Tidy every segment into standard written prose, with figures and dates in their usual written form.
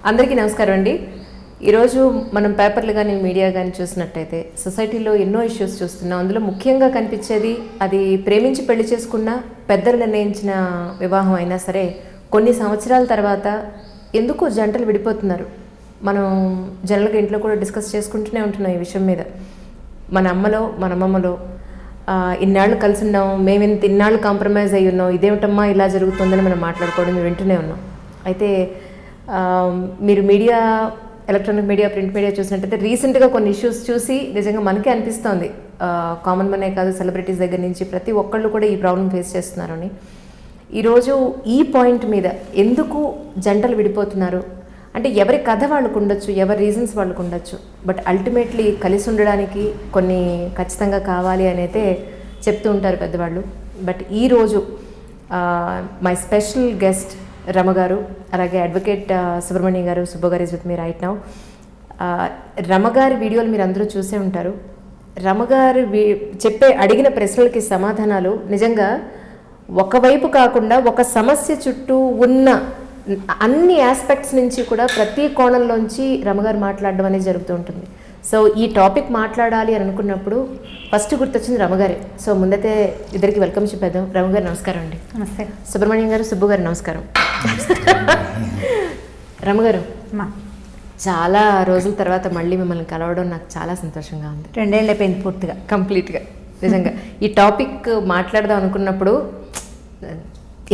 అందరికీ నమస్కారం అండి. ఈరోజు మనం పేపర్లు కానీ మీడియా కానీ చూసినట్టయితే సొసైటీలో ఎన్నో ఇష్యూస్ చూస్తున్నాం. అందులో ముఖ్యంగా కనిపించేది అది ప్రేమించి పెళ్లి చేసుకున్న పెద్దలు నిర్ణయించిన వివాహం అయినా సరే కొన్ని సంవత్సరాల తర్వాత ఎందుకు జంటలు విడిపోతున్నారు. మనం జనరల్గా ఇంట్లో కూడా డిస్కస్ చేసుకుంటూనే ఉంటున్నాం ఈ విషయం మీద. మన అమ్మలో మన అమ్మమ్మలో ఇన్నాళ్ళు కలిసి ఉన్నాం, మేము ఇంత ఇన్నాళ్ళు కాంప్రమైజ్ అయ్యి ఉన్నాం, ఇదేమిటమ్మా ఇలా జరుగుతుందని మనం మాట్లాడుకోవడం వింటూనే ఉన్నాం. అయితే మీరు media, electronic media, print media చూసినట్టయితే రీసెంట్గా కొన్ని ఇష్యూస్ చూసి నిజంగా మనకే అనిపిస్తోంది, కామన్ మనే కాదు సెలబ్రిటీస్ దగ్గర నుంచి ప్రతి ఒక్కళ్ళు కూడా ఈ ప్రాబ్లం ఫేస్ చేస్తున్నారని. ఈరోజు ఈ పాయింట్ మీద ఎందుకు జంటలు విడిపోతున్నారు అంటే ఎవరి కథ వాళ్ళకు ఉండొచ్చు, ఎవరి రీజన్స్ వాళ్ళకు ఉండొచ్చు, బట్ అల్టిమేట్లీ కలిసి ఉండడానికి కొన్ని ఖచ్చితంగా కావాలి అని అయితే చెప్తూ ఉంటారు పెద్దవాళ్ళు. బట్ ఈరోజు మై స్పెషల్ గెస్ట్ రమ గారు, అలాగే అడ్వకేట్ సుబ్రహ్మణ్యం గారు, సుబ్బు గారు is with me right now. Rama గారి వీడియోలు మీరు అందరూ చూసే ఉంటారు. రమ గారు అడిగిన ప్రశ్నలకి సమాధానాలు నిజంగా ఒకవైపు కాకుండా ఒక సమస్య చుట్టూ ఉన్న అన్ని ఆస్పెక్ట్స్ నుంచి కూడా ప్రతి కోణంలోంచి రమగారు మాట్లాడడం అనేది జరుగుతూ ఉంటుంది. సో ఈ టాపిక్ మాట్లాడాలి అని అనుకున్నప్పుడు ఫస్ట్ గుర్తొచ్చింది రమగారే. సో ముందైతే ఇద్దరికి వెల్కమ్ చెప్పేద్దాం. రమగారు నమస్కారం అండి. నమస్తే. సుబ్రహ్మణ్యం గారు, సుబ్బు గారు నమస్కారం. రమగారు, చాలా రోజుల తర్వాత మళ్ళీ మిమ్మల్ని కలవడం నాకు చాలా సంతోషంగా ఉంది. 2 ఏళ్ళు అయిపోయింది పూర్తిగా, కంప్లీట్గా. నిజంగా ఈ టాపిక్ మాట్లాడదాం అనుకున్నప్పుడు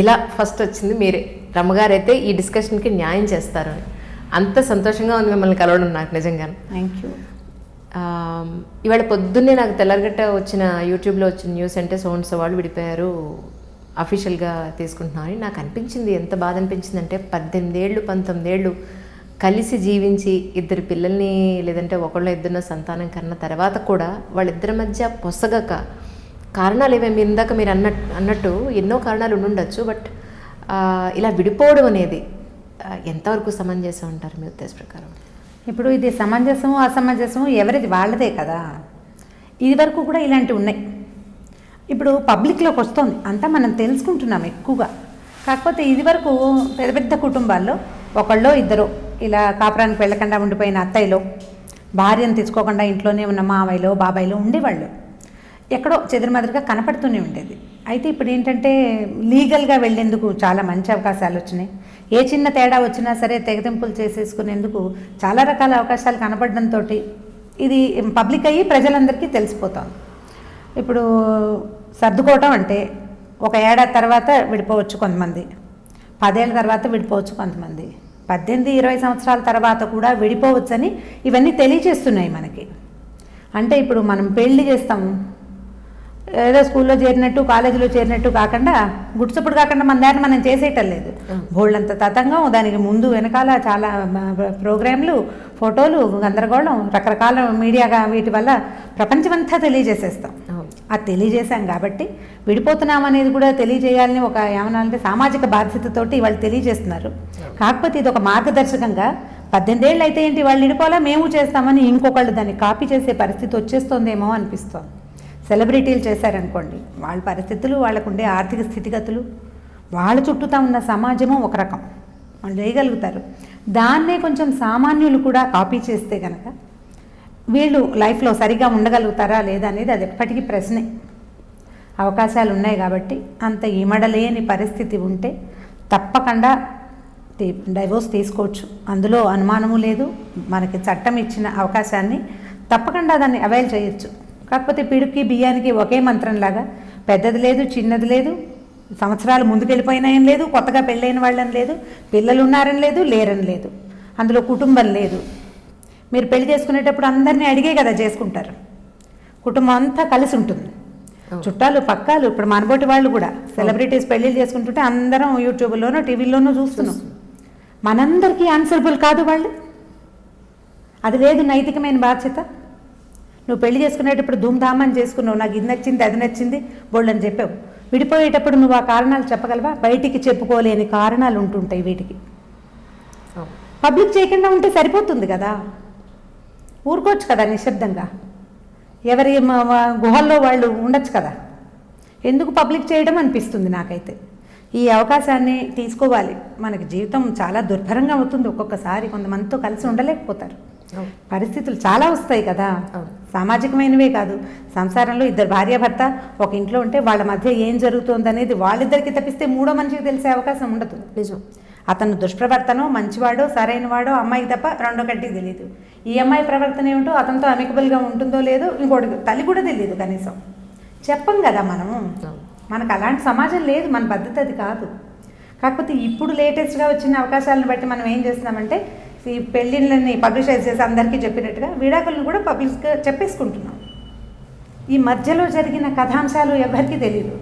ఇలా ఫస్ట్ వచ్చింది మీరే. రమగారు అయితే ఈ డిస్కషన్కి న్యాయం చేస్తారు అని అంత సంతోషంగా ఉంది మిమ్మల్ని కలవడం నాకు నిజంగా. Thank you. ఇవాళ పొద్దున్నే నాకు తెల్లరగట్ట వచ్చిన యూట్యూబ్లో వచ్చిన న్యూస్ అంటే సో వాళ్ళు విడిపోయారు, అఫీషియల్గా తీసుకుంటున్నారని నాకు అనిపించింది. ఎంత బాధ అనిపించింది అంటే 18 ఏళ్ళు 19 ఏళ్ళు కలిసి జీవించి 2 పిల్లల్ని లేదంటే ఒకళ్ళ ఇద్దరినో సంతానం కన్న తర్వాత కూడా వాళ్ళిద్దరి మధ్య పొసగక కారణాలు ఏమేమి ఇందాక మీరు అన్నట్టు ఎన్నో కారణాలు ఉండుండొచ్చు, బట్ ఇలా విడిపోవడం అనేది ఎంతవరకు సమంజసం అంటారు మీ ఉద్దేశ ప్రకారం? ఇప్పుడు ఇది సమంజసము అసమంజసము ఎవరిది వాళ్ళదే కదా. ఇది వరకు కూడా ఇలాంటివి ఉన్నాయి. ఇప్పుడు పబ్లిక్లోకి వస్తుంది అంతా మనం తెలుసుకుంటున్నాం ఎక్కువగా. కాకపోతే ఇది వరకు పెద్ద పెద్ద కుటుంబాల్లో ఒకళ్ళో ఇద్దరు ఇలా కాపురానికి వెళ్ళకుండా ఉండిపోయిన అత్తయ్యలో, భార్యను తెచ్చుకోకుండా ఇంట్లోనే ఉన్న మావయ్యలో బాబాయ్లో ఉండేవాళ్ళు. ఎక్కడో చెదురుమదురుగా కనపడుతూనే ఉండేది. అయితే ఇప్పుడు ఏంటంటే లీగల్గా వెళ్ళేందుకు చాలా మంచి అవకాశాలు వచ్చినాయి. ఏ చిన్న తేడా వచ్చినా సరే తెగతింపులు చేసేసుకునేందుకు చాలా రకాల అవకాశాలు కనపడడంతో ఇది పబ్లిక్ అయ్యి ప్రజలందరికీ తెలిసిపోతుంది. ఇప్పుడు సర్దుకోవటం అంటే 1 ఏడాది తర్వాత విడిపోవచ్చు కొంతమంది, 10 ఏళ్ళ తర్వాత విడిపోవచ్చు కొంతమంది, 18-20 సంవత్సరాల తర్వాత కూడా విడిపోవచ్చని ఇవన్నీ తెలియజేస్తున్నాయి మనకి. అంటే ఇప్పుడు మనం పెళ్లి చేస్తాము, ఏదో స్కూల్లో చేరినట్టు కాలేజీలో చేరినట్టు కాకుండా గుడ్సప్పుడు కాకుండా మన దాన్ని మనం చేసేయటం లేదు. బోళ్ళంత తతంగం, దానికి ముందు వెనకాల చాలా ప్రోగ్రాంలు, ఫోటోలు, గందరగోళం, రకరకాల మీడియాగా వీటి వల్ల ప్రపంచమంతా తెలియజేసేస్తాం. అది తెలియజేశాం కాబట్టి విడిపోతున్నాం అనేది కూడా తెలియజేయాలని ఒక ఏమనాలంటే సామాజిక బాధ్యతతోటి వాళ్ళు తెలియజేస్తున్నారు. కాకపోతే ఇది ఒక మార్గదర్శకంగా 18 ఏళ్ళు అయితే ఏంటి వాళ్ళు విడిపోలా మేము చేస్తామని ఇంకొకళ్ళు దాన్ని కాపీ చేసే పరిస్థితి వచ్చేస్తుందేమో అనిపిస్తోంది. సెలబ్రిటీలు చేశారనుకోండి, వాళ్ళ పరిస్థితులు, వాళ్ళకుండే ఆర్థిక స్థితిగతులు, వాళ్ళ చుట్టూతా ఉన్న సమాజము ఒక రకం, వాళ్ళు చేయగలుగుతారు. దాన్నే కొంచెం సామాన్యులు కూడా కాపీ చేస్తే కనుక వీళ్ళు లైఫ్లో సరిగా ఉండగలుగుతారా లేదా అనేది అది ఎప్పటికీ ప్రశ్నే. అవకాశాలు ఉన్నాయి కాబట్టి అంత ఇమడలేని పరిస్థితి ఉంటే తప్పకుండా డైవోర్స్ తీసుకోవచ్చు, అందులో అనుమానము లేదు. మనకి చట్టం ఇచ్చిన అవకాశాన్ని తప్పకుండా దాన్ని అవైల్ చేయొచ్చు. కాకపోతే పిడుక్కి బియ్యానికి ఒకే మంత్రంలాగా పెద్దది లేదు, చిన్నది లేదు, సంవత్సరాలు ముందుకెళ్ళిపోయినాయని లేదు, కొత్తగా పెళ్ళైన వాళ్ళని లేదు, పిల్లలు ఉన్నారని లేదు, లేరని లేదు, అందులో కుటుంబం లేదు. మీరు పెళ్లి చేసుకునేటప్పుడు అందరినీ అడిగే కదా చేసుకుంటారు. కుటుంబం అంతా కలిసి ఉంటుంది, చుట్టాలు పక్కాలు. ఇప్పుడు మనబోటి వాళ్ళు కూడా సెలబ్రిటీస్ పెళ్ళిళ్ళు చేసుకుంటుంటే అందరం యూట్యూబ్లోనో టీవీలోనో చూస్తున్నాం. మనందరికీ ఆన్సరబుల్ కాదు వాళ్ళు. అది లేదు నైతికమైన బాధ్యత. నువ్వు పెళ్లి చేసుకునేటప్పుడు ధూమ్ధామని చేసుకున్నావు, నాకు ఇది నచ్చింది అది నచ్చింది బోళ్ళని చెప్పావు. విడిపోయేటప్పుడు నువ్వు ఆ కారణాలు చెప్పగలవా? బయటికి చెప్పుకోలేని కారణాలు ఉంటుంటాయి వీటికి. పబ్లిక్ చేయకుండా ఉంటే సరిపోతుంది కదా, ఊరుకోవచ్చు కదా నిశ్శబ్దంగా, ఎవరి గుహల్లో వాళ్ళు ఉండొచ్చు కదా. ఎందుకు పబ్లిక్ చేయడం అనిపిస్తుంది నాకైతే. ఈ అవకాశాన్ని తీసుకోవాలి. మనకి జీవితం చాలా దుర్భరంగా అవుతుంది ఒక్కొక్కసారి, కొంతమందితో కలిసి ఉండలేకపోతారు, పరిస్థితులు చాలా వస్తాయి కదా, సామాజికమైనవే కాదు. సంసారంలో ఇద్దరు భార్యాభర్త ఒక ఇంట్లో ఉంటే వాళ్ళ మధ్య ఏం జరుగుతుంది అనేది వాళ్ళిద్దరికి తప్పిస్తే మూడో మనిషికి తెలిసే అవకాశం ఉండదు. నిజం. అతను దుష్ప్రవర్తనో మంచివాడో సరైనవాడో అమ్మాయికి తప్ప రెండో కంటికి తెలియదు. ఈ అమ్మాయి ప్రవర్తన ఏమిటో అతనితో అమికబుల్గా ఉంటుందో లేదో ఇంకోటి తల్లి కూడా తెలియదు కనీసం. చెప్పం కదా మనము, మనకు అలాంటి సమాజం లేదు, మన పద్ధతి అది కాదు. కాకపోతే ఇప్పుడు లేటెస్ట్గా వచ్చిన అవకాశాలను బట్టి మనం ఏం చేస్తున్నామంటే ఈ పెళ్ళిళ్ళని పబ్లిషైజ్ చేసి అందరికీ చెప్పినట్టుగా విడాకులను కూడా పబ్లిక్గా చెప్పేసుకుంటున్నాం. ఈ మధ్యలో జరిగిన కథాంశాలు ఎవరికీ తెలియదు,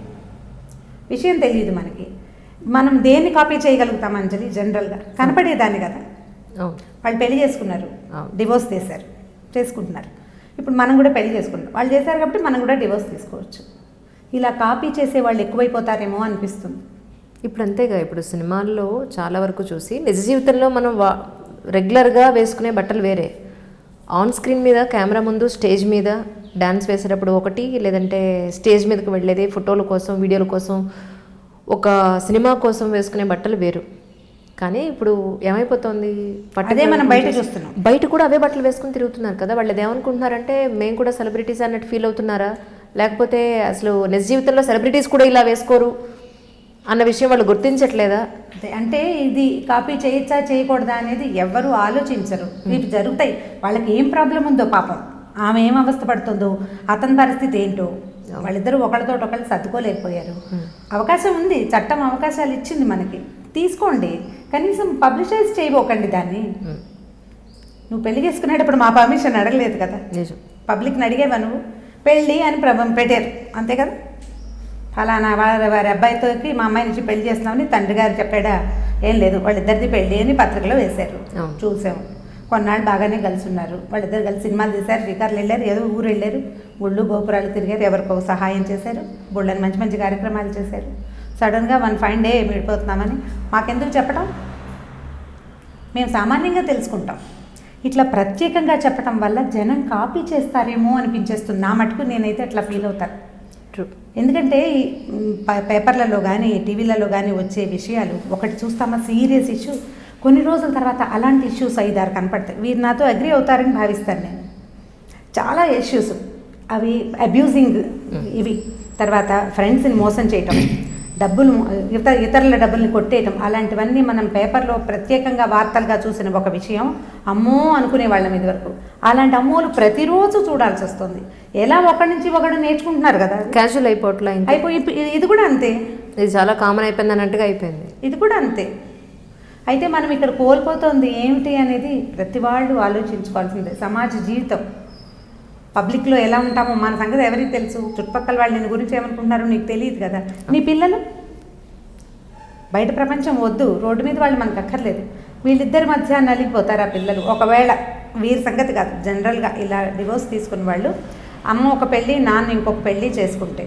విషయం తెలియదు మనకి. మనం దేన్ని కాపీ చేయగలుగుతాం అంజలి? జనరల్గా కనపడేదాన్ని కదా. వాళ్ళు పెళ్లి చేసుకున్నారు, డివోర్స్ చేసుకుంటున్నారు. ఇప్పుడు మనం కూడా పెళ్లి చేసుకుంటాం, వాళ్ళు చేశారు కాబట్టి మనం కూడా డివోర్స్ తీసుకోవచ్చు. ఇలా కాపీ చేసే వాళ్ళు ఎక్కువైపోతారేమో అనిపిస్తుంది. ఇప్పుడు అంతేగా, ఇప్పుడు సినిమాల్లో చాలా వరకు చూసి నిజ జీవితంలో మనం రెగ్యులర్గా వేసుకునే బట్టలు వేరే, ఆన్ స్క్రీన్ మీద కెమెరా ముందు స్టేజ్ మీద డ్యాన్స్ వేసేటప్పుడు ఒకటి, లేదంటే స్టేజ్ మీదకి వెళ్ళేది ఫోటోల కోసం వీడియోల కోసం ఒక సినిమా కోసం వేసుకునే బట్టలు వేరు. కానీ ఇప్పుడు ఏమైపోతుంది, అదే మనం బయట చూస్తున్నాం, బయట కూడా అవే బట్టలు వేసుకుని తిరుగుతున్నారు కదా. వాళ్ళు ఏమనుకుంటున్నారంటే మేము కూడా సెలబ్రిటీస్ అన్నట్టు ఫీల్ అవుతున్నారా, లేకపోతే అసలు నిజ జీవితంలో సెలబ్రిటీస్ కూడా ఇలా వేసుకోరు అన్న విషయం వాళ్ళు గుర్తించట్లేదా? అంటే ఇది కాపీ చేయొచ్చా చేయకూడదా అనేది ఎవ్వరూ ఆలోచించరు. ఇవి జరుగుతాయి, వాళ్ళకి ఏం ప్రాబ్లం ఉందో పాపం, ఆమె ఏం అవస్థ పడుతుందో, అతని పరిస్థితి ఏంటో, వాళ్ళిద్దరూ ఒకళ్ళతో ఒకళ్ళు సర్దుకోలేకపోయారు. అవకాశం ఉంది, చట్టం అవకాశాలు ఇచ్చింది మనకి, తీసుకోండి. కనీసం పబ్లిషైజ్ చేయబోకండి దాన్ని. నువ్వు పెళ్లి చేసుకునేటప్పుడు మా పర్మిషన్ అడగలేదు కదా, పబ్లిక్ని అడిగేవా నువ్వు? పెళ్ళి అని పెట్టారు అంతే కదా. ఫలానా వారి అబ్బాయితోకి మా అమ్మాయి నుంచి పెళ్లి చేస్తున్నామని తండ్రి గారు చెప్పాడా? ఏం లేదు, వాళ్ళిద్దరిది పెళ్ళి అని పత్రికలో వేశారు, చూసాము. కొన్నాళ్ళు బాగానే కలిసి ఉన్నారు, వాళ్ళిద్దరు కలిసి సినిమాలు తీశారు, షికార్లు వెళ్ళారు, ఏదో ఊరు వెళ్ళారు, గుళ్ళు గోపురాలు తిరిగారు, ఎవరికో సహాయం చేశారు, గుళ్ళని మంచి మంచి కార్యక్రమాలు చేశారు. సడన్గా వన్ ఫైన్ డే విడిపోతున్నామని మాకెందుకు చెప్పడం? మేము సామాన్యంగా తెలుసుకుంటాం. ఇట్లా ప్రత్యేకంగా చెప్పడం వల్ల జనం కాపీ చేస్తారేమో అనిపించేస్తుంది. నా మటుకు నేనైతే అట్లా ఫీల్ అవుతాను. ఎందుకంటే పేపర్లలో కానీ టీవీలలో కానీ వచ్చే విషయాలు ఒకటి చూస్తామా, సీరియస్ ఇష్యూ, కొన్ని రోజుల తర్వాత అలాంటి ఇష్యూస్ 5-6 కనపడతాయి. వీరు నాతో అగ్రి అవుతారని భావిస్తాను నేను. చాలా ఇష్యూస్ అవి అబ్యూజింగ్, ఇవి తర్వాత ఫ్రెండ్స్ని మోసం చేయటం, డబ్బులు ఇతరుల డబ్బుల్ని కొట్టేయటం, అలాంటివన్నీ మనం పేపర్లో ప్రత్యేకంగా వార్తలుగా చూసిన ఒక విషయం అమ్మో అనుకునే వాళ్ళం ఇది వరకు. అలాంటి అమ్మోలు ప్రతిరోజు చూడాల్సి వస్తుంది. ఎలా ఒకడి నుంచి ఒకడు నేర్చుకుంటున్నారు కదా, క్యాజువల్ అయిపోయి ఇది కూడా అంతే, ఇది చాలా కామన్ అయిపోయింది అన్నట్టుగా అయిపోయింది. ఇది కూడా అంతే. అయితే మనం ఇక్కడ కోల్పోతుంది ఏమిటి అనేది ప్రతి వాళ్ళు ఆలోచించుకోవాల్సిందే. సమాజ జీవితం, పబ్లిక్లో ఎలా ఉంటామో మన సంగతి ఎవరికి తెలుసు? చుట్టుపక్కల వాళ్ళు నేను గురించి ఏమనుకుంటున్నారో నీకు తెలియదు కదా. నీ పిల్లలు బయట ప్రపంచం వద్దు, రోడ్డు మీద వాళ్ళు మనకు అక్కర్లేదు. వీళ్ళిద్దరి మధ్య నలిగిపోతారు ఆ పిల్లలు. ఒకవేళ వీరి సంగతి కాదు, జనరల్గా ఇలా డివోర్స్ తీసుకున్న వాళ్ళు అమ్మ ఒక పెళ్ళి నాన్న ఇంకొక పెళ్ళి చేసుకుంటే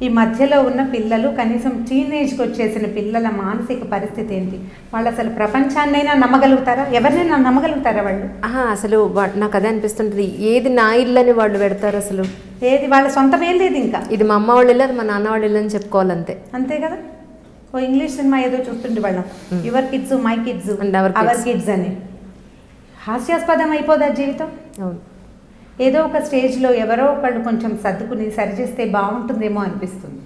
ఈ మధ్యలో ఉన్న పిల్లలు, కనీసం టీనేజ్కి వచ్చేసిన పిల్లల మానసిక పరిస్థితి ఏంటి? వాళ్ళు అసలు ప్రపంచాన్నైనా నమ్మగలుగుతారా? ఎవరినైనా నమ్మగలుగుతారా వాళ్ళు? అసలు నాకు అదే అనిపిస్తుంటుంది, ఏది నా ఇల్లు అని వాళ్ళు పెడతారు. అసలు ఏది వాళ్ళ సొంతం ఏం లేదు. ఇంకా ఇది మా అమ్మ వాళ్ళ ఇల్లు, అది మా నాన్న వాళ్ళ ఇల్లు అని చెప్పుకోవాలంతే. అంతే కదా. ఓ ఇంగ్లీష్ సినిమా ఏదో చూస్తుండే వాళ్ళం, your kids my kids our kids అని. హాస్యాస్పదం అయిపోదా జీవితం? అవును. ఏదో ఒక స్టేజ్లో ఎవరో ఒకళ్ళు కొంచెం సర్దుకుని సరిచేస్తే బాగుంటుందేమో అనిపిస్తుంది.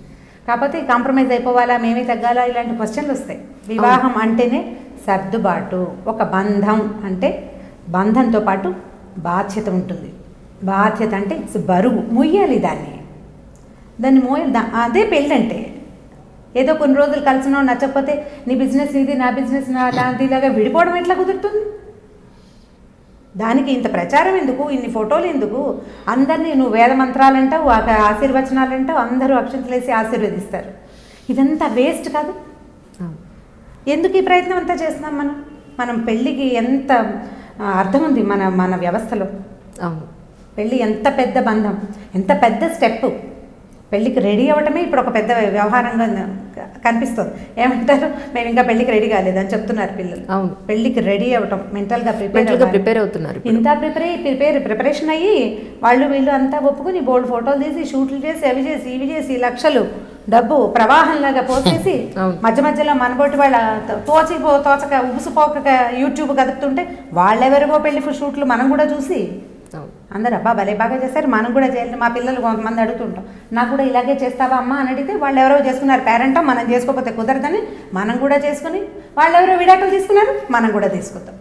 కాకపోతే కాంప్రమైజ్ అయిపోవాలా, మేమే తగ్గాలా, ఇలాంటి క్వశ్చన్లు వస్తాయి. వివాహం అంటేనే సర్దుబాటు. ఒక బంధం అంటే బంధంతో పాటు బాధ్యత ఉంటుంది. బాధ్యత అంటే బరువు, ముయ్యాలి దాన్ని మోయాలి. అదే పెళ్ళంటే. ఏదో కొన్ని రోజులు కలిసినో నచ్చకపోతే నీ బిజినెస్ ఇది, నా బిజినెస్ నాది, ఇలాగా విడిపోవడం ఎట్లా కుదురుతుంది? దానికి ఇంత ప్రచారం ఎందుకు, ఇన్ని ఫోటోలు ఎందుకు? అందరినీ నువ్వు వేద మంత్రాలంటావు, ఆశీర్వచనాలంటావు, అందరూ అక్షంతలేసి ఆశీర్వదిస్తారు. ఇదంతా వేస్ట్ కాదు? ఎందుకు ఈ ప్రయత్నం అంతా చేస్తున్నాం మనం పెళ్ళికి ఎంత అర్థం ఉంది మన వ్యవస్థలో. పెళ్ళి ఎంత పెద్ద బంధం, ఎంత పెద్ద స్టెప్. పెళ్ళికి రెడీ అవ్వటమే ఇప్పుడు ఒక పెద్ద వ్యవహారంగా కనిపిస్తుంది. ఏమంటారు, మేము ఇంకా పెళ్ళికి రెడీ కాలేదని చెప్తున్నారు పిల్లలు. అవును, పెళ్ళికి రెడీ అవ్వటం, మెంటల్గా ప్రిపేర్ అవుతున్నారు. ఇంత ప్రిపరేషన్ అయ్యి వాళ్ళు వీళ్ళు అంతా ఒప్పుకుని బోల్డ్ ఫోటోలు తీసి షూట్లు చేసి అవి చేసి ఇవి చేసి లక్షలు డబ్బు ప్రవాహంలాగా పోసేసి మధ్య మధ్యలో మనబోటి వాళ్ళ తోచక ఉబుసుపోక యూట్యూబ్ కదుపుతుంటే వాళ్ళెవరిగో పెళ్లి షూట్లు మనం కూడా చూసి అందరు అబ్బా భలే బాగా చేస్తారు, మనం కూడా చేయాలి. మా పిల్లలు కొంతమంది అడుగుతుంటాం, నాకు కూడా ఇలాగే చేస్తావా అమ్మ అని అడిగితే వాళ్ళు ఎవరో చేసుకున్నారు పేరెంట్, మనం చేసుకోకపోతే కుదరదని మనం కూడా చేసుకుని, వాళ్ళు ఎవరో విడాకులు తీసుకున్నారు, మనం కూడా తీసుకుంటాం.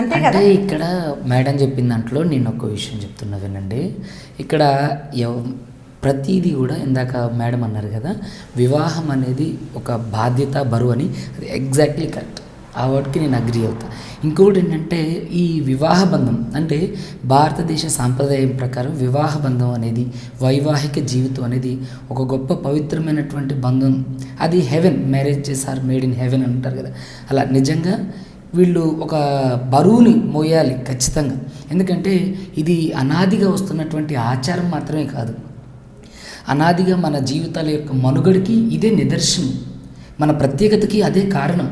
అంతే కదా. ఇక్కడ మేడం చెప్పిన దాంట్లో నేను ఒక విషయం చెప్తున్నా వినండి. ఇక్కడ ప్రతిదీ కూడా ఇందాక మేడం అన్నారు కదా, వివాహం అనేది ఒక బాధ్యత, బరువు అని. అది ఎగ్జాక్ట్లీ కరెక్ట్. ఆ వర్డ్కి నేను అగ్రి అవుతా. ఇంకోటి ఏంటంటే ఈ వివాహ బంధం అంటే భారతదేశ సాంప్రదాయం ప్రకారం వివాహ బంధం అనేది, వైవాహిక జీవితం అనేది ఒక గొప్ప పవిత్రమైనటువంటి బంధం. అది heaven, marriages are made in heaven అంటారు కదా. అలా నిజంగా వీళ్ళు ఒక బరువుని మోయాలి ఖచ్చితంగా. ఎందుకంటే ఇది అనాదిగా వస్తున్నటువంటి ఆచారం మాత్రమే కాదు, అనాదిగా మన జీవితాల యొక్క మనుగడికి ఇదే నిదర్శనం, మన ప్రత్యేకతకి అదే కారణం.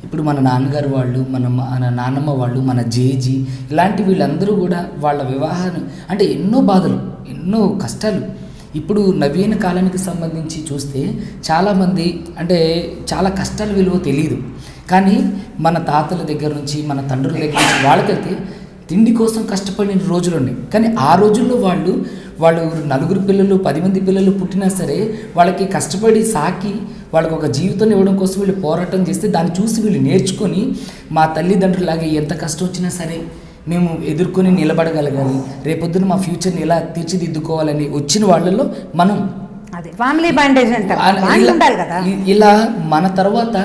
ఇప్పుడు మన నాన్నగారు వాళ్ళు, మన నాన్నమ్మ వాళ్ళు, మన జేజీ ఇలాంటి వీళ్ళందరూ కూడా వాళ్ళ వివాహాన్ని అంటే ఎన్నో బాధలు, ఎన్నో కష్టాలు. ఇప్పుడు నవీన కాలానికి సంబంధించి చూస్తే చాలామంది అంటే చాలా కష్టాల విలువ తెలియదు. కానీ మన తాతల దగ్గర నుంచి, మన తండ్రుల దగ్గర నుంచి వాళ్ళకైతే తిండి కోసం కష్టపడిన రోజులు ఉన్నాయి. కానీ ఆ రోజుల్లో వాళ్ళు 4 పిల్లలు 10 మంది పిల్లలు పుట్టినా సరే వాళ్ళకి కష్టపడి సాకి వాళ్ళకి ఒక జీవితాన్ని ఇవ్వడం కోసం వీళ్ళు పోరాటం చేస్తే దాన్ని చూసి వీళ్ళు నేర్చుకొని మా తల్లిదండ్రులాగే ఎంత కష్టం వచ్చినా సరే మేము ఎదుర్కొని నిలబడగలగాలి, రేపొద్దున మా ఫ్యూచర్ని ఎలా తీర్చిదిద్దుకోవాలని వచ్చిన వాళ్ళలో మనం అదే ఫ్యామిలీ బాండేజ్ అంటారు కదా. ఇలా మన తర్వాత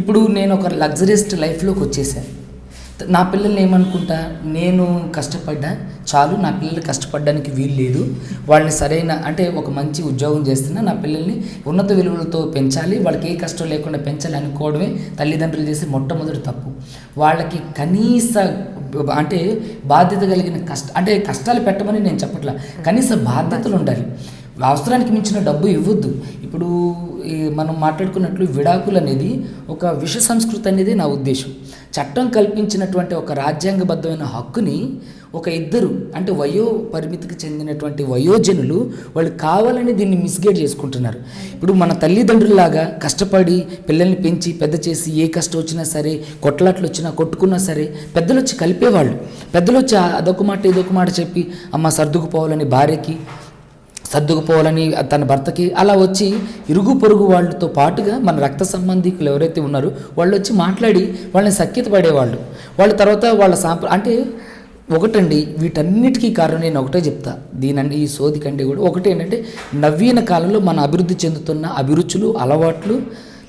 ఇప్పుడు నేను ఒక లగ్జరియస్ట్ లైఫ్లోకి వచ్చేసాను. నా పిల్లల్ని ఏమనుకుంటా, నేను కష్టపడ్డా చాలు, నా పిల్లలు కష్టపడడానికి వీలు లేదు, వాళ్ళని సరైన అంటే ఒక మంచి ఉద్యోగం చేస్తున్నా, నా పిల్లల్ని ఉన్నత విలువలతో పెంచాలి, వాళ్ళకి ఏ కష్టం లేకుండా పెంచాలి అనుకోవడమే తల్లిదండ్రులు చేసే మొట్టమొదటి తప్పు. వాళ్ళకి కనీస అంటే బాధ్యత కలిగిన అంటే కష్టాలు పెట్టమని నేను చెప్పట్లా, కనీస బాధ్యతలు ఉండాలి. అవసరానికి మించిన డబ్బు ఇవ్వద్దు. ఇప్పుడు మనం మాట్లాడుకున్నట్లు విడాకులు అనేది ఒక విష సంస్కృతి అనేది నా ఉద్దేశం. చట్టం కల్పించినటువంటి ఒక రాజ్యాంగబద్ధమైన హక్కుని ఒక ఇద్దరు అంటే వయో పరిమితికి చెందినటువంటి వయోజనులు వాళ్ళు కావాలని దీన్ని మిస్గైడ్ చేసుకుంటున్నారు. ఇప్పుడు మన తల్లిదండ్రుల్లాగా కష్టపడి పిల్లల్ని పెంచి పెద్ద చేసి ఏ కష్టం వచ్చినా సరే, కొట్లాట్లు వచ్చినా కొట్టుకున్నా సరే పెద్దలు వచ్చి కలిపేవాళ్ళు. పెద్దలు వచ్చి అదొక మాట ఇదొక మాట చెప్పి అమ్మ సర్దుకుపోవాలని భార్యకి, సర్దుకుపోవాలని తన భర్తకి, అలా వచ్చి ఇరుగు పొరుగు వాళ్ళతో పాటుగా మన రక్త సంబంధికులు ఎవరైతే ఉన్నారో వాళ్ళు వచ్చి మాట్లాడి వాళ్ళని సఖ్యత పడేవాళ్ళు. వాళ్ళ తర్వాత వాళ్ళ అంటే ఒకటండి, వీటన్నిటికీ కారణం నేను ఒకటే చెప్తా, దీనండి ఈ సోది కంటే కూడా ఒకటి ఏంటంటే నవీన కాలంలో మన అభివృద్ధి చెందుతున్న అభిరుచులు, అలవాట్లు,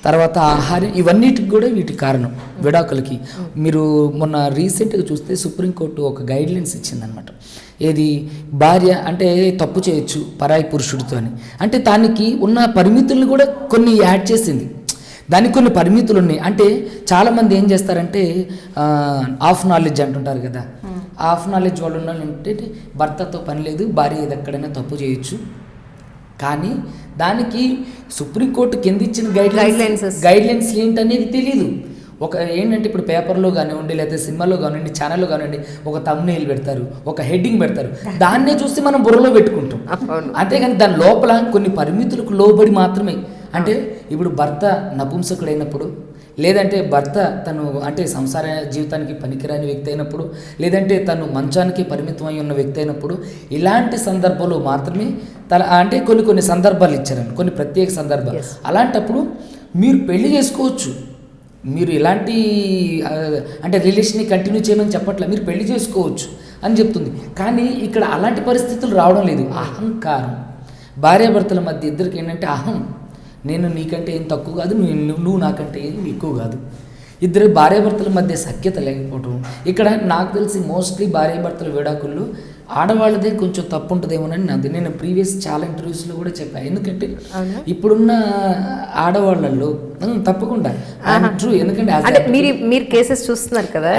తర్వాత ఆహారం, ఇవన్నిటికి కూడా వీటి కారణం విడాకులకి. మీరు మొన్న రీసెంట్గా చూస్తే సుప్రీంకోర్టు ఒక గైడ్లైన్స్ ఇచ్చిందనమాట. ఏది భార్య అంటే తప్పు చేయొచ్చు పరాయి పురుషుడితో అని, అంటే దానికి ఉన్న పరిమితులను కూడా కొన్ని యాడ్ చేసింది. దానికి కొన్ని పరిమితులు ఉన్నాయి. అంటే చాలామంది ఏం చేస్తారంటే హాఫ్ నాలెడ్జ్ అంటుంటారు కదా, హాఫ్ నాలెడ్జ్ వాళ్ళు ఉన్నారంటే భర్తతో పని లేదు, భార్య ఏది ఎక్కడైనా తప్పు చేయొచ్చు. కానీ దానికి సుప్రీంకోర్టు కింద ఇచ్చిన గైడ్లైన్స్ ఏంటనేది తెలీదు. ఒక ఏంటంటే ఇప్పుడు పేపర్లో కానివ్వండి, లేకపోతే సినిమాలో కానివ్వండి, ఛానల్లో కానివ్వండి, ఒక థంబ్నెయిల్ పెడతారు, ఒక హెడ్డింగ్ పెడతారు, దాన్నే చూసి మనం బుర్రలో పెట్టుకుంటాం. అంతేగాని దాని లోపల కొన్ని పరిమితులకు లోబడి మాత్రమే. అంటే ఇప్పుడు భర్త నపుంసకుడైనప్పుడు, లేదంటే భర్త తను అంటే సంసార జీవితానికి పనికిరాని వ్యక్తి అయినప్పుడు, లేదంటే తను మంచానికి పరిమితమై ఉన్న వ్యక్తి అయినప్పుడు, ఇలాంటి సందర్భంలో మాత్రమే అంటే కొన్ని సందర్భాలు ఇచ్చారని, కొన్ని ప్రత్యేక సందర్భాలు. అలాంటప్పుడు మీరు పెళ్లి చేసుకోవచ్చు, మీరు ఇలాంటి అంటే రిలేషన్ని కంటిన్యూ చేయమని చెప్పట్లే, మీరు పెళ్లి చేసుకోవచ్చు అని చెప్తుంది. కానీ ఇక్కడ అలాంటి పరిస్థితులు రావడం లేదు. అహంకారం, భార్యాభర్తల మధ్య ఇద్దరికి ఏంటంటే అహం, నేను నీకంటే ఏం తక్కువ కాదు, నువ్వు నాకంటే ఏం ఎక్కువ కాదు. ఇద్దరు భార్యాభర్తల మధ్య సఖ్యత లేకపోవడం. ఇక్కడ నాకు తెలిసి మోస్ట్లీ భార్యాభర్తల విడాకుల్లో ఆడవాళ్ళదే కొంచెం తప్పు ఉంటుందేమోనని నాది. నేను ప్రీవియస్ చాలా ఇంటర్వ్యూస్లో కూడా చెప్పాను. ఎందుకంటే అవునా? ఇప్పుడున్న ఆడవాళ్ళల్లో తప్పకుండా ట్రూ. ఎందుకంటే అంటే మీరు కేసెస్ చూస్తున్నారు కదా,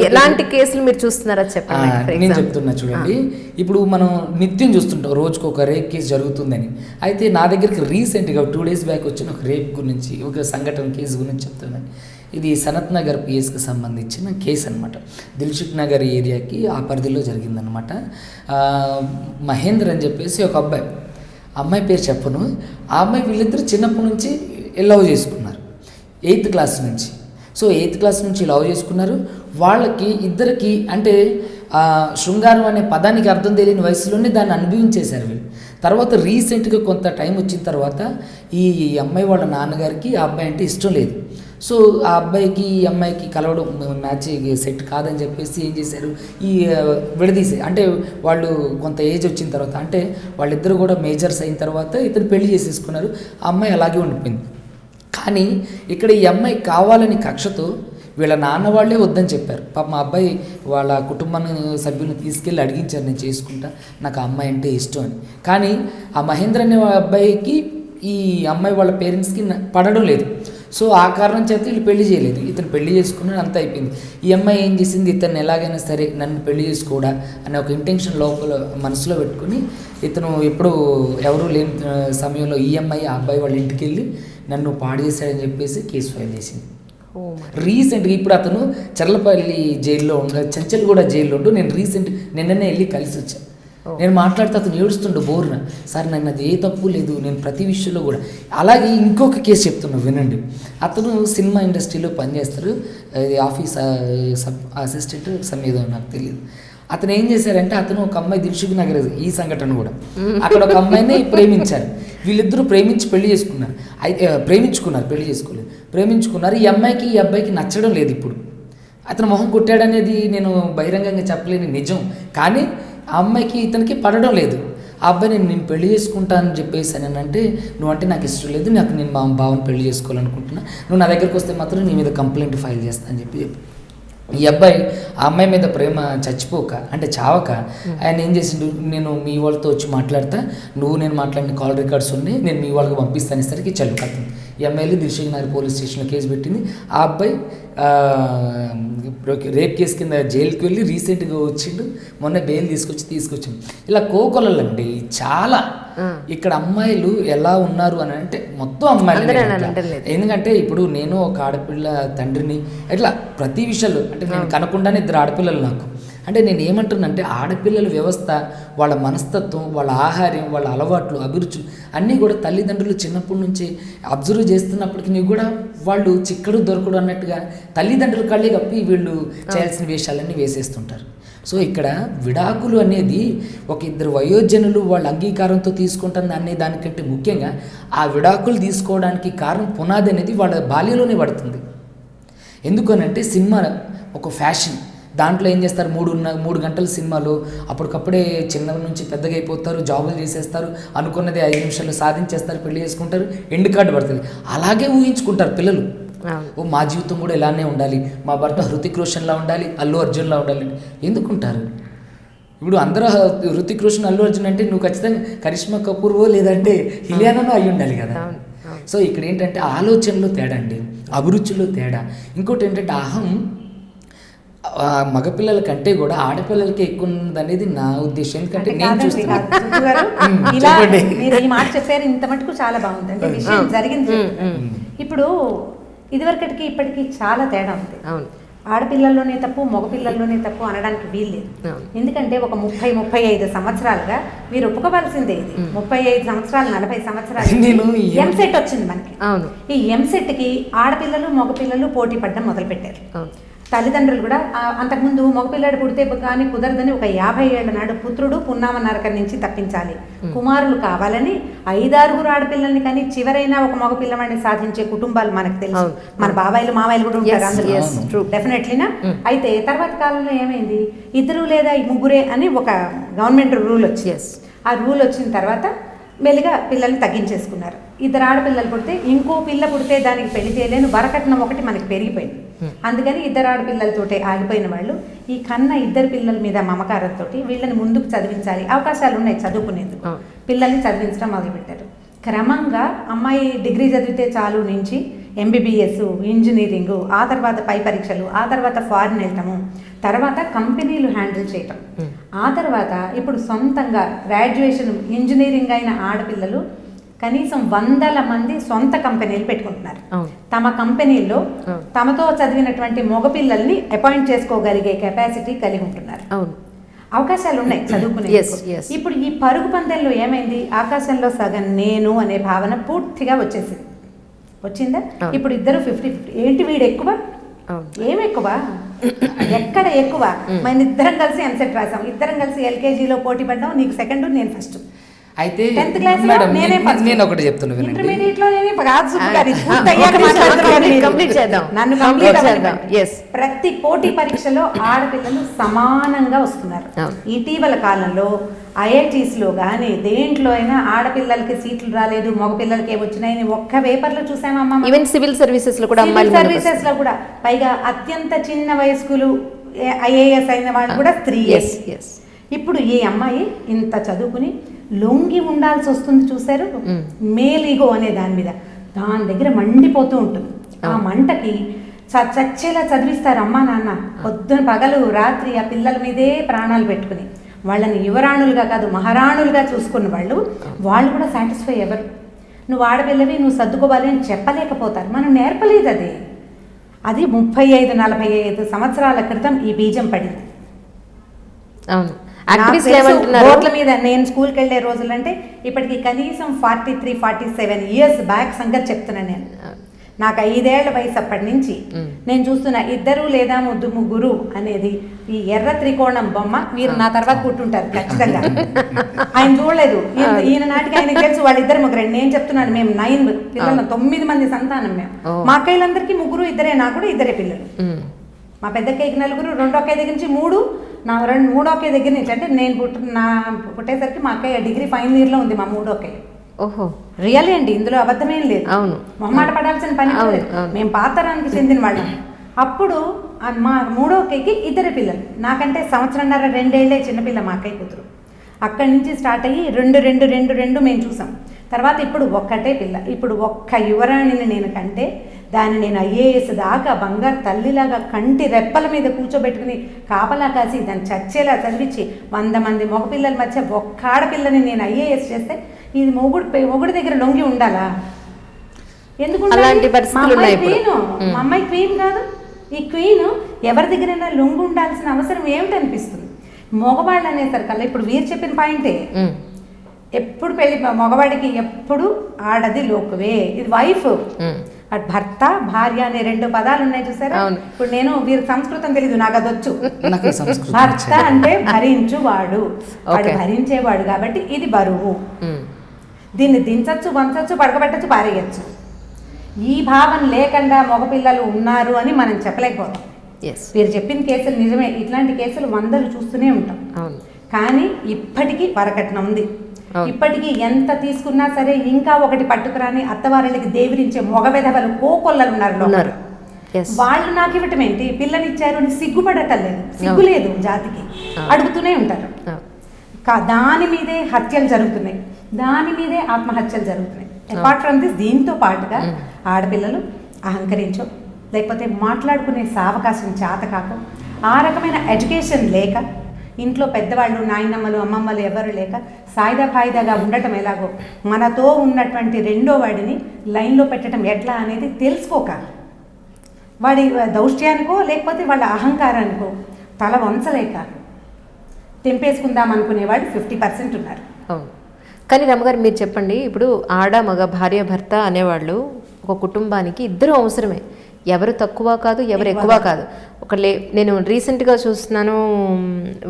ఎలాంటి కేసులు మీరు చూస్తున్నారా చెప్పండి. నేను చెప్తున్నా చూడండి. ఇప్పుడు మనం నిత్యం చూస్తుంటాం రోజుకు ఒక రేప్ కేసు జరుగుతుందని. అయితే నా దగ్గరికి రీసెంట్గా 2 days బ్యాక్ వచ్చిన ఒక రేప్ గురించి, ఒక సంఘటన కేసు గురించి చెప్తున్నాను. ఇది సనత్ నగర్ పిఎస్కి సంబంధించిన కేసు అనమాట. దిల్సుఖ్ నగర్ ఏరియాకి ఆ పరిధిలో జరిగిందనమాట. మహేందర్ అని చెప్పేసి ఒక అమ్మాయి పేరు చెప్పను. ఆ అమ్మాయి వీళ్ళిద్దరు చిన్నప్పటి నుంచి లవ్ చేసుకున్నారు, 8th క్లాస్ నుంచి. సో 8th క్లాస్ నుంచి లవ్ చేసుకున్నారు. వాళ్ళకి ఇద్దరికి అంటే శృంగారం అనే పదానికి అర్థం తెలియని వయసులోనే దాన్ని అనుభవించేశారు వీళ్ళు. తర్వాత రీసెంట్గా కొంత టైం వచ్చిన తర్వాత ఈ అమ్మాయి వాళ్ళ నాన్నగారికి ఆ అబ్బాయి అంటే ఇష్టం లేదు. సో ఆ అబ్బాయికి ఈ అమ్మాయికి కలవడం మ్యాచ్ సెట్ కాదని చెప్పేసి ఏం చేశారు, ఈ విడదీసే అంటే వాళ్ళు కొంత ఏజ్ వచ్చిన తర్వాత, అంటే వాళ్ళిద్దరు కూడా మేజర్స్ అయిన తర్వాత ఇతను పెళ్లి చేసేసుకున్నారు. ఆ అమ్మాయి అలాగే ఉండిపోయింది. కానీ ఇక్కడ ఈ అమ్మాయి కావాలని కక్షతో వీళ్ళ నాన్న వాళ్ళే వద్దని చెప్పారు. పాప మా అబ్బాయి వాళ్ళ కుటుంబాన్ని సభ్యులను తీసుకెళ్ళి అడిగించారు, నేను చేసుకుంటా, నాకు ఆ అమ్మాయి అంటే ఇష్టం అని. కానీ ఆ మహేంద్ర అనే అబ్బాయికి ఈ అమ్మాయి వాళ్ళ పేరెంట్స్కి పడడం లేదు. సో ఆ కారణం చేత వీళ్ళు పెళ్లి చేయలేదు. ఇతను పెళ్లి చేసుకున్నాడు, అంతా అయిపోయింది. ఈ అమ్మాయి ఏం చేసింది, ఇతను ఎలాగైనా సరే నన్ను పెళ్లి చేసుకోడా అనే ఒక ఇంటెన్షన్ లోపల మనసులో పెట్టుకుని ఇతను ఎప్పుడు ఎవరూ లేని సమయంలో ఈ అమ్మాయి ఆ అబ్బాయి వాళ్ళ ఇంటికి వెళ్ళి నన్ను పాడు చేశాడని చెప్పేసి కేసు ఫైల్ చేసింది. రీసెంట్గా ఇప్పుడు అతను చర్లపల్లి జైల్లో చెంచల్గూడ జైల్లో ఉంటూ నేను నిన్ననే వెళ్ళి కలిసి వచ్చాను. నేను మాట్లాడితే అతను ఏడుస్తుండే బోరున, సార్ నన్ను అది ఏ తప్పు లేదు, నేను ప్రతి విషయంలో కూడా. అలాగే ఇంకొక కేసు చెప్తున్నా వినండి. అతను సినిమా ఇండస్ట్రీలో పనిచేస్తారు, ఆఫీస్ అసిస్టెంట్ సమేదో నాకు తెలియదు. అతను ఏం చేశారంటే అతను ఒక అమ్మాయి దిల్సుఖ్ నగర్, ఈ సంఘటన కూడా అక్కడ ఒక అమ్మాయిని ప్రేమించారు. వీళ్ళిద్దరూ ప్రేమించి పెళ్లి చేసుకున్నారు. అయితే పెళ్లి చేసుకోలేదు, ప్రేమించుకున్నారు. ఈ అమ్మాయికి ఈ అబ్బాయికి నచ్చడం లేదు. ఇప్పుడు అతను మొహం కొట్టాడనేది నేను బహిరంగంగా చెప్పలేని నిజం. కానీ ఆ అమ్మాయికి ఇతనికి పడడం లేదు. ఆ అబ్బాయి నేను పెళ్లి చేసుకుంటా అని చెప్పేసి అని అంటే, నువ్వంటే నాకు ఇష్టం లేదు, నేను మా బావని పెళ్లి చేసుకోవాలనుకుంటున్నా, నువ్వు నా దగ్గరికి వస్తే మాత్రం నీ మీద కంప్లైంట్ ఫైల్ చేస్తా అని చెప్పి ఈ అబ్బాయి ఆ అమ్మాయి మీద ప్రేమ చచ్చిపోక అంటే చావక ఆయన ఏం చేసిండు, నేను మీ వాళ్ళతో వచ్చి మాట్లాడతా, నేను మాట్లాడిన కాల్ రికార్డ్స్ ఉన్నాయి, నేను మీ వాళ్ళకి పంపిస్తాను ఇసరికి చల్లు కథం. ఈ అమ్మాయిలు దిల్సుఖ్ నగర్ పోలీస్ స్టేషన్లో కేసు పెట్టింది. ఆ అబ్బాయి రేప్ కేసు కింద జైలుకి వెళ్ళి రీసెంట్గా వచ్చిండు, మొన్న బెయిల్ తీసుకొచ్చిండు. ఇలా కోకొలండి చాలా. ఇక్కడ అమ్మాయిలు ఎలా ఉన్నారు అని అంటే మొత్తం అమ్మాయిలు. ఎందుకంటే ఇప్పుడు నేను ఒక ఆడపిల్ల తండ్రిని, ఇట్లా ప్రతి విషయాలు అంటే నేను కనకుండానే 2 ఆడపిల్లలు నాకు. అంటే నేను ఏమంటున్నానంటే ఆడపిల్లల వ్యవస్థ, వాళ్ళ మనస్తత్వం, వాళ్ళ ఆహార్యం, వాళ్ళ అలవాట్లు, అభిరుచులు అన్నీ కూడా తల్లిదండ్రులు చిన్నప్పటి నుంచి అబ్జర్వ్ చేస్తున్నప్పటికీ కూడా వాళ్ళు చిక్కడు దొరకడు అన్నట్టుగా తల్లిదండ్రుల కళ్ళే కప్పి వీళ్ళు చేయాల్సిన వేషాలన్నీ వేసేస్తుంటారు. సో ఇక్కడ విడాకులు అనేది ఒక 2 వయోజనులు వాళ్ళ అంగీకారంతో తీసుకుంటుంది అనే దానికంటే ముఖ్యంగా ఆ విడాకులు తీసుకోవడానికి కారణం పునాది అనేది వాళ్ళ బాల్యంలోనే పడుతుంది. ఎందుకనంటే సినిమా ఒక ఫ్యాషన్. దాంట్లో ఏం చేస్తారు, 3 గంటల సినిమాలు అప్పటికప్పుడే చిన్న నుంచి పెద్దగా అయిపోతారు, జాబులు చేసేస్తారు, అనుకున్నది 5 నిమిషాలు సాధించేస్తారు, పెళ్లి చేసుకుంటారు, ఎండ్ కార్డు పడుతుంది. అలాగే ఊహించుకుంటారు పిల్లలు. మా జీవితం కూడా ఇలానే ఉండాలి, మా భర్త హృతిక్ రోషన్లా ఉండాలి, అల్లు అర్జున్లా ఉండాలి. ఎందుకుంటారు? ఇప్పుడు అందరూ హృతిక్ రోషన్, అల్లు అర్జున్ అంటే నువ్వు ఖచ్చితంగా కరిష్మా కపూర్వో లేదంటే హిలియానానో అయి ఉండాలి కదా. సో ఇక్కడ ఏంటంటే ఆలోచనలో తేడా అండి, అభిరుచిలో తేడా. ఇంకోటి ఏంటంటే అహం మగపిల్లల కంటే కూడా ఆడపిల్లలకి ఎక్కువ ఉందనేది నా ఉద్దేశం. ఎందుకంటే నేను చూస్తున్నాను. ఈ మాట చెప్పారు, ఇంత మటుకు చాలా బాగుంది. అంటే విషయం జరిగింది. ఇప్పుడు ఇదివరకటికి ఇప్పటికీ చాలా తేడా ఉంది. ఆడపిల్లల్లోనే తప్పు, మగపిల్లల్లోనే తప్పు అనడానికి వీల్లేదు. ఎందుకంటే ఒక 30-35 సంవత్సరాలుగా మీరు ఒప్పుకోవాల్సిందే. ఇది 35 సంవత్సరాలు 40 సంవత్సరాలు ఎంసెట్ వచ్చింది మనకి. ఈ ఎంసెట్కి ఆడపిల్లలు మగపిల్లలు పోటీ పడడం మొదలు పెట్టారు. తల్లిదండ్రులు కూడా అంతకుముందు మగపిల్లాడు పుడితే కానీ కుదరదని ఒక 50 ఏళ్ల నాడు పుత్రుడు పున్నామ నరకం నుంచి తప్పించాలి, కుమారులు కావాలని 5-6 ఆడపిల్లల్ని కానీ చివరైనా ఒక మగపిల్లవాడిని సాధించే కుటుంబాలు మనకు తెలుసు. మన బాబాయిలు మావాయిలు కూడా ఉంటారు అందులో డెఫినెట్లీనా. అయితే తర్వాత కాలంలో ఏమైంది, 2 లేదా 3 అని ఒక గవర్నమెంట్ రూల్ వచ్చింది. ఆ రూల్ వచ్చిన తర్వాత మెల్లిగా పిల్లల్ని తగ్గించేసుకున్నారు. 2 ఆడపిల్లలు పుడితే ఇంకో పిల్ల పుడితే దానికి పెళ్లి చేయలేని వరకట్నం ఒకటి మనకి పెరిగిపోయింది. అందుకని 2 ఆడపిల్లలతోటే ఆగిపోయిన వాళ్ళు ఈ కన్న 2 పిల్లల మీద మమకారంతో వీళ్ళని ముందుకు చదివించాలి, అవకాశాలు ఉన్నాయి చదువుకునేందుకు, పిల్లల్ని చదివించడం మొదలుపెట్టారు. క్రమంగా అమ్మాయి డిగ్రీ చదివితే చాలు నుంచి ఎంబీబీఎస్, ఇంజనీరింగ్, ఆ తర్వాత పై పరీక్షలు, ఆ తర్వాత ఫారిన్ వెళ్ళటము, తర్వాత కంపెనీలు హ్యాండిల్ చేయటం, ఆ తర్వాత ఇప్పుడు సొంతంగా గ్రాడ్యుయేషన్ ఇంజనీరింగ్ అయిన ఆడపిల్లలు కనీసం 100 మంది సొంత కంపెనీలు పెట్టుకుంటున్నారు. తమ కంపెనీల్లో తమతో చదివినటువంటి మగపిల్లల్ని అపాయింట్ చేసుకోగలిగే కెపాసిటీ కలిగి ఉంటున్నారు. అవకాశాలు ఉన్నాయి చదువుకునే. ఇప్పుడు ఈ పరుగు పందెంలో ఏమైంది, ఆకాశంలో సగం నేను అనే భావన పూర్తిగా వచ్చిందా? ఇప్పుడు ఇద్దరు 50-50. ఏంటి వీడు ఎక్కువ, ఏం ఎక్కువ, ఎక్కడ ఎక్కువ? మన ఇద్దరం కలిసి ఎంసెట్ రాసాం, ఇద్దరం కలిసి ఎల్కేజీలో పోటీ పడ్డాం, నీకు సెకండ్ నేను ఫస్ట్. అయితే 10th క్లాస్ లో మేడం నేనే ఫస్ట్. నేను ఒకటి చెప్తున్నా వినండి. ఇంటర్మీడియట్ లో నేనే కాదు సుబ్బగారు, ఇది ఒక పూర్తయ్యాక నిమిషం, మాట్లాడుతున్నాను నేను. కంప్లీట్ చేద్దాం. నన్ను కంప్లీట్ చేద్దాం. Yes. ప్రతి పోటీ పరీక్షలో ఆడపిల్లలు సమానంగా వస్తున్నారు. ఇటీవల కాలంలో ఐఐటీస్ లో కానీ దేంట్లో అయినా ఆడపిల్లలకి సీట్లు రాలేదు, మగపిల్లలకి ఏమొచ్చినాయని ఒక్క పేపర్లో చూసామమ్మా. ఈవెన్ సివిల్ సర్వీసెస్ లో కూడా సివిల్ సర్వీసెస్ లో కూడా పైగా అత్యంత చిన్న వయస్కులు ఐఏఎస్ అయిన వాళ్ళు కూడా స్త్రీ. ఇప్పుడు ఈ అమ్మాయి ఇంత చదువుకుని లొంగి ఉండాల్సి వస్తుంది, చూశారు? మేలీగో అనే దాని మీద, దాని దగ్గర మండిపోతూ ఉంటుంది. ఆ మంటకి చచ్చేలా చదివిస్తారు అమ్మా నాన్న, పొద్దున పగలు రాత్రి ఆ పిల్లల మీదే ప్రాణాలు పెట్టుకుని వాళ్ళని యువరాణులుగా కాదు మహారాణులుగా చూసుకున్న వాళ్ళు కూడా సాటిస్ఫై ఎవరు? నువ్వు ఆడపిల్లవి, నువ్వు సర్దుకోవాలి అని చెప్పలేకపోతారు. మనం నేర్పలేదు అది 35-45 సంవత్సరాల క్రితం ఈ బీజం పడింది. రోడ్ల మీద నేను స్కూల్కి వెళ్ళే రోజులంటే ఇప్పటికి కనీసం 43-47 ఇయర్స్ బ్యాక్ సంగతి చెప్తున్నాను నేను. నాకు 5 ఏళ్ల వయసు అప్పటి నుంచి నేను చూస్తున్నా 2 లేదా 3 అనేది ఈ ఎర్ర త్రికోణం బొమ్మ. మీరు నా తర్వాత పుట్టుంటారు ఖచ్చితంగా, ఆయన చూడలేదు. ఈయన నాటికి ఆయన తెలుసు వాళ్ళిద్దరు 3. నేను చెప్తున్నాను, మేము 9 పిల్లలు, 9 మంది సంతానం మేము. మా అక్కయ్యలందరికీ 3, 2, నాకు కూడా 2 పిల్లలు. మా పెద్ద అక్కయ్యకి 4, రెండో అక్కయ్య దగ్గర నుంచి 3, నా మూడో అక్కయ్య దగ్గర నుంచి, అంటే నేను పుట్టేసరికి మా అక్కయ్య డిగ్రీ ఫైనల్ ఇయర్లో ఉంది, మా 3వ అక్కయ్య. ఓహో, రియల్ అండి, ఇందులో అబద్ధమేం లేదు. అవును, మొహమాట పడాల్సిన పని లేదు. మేము పాతరానికి చెందిన వాళ్ళం. అప్పుడు మా 3వ అక్కయ్యకి 2 పిల్లలు, నాకంటే 1.5-2 ఏళ్ళే చిన్నపిల్ల మా అక్కయ్య కూతురు. అక్కడి నుంచి స్టార్ట్ అయ్యి 2 మేము చూసాం. తర్వాత ఇప్పుడు ఒక్కటే పిల్ల. ఇప్పుడు ఒక్క యువరాణిని నేను కంటే దాన్ని నేను ఐఏఎస్ దాకా బంగారు తల్లిలాగా కంటి రెప్పల మీద కూర్చోబెట్టుకుని కాపలా కాసి దాన్ని చచ్చేలా చదివించి 100 మంది మగపిల్లల మధ్య ఒక్క ఆడపిల్లని నేను ఐఏఎస్ చేస్తే ఇది మొగుడి దగ్గర లొంగి ఉండాలా? ఎందుకు? అలాంటి పరిస్థితులు ఉన్నాయి ఇప్పుడు. మా అమ్మాయి క్వీన్ కాదు. ఈ క్వీన్ ఎవరి దగ్గరైనా లొంగి ఉండాల్సిన అవసరం ఏమిటనిపిస్తుంది? మగవాళ్ళు అనేసరికల్లా ఇప్పుడు వీరు చెప్పిన పాయింటే, ఎప్పుడు పెళ్లి మగవాడికి ఎప్పుడు ఆడది లోకువే, ఇది వైఫ్. అటు భర్త భార్య అనే 2 పదాలు ఉన్నాయి చూసారా? ఇప్పుడు నేను వీరి సంస్కృతం తెలీదు, నాకు అది వచ్చు. భర్త అంటే భరించువాడు, వాడు భరించేవాడు కాబట్టి ఇది బరువు. దీన్ని దించచ్చు, వంచచ్చు, పడకబెట్టచ్చు, పారేయచ్చు. ఈ భావన లేకుండా మగపిల్లలు ఉన్నారు అని మనం చెప్పలేకపోతాం. మీరు చెప్పిన కేసులు నిజమే, ఇట్లాంటి కేసులు 100 చూస్తూనే ఉంటాం. కానీ ఇప్పటికీ వరకట్నం ఉంది. ఇప్పటికీ ఎంత తీసుకున్నా సరే ఇంకా ఒకటి పట్టుకురాని అత్తవారికి దేవిరించే మగ వెధవలు కోకొల్లలు ఉన్నారు. వాళ్ళు నాకు ఇవ్వటం ఏంటి, పిల్లనిచ్చారు అని సిగ్గుపడటం లేదు, సిగ్గు లేదు జాతికి, అడుగుతూనే ఉంటారు. దాని మీదే హత్యలు జరుగుతున్నాయి, దాని మీదే ఆత్మహత్యలు జరుగుతున్నాయి. అపార్ట్ ఫ్రమ్ దిస్, దీంతో పాటుగా ఆడపిల్లలు అహంకరించో, లేకపోతే మాట్లాడుకునే సావకాశం చేత కాక, ఆ రకమైన ఎడ్యుకేషన్ లేక, ఇంట్లో పెద్దవాళ్ళు నాయనమ్మలు అమ్మమ్మలు ఎవరు లేక సాయిదాగా ఉండటం ఎలాగో, మనతో ఉన్నటువంటి 2వ వాడిని లైన్లో పెట్టడం ఎట్లా అనేది తెలుసుకోక, వాడి దౌష్ట్యానికో లేకపోతే వాళ్ళ అహంకారానికో తల వంచలేక తెంపేసుకుందాం అనుకునేవాళ్ళు 50% ఉన్నారు. అవును. కానీ రమ్మగారు మీరు చెప్పండి, ఇప్పుడు ఆడ మగ భార్య భర్త అనేవాళ్ళు ఒక కుటుంబానికి 2 అవసరమే. ఎవరు తక్కువ కాదు, ఎవరు ఎక్కువ కాదు. నేను రీసెంట్గా చూస్తున్నాను,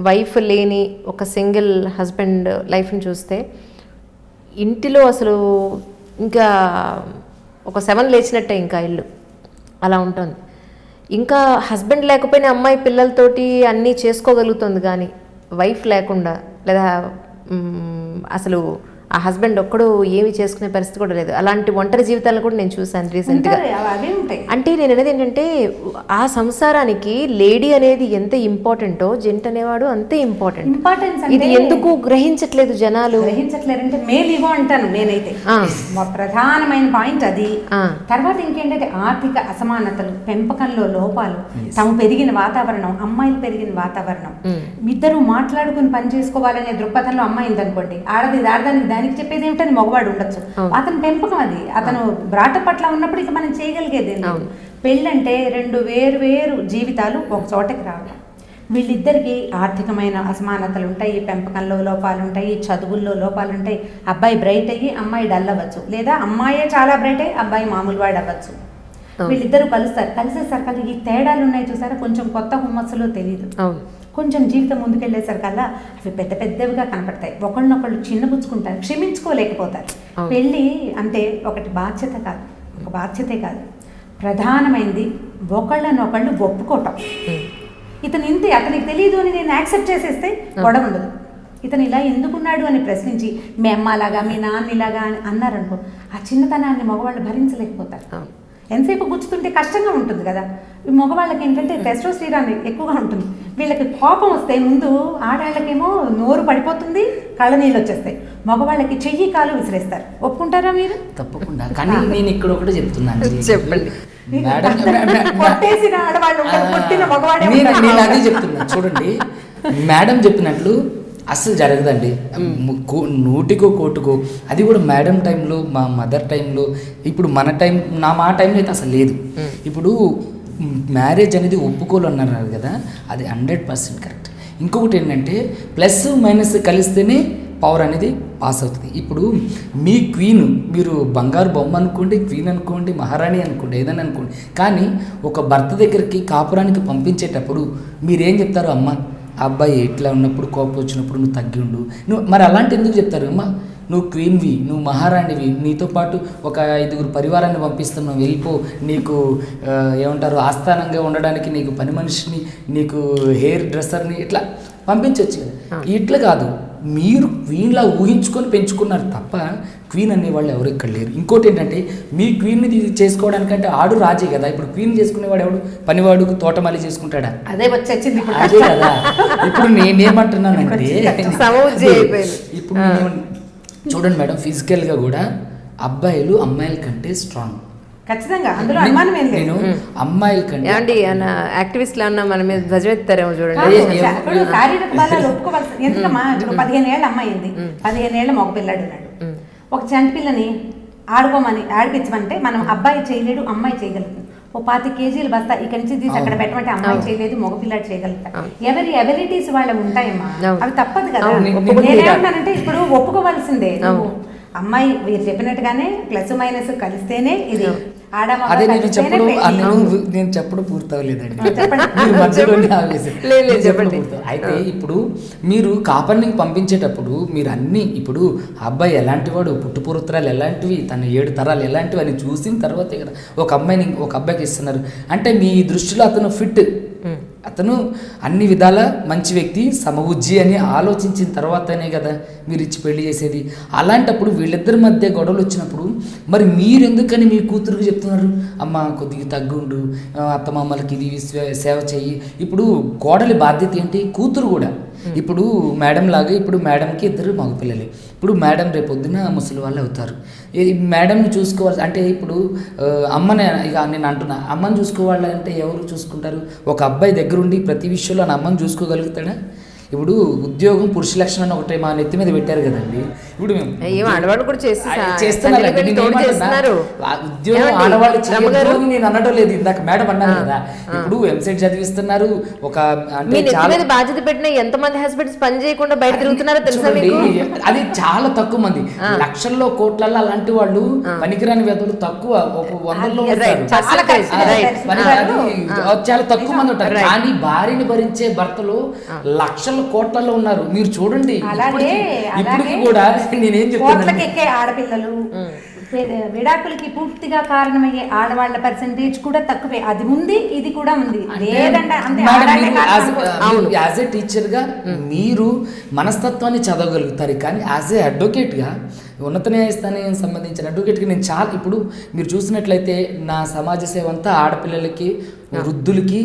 వైఫ్ లేని ఒక సింగిల్ హస్బెండ్ లైఫ్ని చూస్తే ఇంటిలో అసలు ఇంకా ఒక 7 లేచినట్టే ఇంకా ఇల్లు అలా ఉంటుంది. ఇంకా హస్బెండ్ లేకపోయినా అమ్మాయి పిల్లలతోటి అన్నీ చేసుకోగలుగుతుంది, కానీ వైఫ్ లేకుండా లేదా అసలు ఆ హస్బెండ్ ఒక్కడు ఏమి చేసుకునే పరిస్థితి కూడా లేదు. అలాంటి ఒంటరి జీవితాలను కూడా నేను చూశాను రీసెంట్గా. అవే ఉంటాయి. అంటే నేను అనేది ఏంటంటే ఆ సంసారానికి లేడీ అనేది ఎంత ఇంపార్టెంటో జెంట్ అనేవాడు అంతే ఇంపార్టెంట్. ఇది ఎందుకు గ్రహించట్లేదు జనాలు? గ్రహించట్లేరంటే మేల్ ఇగో అంటాను నేనైతే. ప్రధానమైన పాయింట్ అది. తర్వాత ఇంకేంటంటే ఆర్థిక అసమానతలు, పెంపకంలో లోపాలు, తాము పెరిగిన వాతావరణం, అమ్మాయిలు పెరిగిన వాతావరణం, ఇద్దరు మాట్లాడుకుని పని చేసుకోవాలనే దృక్పథంలో అమ్మాయింది అనుకోండి, ఆడదానికి దానికి చెప్పేది ఏమిటని మగవాడు ఉండొచ్చు. అతని పెంపకం అది, అతను బ్రాట పట్ల ఉన్నప్పుడు ఇక మనం చేయగలిగేది. పెళ్ళంటే రెండు వేరు జీవితాలు ఒక చోటకి రావడం. వీళ్ళిద్దరికి ఆర్థికమైన అసమానతలు ఉంటాయి, పెంపకంలో లోపాలు ఉంటాయి, చదువుల్లో లోపాలు ఉంటాయి. అబ్బాయి బ్రైట్ అయ్యి అమ్మాయి డల్ అవ్వచ్చు, లేదా అమ్మాయే చాలా బ్రైట్ అయ్యి అబ్బాయి మామూలు వాడు అవ్వచ్చు. వీళ్ళిద్దరూ కలుస్తారు. కలిసేసరికి ఈ తేడాలు ఉన్నాయి చూసారా, కొంచెం కొత్త హుమ్మస్సులో తెలియదు. కొంచెం జీవితం ముందుకెళ్ళేసరికల్లా అవి పెద్దవిగా కనపడతాయి. ఒకళ్ళనొకళ్ళు చిన్నపుచ్చుకుంటారు, క్షమించుకోలేకపోతారు. పెళ్ళి అంటే ఒకటి బాధ్యత కాదు, ఒక బాధ్యతే కాదు, ప్రధానమైనది ఒకళ్ళనొకళ్ళు ఒప్పుకోవటం. ఇతను ఇంతే, అతనికి తెలియదు అని నేను యాక్సెప్ట్ చేసేస్తే గొడవ ఉండదు. ఇతను ఇలా ఎందుకున్నాడు అని ప్రశ్నించి మీ అమ్మలాగా మీ నాన్నలాగా అని అన్నారనుకో, ఆ చిన్నతనాన్ని మగవాళ్ళు భరించలేకపోతారు. ఎంతసేపు గుచ్చుతుంటే కష్టంగా ఉంటుంది కదా. మగవాళ్ళకి ఏంటంటే టెస్టోస్టెరాన్ ఎక్కువగా ఉంటుంది. వీళ్ళకి కోపం వస్తే ముందు ఆడాళ్ళకేమో నోరు పడిపోతుంది, కళ్ళ నీళ్ళు వచ్చేస్తాయి. మగవాళ్ళకి చెయ్యి కాలు విసిరేస్తారు. ఒప్పుకుంటారా మీరు? తప్పకుండా. కానీ నేను ఇక్కడ ఒకటి చెప్తున్నాను, చెప్పండి. నేను అదే చెప్తున్నా చూడండి. మేడం చెప్పినట్లు అస్సలు జరగదండి. 100కో 1 అది కూడా మేడం టైంలో, మా మదర్ టైంలో, ఇప్పుడు మన టైం, మా టైంలో అయితే అసలు లేదు. ఇప్పుడు మ్యారేజ్ అనేది ఒప్పుకోలు అన్నారు కదా, అది 100% కరెక్ట్. ఇంకొకటి ఏంటంటే ప్లస్ మైనస్ కలిస్తేనే పవర్ అనేది పాస్ అవుతుంది. ఇప్పుడు మీ క్వీన్, మీరు బంగారు బొమ్మ అనుకోండి, క్వీన్ అనుకోండి, మహారాణి అనుకోండి, ఏదైనా అనుకోండి, కానీ ఒక భర్త దగ్గరికి కాపురానికి పంపించేటప్పుడు మీరేం చెప్తారు? అమ్మ అబ్బాయి ఇట్లా ఉన్నప్పుడు, కోపం వచ్చినప్పుడు నువ్వు తగ్గి ఉండు, నువ్వు మరి అలాంటి ఎందుకు చెప్తారు? అమ్మ నువ్వు క్వీన్వి, నువ్వు మహారాణివి, నీతో పాటు ఒక 5గురు పరివారాన్ని పంపిస్తున్నావు, వెళ్ళిపో, నీకు ఏమంటారు ఆస్థానంగా ఉండడానికి నీకు పని మనిషిని, నీకు హెయిర్ డ్రెస్సర్ని ఇట్లా పంపించవచ్చు కదా. ఇట్లా కాదు, మీరు క్వీన్లా ఊహించుకొని పెంచుకున్నారు తప్ప క్వీన్ అనేవాళ్ళు ఎవరు ఇక్కడ లేరు. ఇంకోటి ఏంటంటే మీ క్వీన్ని చేసుకోవడానికంటే ఆడు రాజే కదా. ఇప్పుడు క్వీన్ చేసుకునేవాడు ఎవడు? పనివాడు తోటమాలి చేసుకుంటాడా? అదే వచ్చేసింది అదే కదా. ఇప్పుడు నేనేమంటున్నానంటే ఇప్పుడు చూడండి మేడం, ఫిజికల్గా కూడా అబ్బాయిలు అమ్మాయిల కంటే స్ట్రాంగ్. ఖచ్చితంగా, అందులో అనుమానం ఏం లేదు. నేను అమ్మాయిల కంటే యాక్టివిస్ట్ లా మన మీద ధ్వజమెత్తారేమో చూడండి. శారీరక బలాలు ఒప్పుకోవాల్సి, ఎందుకమ్మా ఇప్పుడు 15 ఏళ్ళ అమ్మాయి ఉంది, 15 ఏళ్ళ మగ పిల్లాడు ఉన్నాడు. ఒక చంటి పిల్లని ఆడిపించమంటే మనం అబ్బాయి చేయలేడు, అమ్మాయి చేయగలుగుతుంది. ఓ 50 కేజీలు బస్తా ఇక్కడి నుంచి తీసి అక్కడ పెట్టమంటే అమ్మాయి చేయలేదు, మగపిల్లాడు చేయగలుగుతారు. ఎవరి ఎబిలిటీస్ వాళ్ళవి ఉంటాయమ్మా, అవి తప్పదు కదా. నేనేమంటానంటే ఇప్పుడు ఒప్పుకోవాల్సిందే. అమ్మాయి మీరు చెప్పినట్టుగానే ప్లస్ మైనస్ కలిస్తేనే ఇది. అదే నేను చెప్పడం పూర్తవలేదండి. అయితే ఇప్పుడు మీరు కాపర్నికి పంపించేటప్పుడు మీరు అన్ని, ఇప్పుడు అబ్బాయి ఎలాంటి వాడు, పుట్టుపూర్వత్రాలు ఎలాంటివి, తన 7 తరాలు ఎలాంటివి అని చూసిన తర్వాతే కదా ఒక అబ్బాయికి ఇస్తున్నారు. అంటే మీ దృష్టిలో అతను ఫిట్, అతను అన్ని విధాల మంచి వ్యక్తి, సమబుజ్జి అని ఆలోచించిన తర్వాతనే కదా మీరు ఇచ్చి పెళ్లి చేసేది. అలాంటప్పుడు వీళ్ళిద్దరి మధ్య గొడవలు వచ్చినప్పుడు మరి మీరెందుకని మీ కూతురుకి చెప్తున్నారు? అమ్మ కొద్దిగా తగ్గుండు, అత్తమామలకి ఇది సేవ చెయ్యి. ఇప్పుడు కోడలి బాధ్యత ఏంటి? కూతురు కూడా. ఇప్పుడు మేడం లాగా, ఇప్పుడు మేడంకి 2 మగపిల్లలే. ఇప్పుడు మేడం రేపొద్దున ముసలి వాళ్ళు అవుతారు. మేడంని చూసుకోవాలి అంటే ఇప్పుడు అమ్మనే, ఇక నేను అంటున్నా, అమ్మని చూసుకోవాలంటే ఎవరు చూసుకుంటారు? ఒక అబ్బాయి దగ్గరుండి ప్రతి విషయంలో నా అమ్మని చూసుకోగలుగుతాడా? ఇప్పుడు ఉద్యోగం పురుష లక్షణం ఒకటే మా నెత్తి మీద పెట్టారు కదండి. ఇప్పుడు ఆడవాళ్ళు కూడా చేస్తున్నారు. ఉద్యోగం ఆడవాళ్ళు చేయడం నేను అనడం లేదు, ఇందాక మేడం అన్నారు కదా. ఇప్పుడు ఎంసెట్ చదివిస్తున్నారు, ఒక అంటే బాధ్యత పెట్టిన ఎంతమంది హస్బెండ్స్ పని చేయకుండా బయట తిరుగుతున్నారో తెలుసా? అది చాలా తక్కువ మంది, లక్షల్లో కోట్లలో అలాంటి వాళ్ళు పనికిరాని వ్యక్తులు తక్కువ, ఒక 100లో చాలా తక్కువ మంది ఉంటారు. కానీ భార్యని భరించే భర్తలు లక్షల కోట్లలో ఉన్నారు. మీరు చూడండి, ఇప్పటికి కూడా నేనేం చెప్తాను, ఆడపిల్లలు విడాకులకి పూర్తిగా కారణమయ్యే ఆడవాళ్ళ పర్సెంటేజ్ కూడా తక్కువే. అది ఉంది, ఇది కూడా ఉంది. లేదంటే అంతే ఆడాలే కారణం. యాజ్ ఏ టీచర్గా మీరు మనస్తత్వాన్ని చదవగలుగుతారు, కానీ యాజ్ ఏ అడ్వకేట్గా ఉన్నత న్యాయస్థానానికి సంబంధించిన అడ్వకేట్గా నేను చాలా, ఇప్పుడు మీరు చూసినట్లయితే నా సమాజ సేవ అంతా ఆడపిల్లలకి, వృద్ధులకి,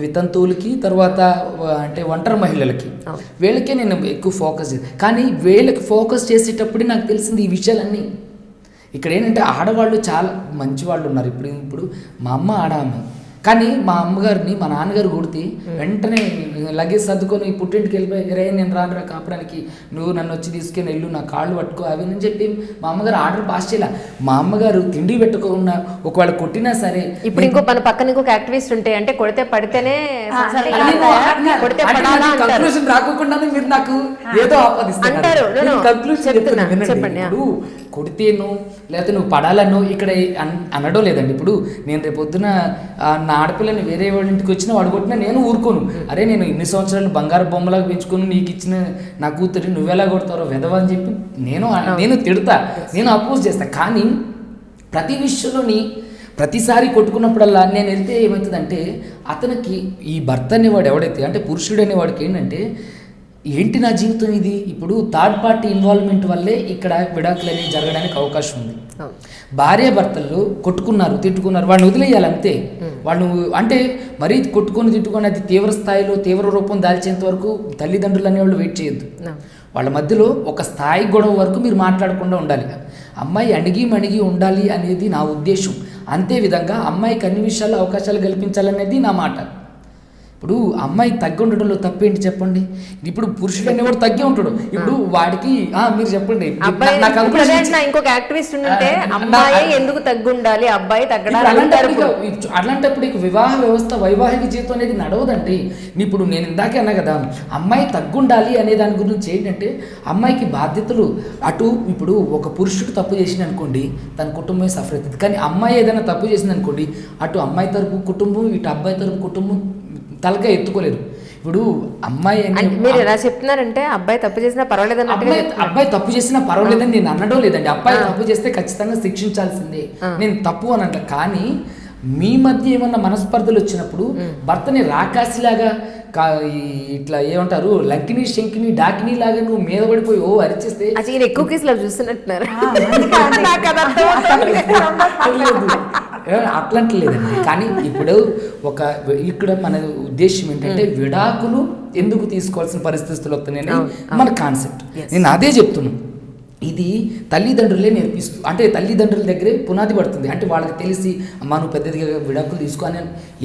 వితంతువులకి, తర్వాత అంటే ఒంటరి మహిళలకి, వీళ్ళకే నేను ఎక్కువ ఫోకస్ కానీ వీళ్ళకి ఫోకస్ చేసేటప్పుడు నాకు తెలిసింది ఈ విషయాలన్నీ. ఇక్కడ ఏంటంటే ఆడవాళ్ళు చాలా మంచి వాళ్ళు ఉన్నారు. ఇప్పుడు మా అమ్మ ఆడామె, కానీ మా అమ్మగారిని మా నాన్నగారు కొడితే వెంటనే లగేజ్ సర్దుకొని పుట్టింటికి వెళ్ళిపోయి, రే నేను రానురా కాపురానికి, నువ్వు నన్ను వచ్చి తీసుకొని వెళ్ళు, నా కాళ్ళు పట్టుకో అవి అని చెప్పి మా అమ్మగారు ఆర్డర్ పాస్ చేయాల. మా అమ్మగారు తిండి పెట్టుకున్నా ఒకవేళ కొట్టినా సరే. ఇప్పుడు ఇంకో మన పక్కన ఇంకొక యాక్టివిస్ట్ ఉంటే అంటే కొడితే పడితేనే కన్క్లూజన్ రాకుండానే మీరు నాకు ఏదో ఆపాదిస్తారు. చెప్పండి, ఇప్పుడు కొడితేను లేకపోతే నువ్వు పడాలను ఇక్కడ అనడం లేదండి. ఇప్పుడు నేను రేపు పొద్దున నా ఆడపిల్లని వేరే వాళ్ళ ఇంటికి వచ్చినా వాడు కొట్టినా నేను ఊరుకోను. అరే నేను ఇన్ని సంవత్సరాలు బంగారు బొమ్మలాగా పెంచుకుని నీకు ఇచ్చిన నా కూతురి నువ్వెలా కొడతారో వెధవ అని చెప్పి నేను తిడతా, నేను అపోజ్ చేస్తా. కానీ ప్రతి విషయంలోని ప్రతిసారి కొట్టుకున్నప్పుడల్లా నేను వెళ్తే ఏమవుతుందంటే అతనికి ఈ భర్త అనేవాడు ఎవడైతే అంటే పురుషుడు అనేవాడికి ఏంటంటే ఏంటి నా జీవితం ఇది. ఇప్పుడు థర్డ్ పార్టీ ఇన్వాల్వ్మెంట్ వల్లే ఇక్కడ విడాకులు అనేవి జరగడానికి అవకాశం ఉంది. భార్యాభర్తలు కొట్టుకున్నారు, తిట్టుకున్నారు, వాడిని వదిలేయాలి అంతే. వాళ్ళు అంటే మరీ తిట్టుకొని అది తీవ్ర స్థాయిలో తీవ్ర రూపం దాల్చేంత వరకు తల్లిదండ్రులు అనేవాళ్ళు వెయిట్ చేయొద్దు. వాళ్ళ మధ్యలో ఒక స్థాయి గొడవ వరకు మీరు మాట్లాడకుండా ఉండాలి. అమ్మాయి అణిగి ఉండాలి అనేది నా ఉద్దేశం. అంతే విధంగా అమ్మాయికి అన్ని విషయాల్లో అవకాశాలు కల్పించాలనేది నా మాట. ఇప్పుడు అమ్మాయి తగ్గి ఉండడంలో తప్పేంటి చెప్పండి. ఇప్పుడు పురుషుడు అనేవాడు తగ్గి ఉంటాడు. ఇప్పుడు వాడికి మీరు చెప్పండి, ఇంకొక యాక్టివిస్ట్ ఉంటే అమ్మాయి ఎందుకు తగ్గి ఉండాలి, అబ్బాయి అట్లాంటప్పుడు ఇక వివాహ వ్యవస్థ వైవాహిక జీవితం అనేది నడవదండి. ఇప్పుడు నేను ఇందాకే అన్నా కదా, అమ్మాయి తగ్గుండాలి అనే దాని గురించి ఏంటంటే అమ్మాయికి బాధ్యతలు అటు ఇప్పుడు ఒక పురుషుడు తప్పు చేసింది అనుకోండి తన కుటుంబమే సఫర్ అవుతుంది. కానీ అమ్మాయి ఏదైనా తప్పు చేసింది అనుకోండి అటు అమ్మాయి తరపు కుటుంబం ఇటు అబ్బాయి తరపు కుటుంబం తలగా ఎత్తుకోలేదు. ఇప్పుడు అమ్మాయి మీరు ఎలా చెప్తున్నారంటే అబ్బాయి తప్పు చేసినా పర్వాలేదు, అబ్బాయి తప్పు చేసినా పర్వాలేదని నేను అనడం లేదండి. అబ్బాయి తప్పు చేస్తే ఖచ్చితంగా శిక్షించాల్సిందే, నేను తప్పు అని అంట. కానీ మీ మధ్య ఏమన్నా మనస్పర్ధలు వచ్చినప్పుడు భర్తని రాకాసిలాగా ఇట్లా ఏమంటారు లంకిని శంకిని డాకిని లాగా నువ్వు మీద పడిపోయి అరిచేస్తే ఎక్కువ కేసులు చూస్తున్నట్టున్నారు. అట్లాంటి లేదండి. కానీ ఇప్పుడు ఇక్కడ మన ఉద్దేశం ఏంటంటే విడాకులు ఎందుకు తీసుకోవాల్సిన పరిస్థితులు వస్తున్నాయని మన కాన్సెప్ట్. నేను అదే చెప్తున్నాను. ఇది తల్లిదండ్రులే నేర్పిస్తూ అంటే తల్లిదండ్రుల దగ్గరే పునాది పడుతుంది. అంటే వాళ్ళకి తెలిసి అమ్మ నువ్వు పెద్దదిగా విడాకులు తీసుకో అని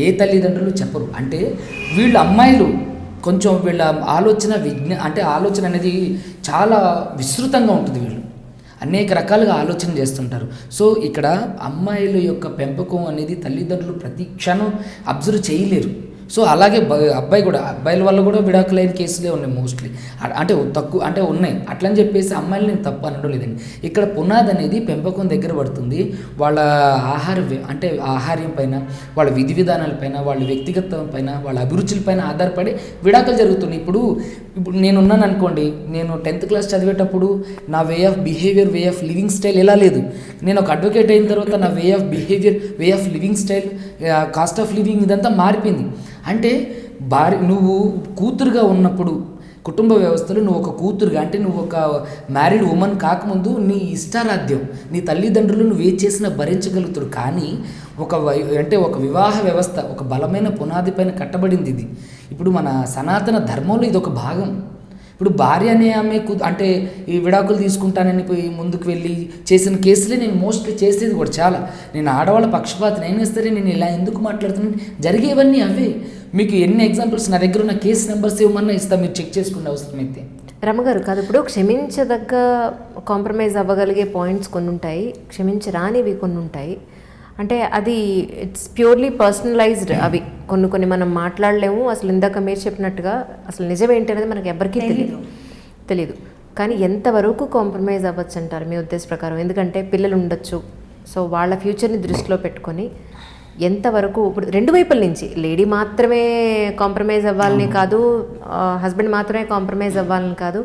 ఏ తల్లిదండ్రులు చెప్పరు. అంటే వీళ్ళ అమ్మాయిలు కొంచెం వీళ్ళ ఆలోచన అనేది చాలా విస్తృతంగా ఉంటుంది. వీళ్ళు అనేక రకాలుగా ఆలోచన చేస్తుంటారు. సో ఇక్కడ అమ్మాయిల యొక్క పెంపకం అనేది తల్లిదండ్రులు ప్రతి క్షణం అబ్జర్వ్ చేయలేరు. సో అలాగే అబ్బాయిల వల్ల కూడా విడాకులైన కేసులే ఉన్నాయి మోస్ట్లీ. అంటే తక్కువ అంటే ఉన్నాయి. అట్లని చెప్పేసి అమ్మాయిలు నేను తప్పు అనడం లేదండి. ఇక్కడ పునాది అనేది పెంపకం దగ్గర పడుతుంది. వాళ్ళ ఆహార్యం పైన, వాళ్ళ విధి విధానాలపైన, వాళ్ళ వ్యక్తిగతం పైన, వాళ్ళ అభిరుచులపైన ఆధారపడి విడాకులు జరుగుతున్నాయి. ఇప్పుడు నేనున్నాను అనుకోండి, నేను 10th క్లాస్ చదివేటప్పుడు నా way of behaviour, way of living style ఎలా లేదు. నేను ఒక అడ్వకేట్ అయిన తర్వాత నా way of behaviour, way of living style, cost of living ఇదంతా మారిపోయింది. అంటే నువ్వు కూతురుగా ఉన్నప్పుడు కుటుంబ వ్యవస్థలో నువ్వు ఒక కూతురుగా అంటే నువ్వు ఒక మ్యారీడ్ ఉమెన్ కాకముందు నీ ఇష్టారాధ్యం నీ తల్లిదండ్రులు నువ్వు ఏ చేసినా భరించగలుగుతారు. కానీ ఒక వివాహ వ్యవస్థ ఒక బలమైన పునాది పైన కట్టబడింది ఇది. ఇప్పుడు మన సనాతన ధర్మంలో ఇది ఒక భాగం. ఇప్పుడు భార్య అనే ఆమె అంటే ఈ విడాకులు తీసుకుంటానని పోయి ముందుకు వెళ్ళి చేసిన కేసులే నేను మోస్ట్లీ చేసేది కూడా చాలా. నేను ఆడవాళ్ళ పక్షపాతం అయినా సరే నేను ఇలా ఎందుకు మాట్లాడుతున్నాను, జరిగేవన్నీ అవే. మీకు ఎన్ని ఎగ్జాంపుల్స్ నా దగ్గర ఉన్న కేసు నెంబర్స్ ఏమన్నా ఇస్తా, మీరు చెక్ చేసుకునే అవసరం అయితే. రమగారు కాదు, ఇప్పుడు క్షమించదగ్గ కాంప్రమైజ్ అవ్వగలిగే పాయింట్స్ కొన్ని ఉంటాయి, క్షమించరానివి కొన్ని ఉంటాయి. అంటే అది ఇట్స్ ప్యూర్లీ పర్సనలైజ్డ్. అవి కొన్ని మనం మాట్లాడలేము. అసలు ఇందాక మీరు చెప్పినట్టుగా అసలు నిజమేంటి అనేది మనకి ఎవరికీ తెలీదు. కానీ ఎంతవరకు కాంప్రమైజ్ అవ్వచ్చు అంటారు మీ ఉద్దేశ ప్రకారం? ఎందుకంటే పిల్లలు ఉండొచ్చు, సో వాళ్ళ ఫ్యూచర్ని దృష్టిలో పెట్టుకొని ఎంతవరకు ఇప్పుడు రెండు వైపుల నుంచి లేడీ మాత్రమే కాంప్రమైజ్ అవ్వాలని కాదు, హస్బెండ్ మాత్రమే కాంప్రమైజ్ అవ్వాలని కాదు,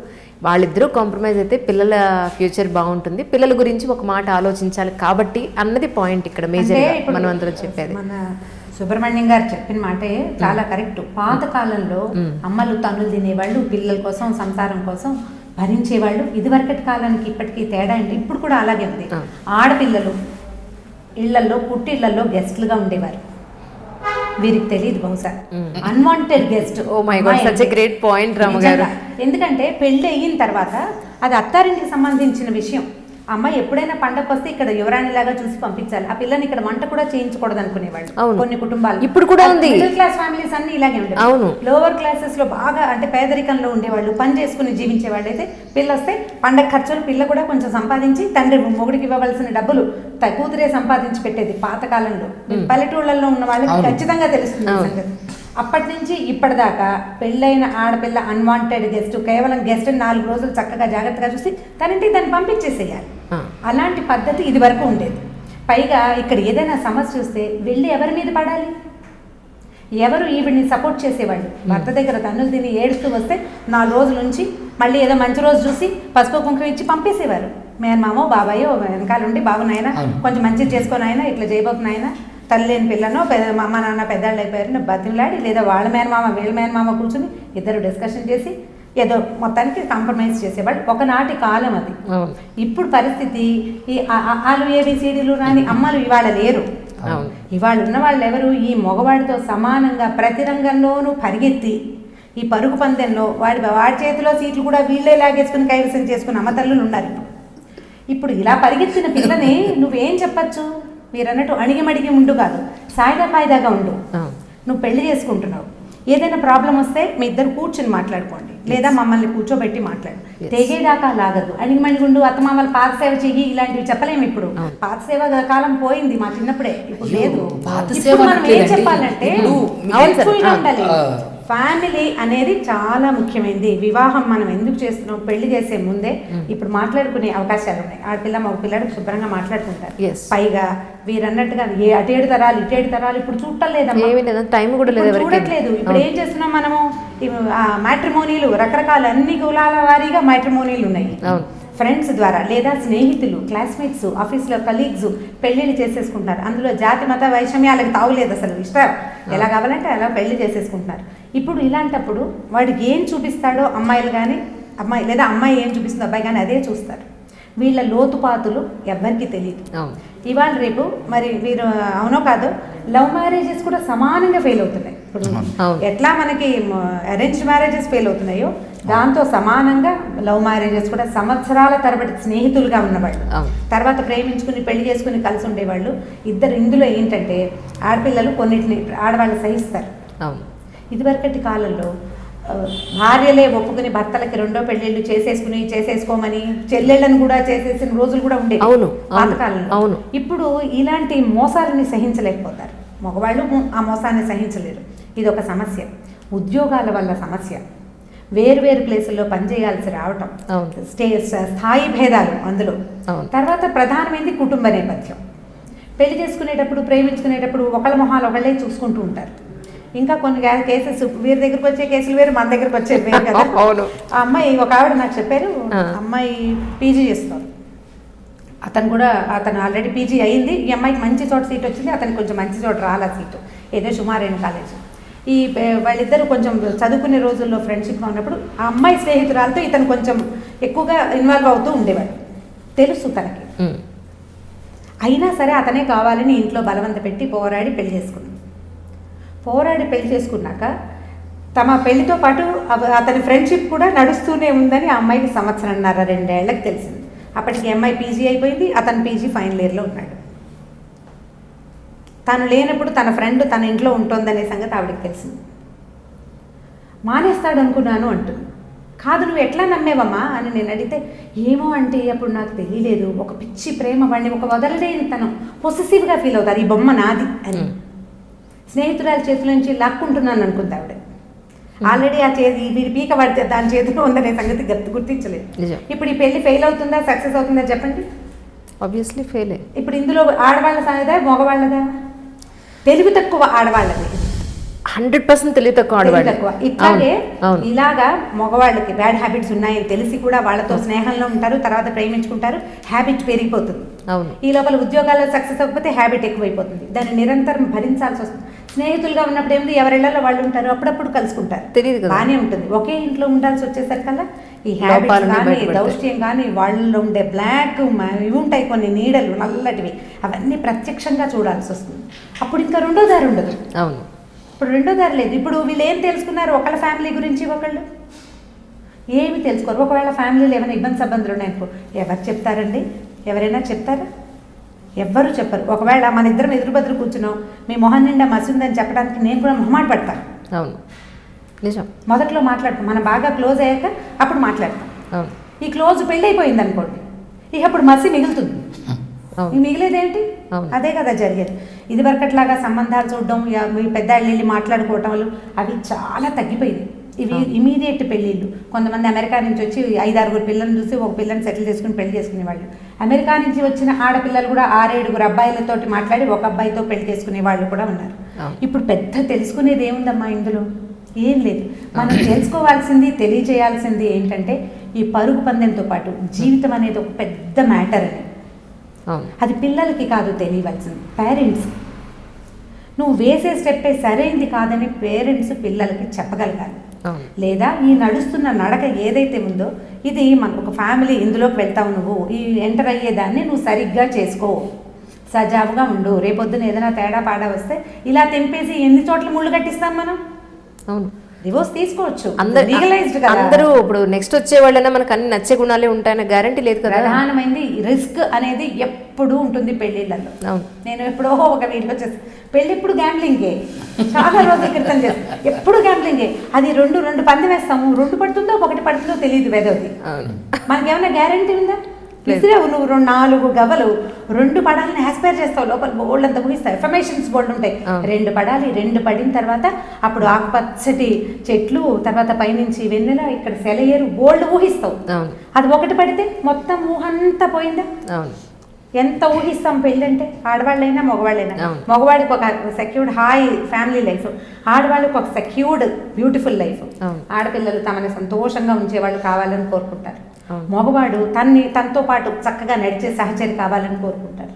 వాళ్ళిద్దరూ కాంప్రమైజ్ అయితే పిల్లల ఫ్యూచర్ బాగుంటుంది, పిల్లల గురించి ఒక మాట ఆలోచించాలి కాబట్టి అన్నది పాయింట్ ఇక్కడ మేజర్ మనం అందరం చెప్పేది. మన సుబ్రహ్మణ్యం గారు చెప్పిన మాటే చాలా కరెక్ట్. పాత కాలంలో అమ్మలు తనులు తినేవాళ్ళు, పిల్లల కోసం సంసారం కోసం భరించేవాళ్ళు. ఇదివరకటి కాలానికి ఇప్పటికీ తేడా అంటే ఇప్పుడు కూడా అలాగే ఉంది. ఆడపిల్లలు ఇళ్లలో పుట్టిళ్లలో గెస్ట్లుగా ఉండేవారు. వీరికి తెలియదు బహుశా unwanted guest. Oh my god, such a great point Ramu గారు. ఎందుకంటే పెళ్లి అయిన తర్వాత అది అత్తారింటికి సంబంధించిన విషయం. అమ్మాయి ఎప్పుడైనా పండగకు వస్తే ఇక్కడ యువరాణిలాగా చూసి పంపించాలి, ఆ పిల్లని ఇక్కడ వంట కూడా చేయించకూడదు అనుకునేవాళ్ళు కొన్ని కుటుంబాలు. ఇప్పుడు కూడా ఉంది. మిడిల్ క్లాస్ ఫ్యామిలీస్ అన్ని ఇలాగే ఉండేవి. లోవర్ క్లాసెస్ లో బాగా అంటే పేదరికంలో ఉండేవాళ్ళు, పని చేసుకుని జీవించే వాళ్ళు అయితే పిల్ల వస్తే పండగ ఖర్చులు పిల్ల కూడా కొంచెం సంపాదించి తండ్రి మొగుడికి ఇవ్వవలసిన డబ్బులు కూతురే సంపాదించి పెట్టేది పాత కాలంలో. పల్లెటూళ్ళల్లో ఉన్న వాళ్ళకి ఖచ్చితంగా తెలుస్తుంది సంగతి. అప్పటి నుంచి ఇప్పటిదాకా పెళ్ళైన ఆడపిల్ల అన్వాంటెడ్ గెస్ట్, కేవలం గెస్ట్ 4 రోజులు చక్కగా జాగ్రత్తగా చూసి తనంటికి దాన్ని పంపించేసేయాలి. అలాంటి పద్ధతి ఇది వరకు ఉండేది. పైగా ఇక్కడ ఏదైనా సమస్య వస్తే వెళ్ళి ఎవరి మీద పడాలి? ఎవరు ఈవిడ్ని సపోర్ట్ చేసేవాళ్ళు? భర్త దగ్గర తన్నులు తిని ఏడుస్తూ వస్తే 4 రోజుల నుంచి మళ్ళీ ఏదో మంచి రోజు చూసి పసుపు కుంకుమ ఇచ్చి పంపేసేవారు. మేనమామో బాబాయో వెనకాల ఉండి, బాబు నాయన కొంచెం మంచిది చేసుకొని ఆయన ఇట్లా చేయబోకు నాయన, తల్లి లేని పిల్లనో అమ్మ నాన్న పెద్దాళ్ళు అయిపోయారని బతిమలాడి, లేదా వాళ్ళ మేనమామ వీళ్ళ మేనమామ కూర్చుని ఇద్దరు డిస్కషన్ చేసి ఏదో మొత్తానికి కాంప్రమైజ్ చేసేవాళ్ళు. ఒకనాటి కాలం అది. ఇప్పుడు పరిస్థితి ఈ ఆలు ఏబిసిడీలు రాని అమ్మలు ఇవాళ లేరు. ఇవాళ ఉన్న వాళ్ళు ఎవరు? ఈ మగవాడితో సమానంగా ప్రతి రంగంలోనూ పరిగెత్తి ఈ పరుగు పందెంలో వాడి చేతిలో సీట్లు కూడా వీళ్ళే లాగేసుకుని కైవసం చేసుకుని అమ్మతల్లులు ఉన్నారు. ఇప్పుడు ఇలా పరిగెత్తిన పిల్లని నువ్వేం చెప్పచ్చు? మీరు అన్నట్టు అణిగిమడిగి ఉండు కాదు, సాయిదా పాయిదాగా ఉండు. నువ్వు పెళ్లి చేసుకుంటున్నావు, ఏదైనా ప్రాబ్లం వస్తే మీ ఇద్దరు కూర్చుని మాట్లాడుకోండి, లేదా మమ్మల్ని కూర్చోబెట్టి మాట్లాడు. తెగేదాకా లాగదు. అణిగిమణిగుండు, అత్తమామల పాదసేవ చెయ్యి, ఇలాంటివి చెప్పలేము. ఇప్పుడు పాదసేవ కాలం పోయింది, మా చిన్నప్పుడే, ఇప్పుడు లేదు. ఇప్పుడు మనం ఏం చెప్పాలంటే హెల్ప్ఫుల్ గా ఉండాలి. ఫ్యామిలీ అనేది చాలా ముఖ్యమైనది. వివాహం మనం ఎందుకు చేస్తున్నాం? పెళ్లి చేసే ముందే ఇప్పుడు మాట్లాడుకునే అవకాశాలు ఉన్నాయి. ఆడపిల్ల మగ పిల్లడు శుభ్రంగా మాట్లాడుకుంటారు. పైగా వీరన్నట్టుగా అటేడు తరాలు ఇటేడు తరాలు ఇప్పుడు చూడట్లేదు. ఇప్పుడు ఏం చేస్తున్నాం మనము? మ్యాట్రిమోనీలు రకరకాల అన్ని కులాల వారీగా మ్యాట్రిమోనీలు ఉన్నాయి. ఫ్రెండ్స్ ద్వారా లేదా స్నేహితులు, క్లాస్మేట్స్, ఆఫీస్లో కలీగ్స్ పెళ్ళిళ్ళు చేసేసుకుంటారు. అందులో జాతి మత వైషమ్యాలకు తావులేదు అసలు. ఇష్టం ఎలా కావాలంటే అలా పెళ్లి చేసేసుకుంటున్నారు. ఇప్పుడు ఇలాంటప్పుడు వాడికి ఏం చూపిస్తాడో అమ్మాయిలు కానీ అమ్మాయి లేదా అమ్మాయి ఏం చూపిస్తుందో అబ్బాయి కానీ అదే చూస్తారు. వీళ్ళ లోతుపాతులు ఎవరికి తెలియదు. ఇవాళ రేపు మరి వీరు అవునో కాదో లవ్ మ్యారేజెస్ కూడా సమానంగా ఫెయిల్ అవుతున్నాయి. ఇప్పుడు ఎట్లా మనకి అరేంజ్డ్ మ్యారేజెస్ ఫెయిల్ అవుతున్నాయో దాంతో సమానంగా లవ్ మ్యారేజెస్ కూడా సంవత్సరాల తరబడి స్నేహితులుగా ఉన్నవాళ్ళు, తర్వాత ప్రేమించుకుని పెళ్లి చేసుకుని కలిసి ఉండేవాళ్ళు ఇద్దరు. ఇందులో ఏంటంటే ఆడపిల్లలు కొన్నిటిని ఆడవాళ్ళు సహిస్తారు. ఇదివరకటి కాలంలో భార్యలే ఒప్పుకుని భర్తలకి 2వ పెళ్లిళ్ళు చేసేసుకోమని చెల్లెళ్ళను కూడా చేసేసిన రోజులు కూడా ఉండేవి పాతకాలంలో. ఇప్పుడు ఇలాంటి మోసాలని సహించలేకపోతారు మగవాళ్ళు, ఆ మోసాన్ని సహించలేరు. ఇది ఒక సమస్య. ఉద్యోగాల వల్ల సమస్య, వేరు ప్లేసుల్లో పనిచేయాల్సి రావటం, స్థాయి భేదాలు అందులో. తర్వాత ప్రధానమైనది కుటుంబ నేపథ్యం. పెళ్లి చేసుకునేటప్పుడు ప్రేమించుకునేటప్పుడు ఒకళ్ళ మొహాలు ఒకళ్ళే చూసుకుంటూ ఉంటారు. ఇంకా కొన్ని కేసెస్ వీరి దగ్గరకు వచ్చే కేసులు వేరు, మన దగ్గరకు వచ్చేది వేరు కదా. ఆ అమ్మాయి ఒక ఆవిడ నాకు చెప్పారు, అమ్మాయి పీజీ చేస్తారు, అతను ఆల్రెడీ పీజీ అయ్యింది. ఈ అమ్మాయికి మంచి చోట సీట్ వచ్చింది, అతనికి కొంచెం మంచి చోట రాలా సీటు, ఏదో సుమారైన కాలేజ్. ఈ వాళ్ళిద్దరు కొంచెం చదువుకునే రోజుల్లో ఫ్రెండ్షిప్గా ఉన్నప్పుడు ఆ అమ్మాయి స్నేహితురాలతో ఇతను కొంచెం ఎక్కువగా ఇన్వాల్వ్ అవుతూ ఉండేవాడు, తెలుసు తనకి. అయినా సరే అతనే కావాలని ఇంట్లో బలవంత పెట్టి పోరాడి పెళ్లి చేసుకున్నాక తమ పెళ్లితో పాటు అతని ఫ్రెండ్షిప్ కూడా నడుస్తూనే ఉందని ఆ అమ్మాయికి 1.5-2 ఏళ్ళకి తెలిసింది. అప్పటికి అమ్మాయి పీజీ అయిపోయింది, అతను పీజీ ఫైనల్ ఇయర్లో ఉన్నాడు. తను లేనప్పుడు తన ఫ్రెండ్ తన ఇంట్లో ఉంటుందనే సంగతి ఆవిడకి తెలిసింది. మానేస్తాడు అనుకున్నాను అంటుంది. కాదు, నువ్వు ఎట్లా నమ్మేవమ్మా అని నేను అడిగితే, ఏమో అంటే అప్పుడు నాకు తెలియలేదు, ఒక పిచ్చి ప్రేమ, వాడిని ఒక వదలలేని తను పొసెసివ్గా ఫీల్ అవుతారు, ఈ బొమ్మ నాది అని. స్నేహితురాల చేతుల నుంచి లాక్కుంటున్నాను అనుకుంది ఆవిడ. ఆల్రెడీ ఆ చేతి వీడి పీక పడితే దాని చేతిలో ఉందనే సంగతి గుర్తించలేదు. ఇప్పుడు ఈ పెళ్లి ఫెయిల్ అవుతుందా సక్సెస్ అవుతుందా చెప్పండి? Obviously fail. ఇప్పుడు ఇందులో ఆడవాళ్ళ సాయదా మగవాళ్ళదా? తెలివి తక్కువ ఆడవాళ్ళది, 100% తెలివి తక్కువ తెలివి ఆడవాళ్ళు. తక్కువ. ఇట్లాగే అవును. ఇలాగా మగవాళ్ళకి బ్యాడ్ హ్యాబిట్స్ ఉన్నాయని తెలిసి కూడా వాళ్ళతో స్నేహంలో ఉంటారు, తర్వాత ప్రేమించుకుంటారు, హ్యాబిట్ పెరిగిపోతుంది. అవును. ఈ లోపల ఉద్యోగాల్లో సక్సెస్ అవ్వకపోతే హ్యాబిట్ ఎక్కువైపోతుంది, దాన్ని నిరంతరం భరించాల్సి వస్తుంది. స్నేహితులుగా ఉన్నప్పుడు ఏమిటి, ఎవరిళ్లలో వాళ్ళు ఉంటారు, అప్పుడప్పుడు కలుసుకుంటారు, తెలియదు కదా. బాగానే ఉంటుంది. ఒకే ఇంట్లో ఉండాల్సి వచ్చేసరికల్లా ఈ హ్యాబిట్స్ లోపాలన్నీ కానీ బయటపడతాయి. దౌష్ట్యం కానీ వాళ్ళలో ఉండే బ్లాక్ ఇవి ఉంటాయి కొన్ని నీడలు నల్లటివి, అవన్నీ ప్రత్యక్షంగా చూడాల్సి వస్తుంది. అప్పుడు ఇంకా రెండో దారి ఉండదు. అవును. ఇప్పుడు రెండో దారి లేదు. ఇప్పుడు వీళ్ళు ఏం తెలుసుకున్నారు, ఒకళ్ళ ఫ్యామిలీ గురించి ఒకళ్ళు ఏమి తెలుసుకోరు. ఒకవేళ ఫ్యామిలీలో ఏమైనా ఇబ్బందులు ఉన్నాయనుకో ఎవరు చెప్తారండి, ఎవరైనా చెప్తారా? ఎవ్వరు చెప్పరు. ఒకవేళ మన ఇద్దరం ఎదురుబెదురు కూర్చున్నాం, మీ మొహం నిండా మసిందని చెప్పడానికి నేను కూడా మొహమాట పడతాను. అవును, నిజం. మొదట్లో మాట్లాడతాం, మనం బాగా క్లోజ్ అయ్యాక అప్పుడు మాట్లాడతాం. అవును. ఈ క్లోజ్ పెళ్ళి అయిపోయింది అనుకోండి, ఇక అప్పుడు మసి మిగులుతుంది. అవును. ఈ మిగిలేదేంటి? అవును. అదే కదా జరిగేది. ఇది వరకట్లాగా సంబంధాలు చూడడం, పెద్దాళ్ళు వెళ్ళి మాట్లాడుకోవటం అవి చాలా తగ్గిపోయింది. ఇవి ఇమీడియట్ పెళ్ళిళ్ళు. కొంతమంది అమెరికా నుంచి వచ్చి 5-6 పిల్లల్ని చూసి ఒక పిల్లని సెటిల్ చేసుకుని పెళ్లి చేసుకునేవాళ్ళు. అమెరికా నుంచి వచ్చిన ఆడపిల్లలు కూడా 6-7 అబ్బాయిలతోటి మాట్లాడి ఒక అబ్బాయితో పెళ్లి చేసుకునే వాళ్ళు కూడా ఉన్నారు. ఇప్పుడు పెద్ద తెలుసుకునేది ఏముందమ్మా ఇందులో? ఏం లేదు. మనం తెలుసుకోవాల్సింది, తెలియజేయాల్సింది ఏంటంటే ఈ పరుగు పందెంతో పాటు జీవితం అనేది ఒక పెద్ద మ్యాటర్ అని. అది పిల్లలకి కాదు తెలియవలసింది, పేరెంట్స్. నువ్వు వేసే స్టెప్పే సరైంది కాదని పేరెంట్స్ పిల్లలకి చెప్పగలగాలి. లేదా ఈ నడుస్తున్న నడక ఏదైతే ఉందో ఇది మన ఒక ఫ్యామిలీ, ఇందులోకి వెళ్తావు, నువ్వు ఈ ఎంటర్ అయ్యేదాన్ని నువ్వు సరిగ్గా చేసుకో, సజావుగా ఉండు. రేపొద్దున ఏదైనా తేడా పాడా వస్తే ఇలా తెంపేసి ఎన్ని చోట్ల ముళ్ళు కట్టిస్తాం మనం? అవును. డివోర్స్ తీసుకోవచ్చు, అందరూ ఇప్పుడు నెక్స్ట్ వచ్చే వాళ్ళైనా మనకు అన్ని నచ్చే గుణాలే ఉంటాయన్న గ్యారంటీ లేదు కదా. ప్రధానమైనది రిస్క్ అనేది ఎప్పుడూ ఉంటుంది పెళ్లిళ్ళల్లో. నేను ఎప్పుడో ఒక వీడియో చేసి పెళ్లి ఇప్పుడు గ్యాంబ్లింగే, చాలా రోజుల క్రితం చేస్తాను, ఎప్పుడు గ్యాంబ్లింగే. అది రెండు పందెం వేస్తాము, 2 పడుతుందో 1 పడుతుందో తెలియదు వెదోది. మనకేమైనా గ్యారంటీ ఉందా? విసిరావు నువ్వు 4 గవ్వలు, 2 పడాలని ఆస్పైర్ చేస్తావు, లోపల బోల్డ్ అంతా ఊహిస్తావు, ఎఫర్మేషన్స్ బోల్డ్ ఉంటాయి. 2 పడాలి, 2 పడిన తర్వాత అప్పుడు ఆకుపచ్చటి చెట్లు, తర్వాత పైనుంచి వెన్నెల, ఇక్కడ సెలయేరు, బోల్డ్ ఊహిస్తావు. అది 1 పడితే మొత్తం ఊహంతా పోయిందా? ఎంత ఊహిస్తాం పెళ్ళి అంటే, ఆడవాళ్ళైనా మగవాళ్ళైనా. మగవాడికి ఒక సెక్యూర్డ్ హాయ్ ఫ్యామిలీ లైఫ్, ఆడవాళ్ళకి ఒక సెక్యూర్డ్ బ్యూటిఫుల్ లైఫ్. ఆడపిల్లలు తమని సంతోషంగా ఉంచేవాళ్ళు కావాలని కోరుకుంటారు. మగవాడు తనతో పాటు చక్కగా నడిచే సహచరి కావాలని కోరుకుంటారు.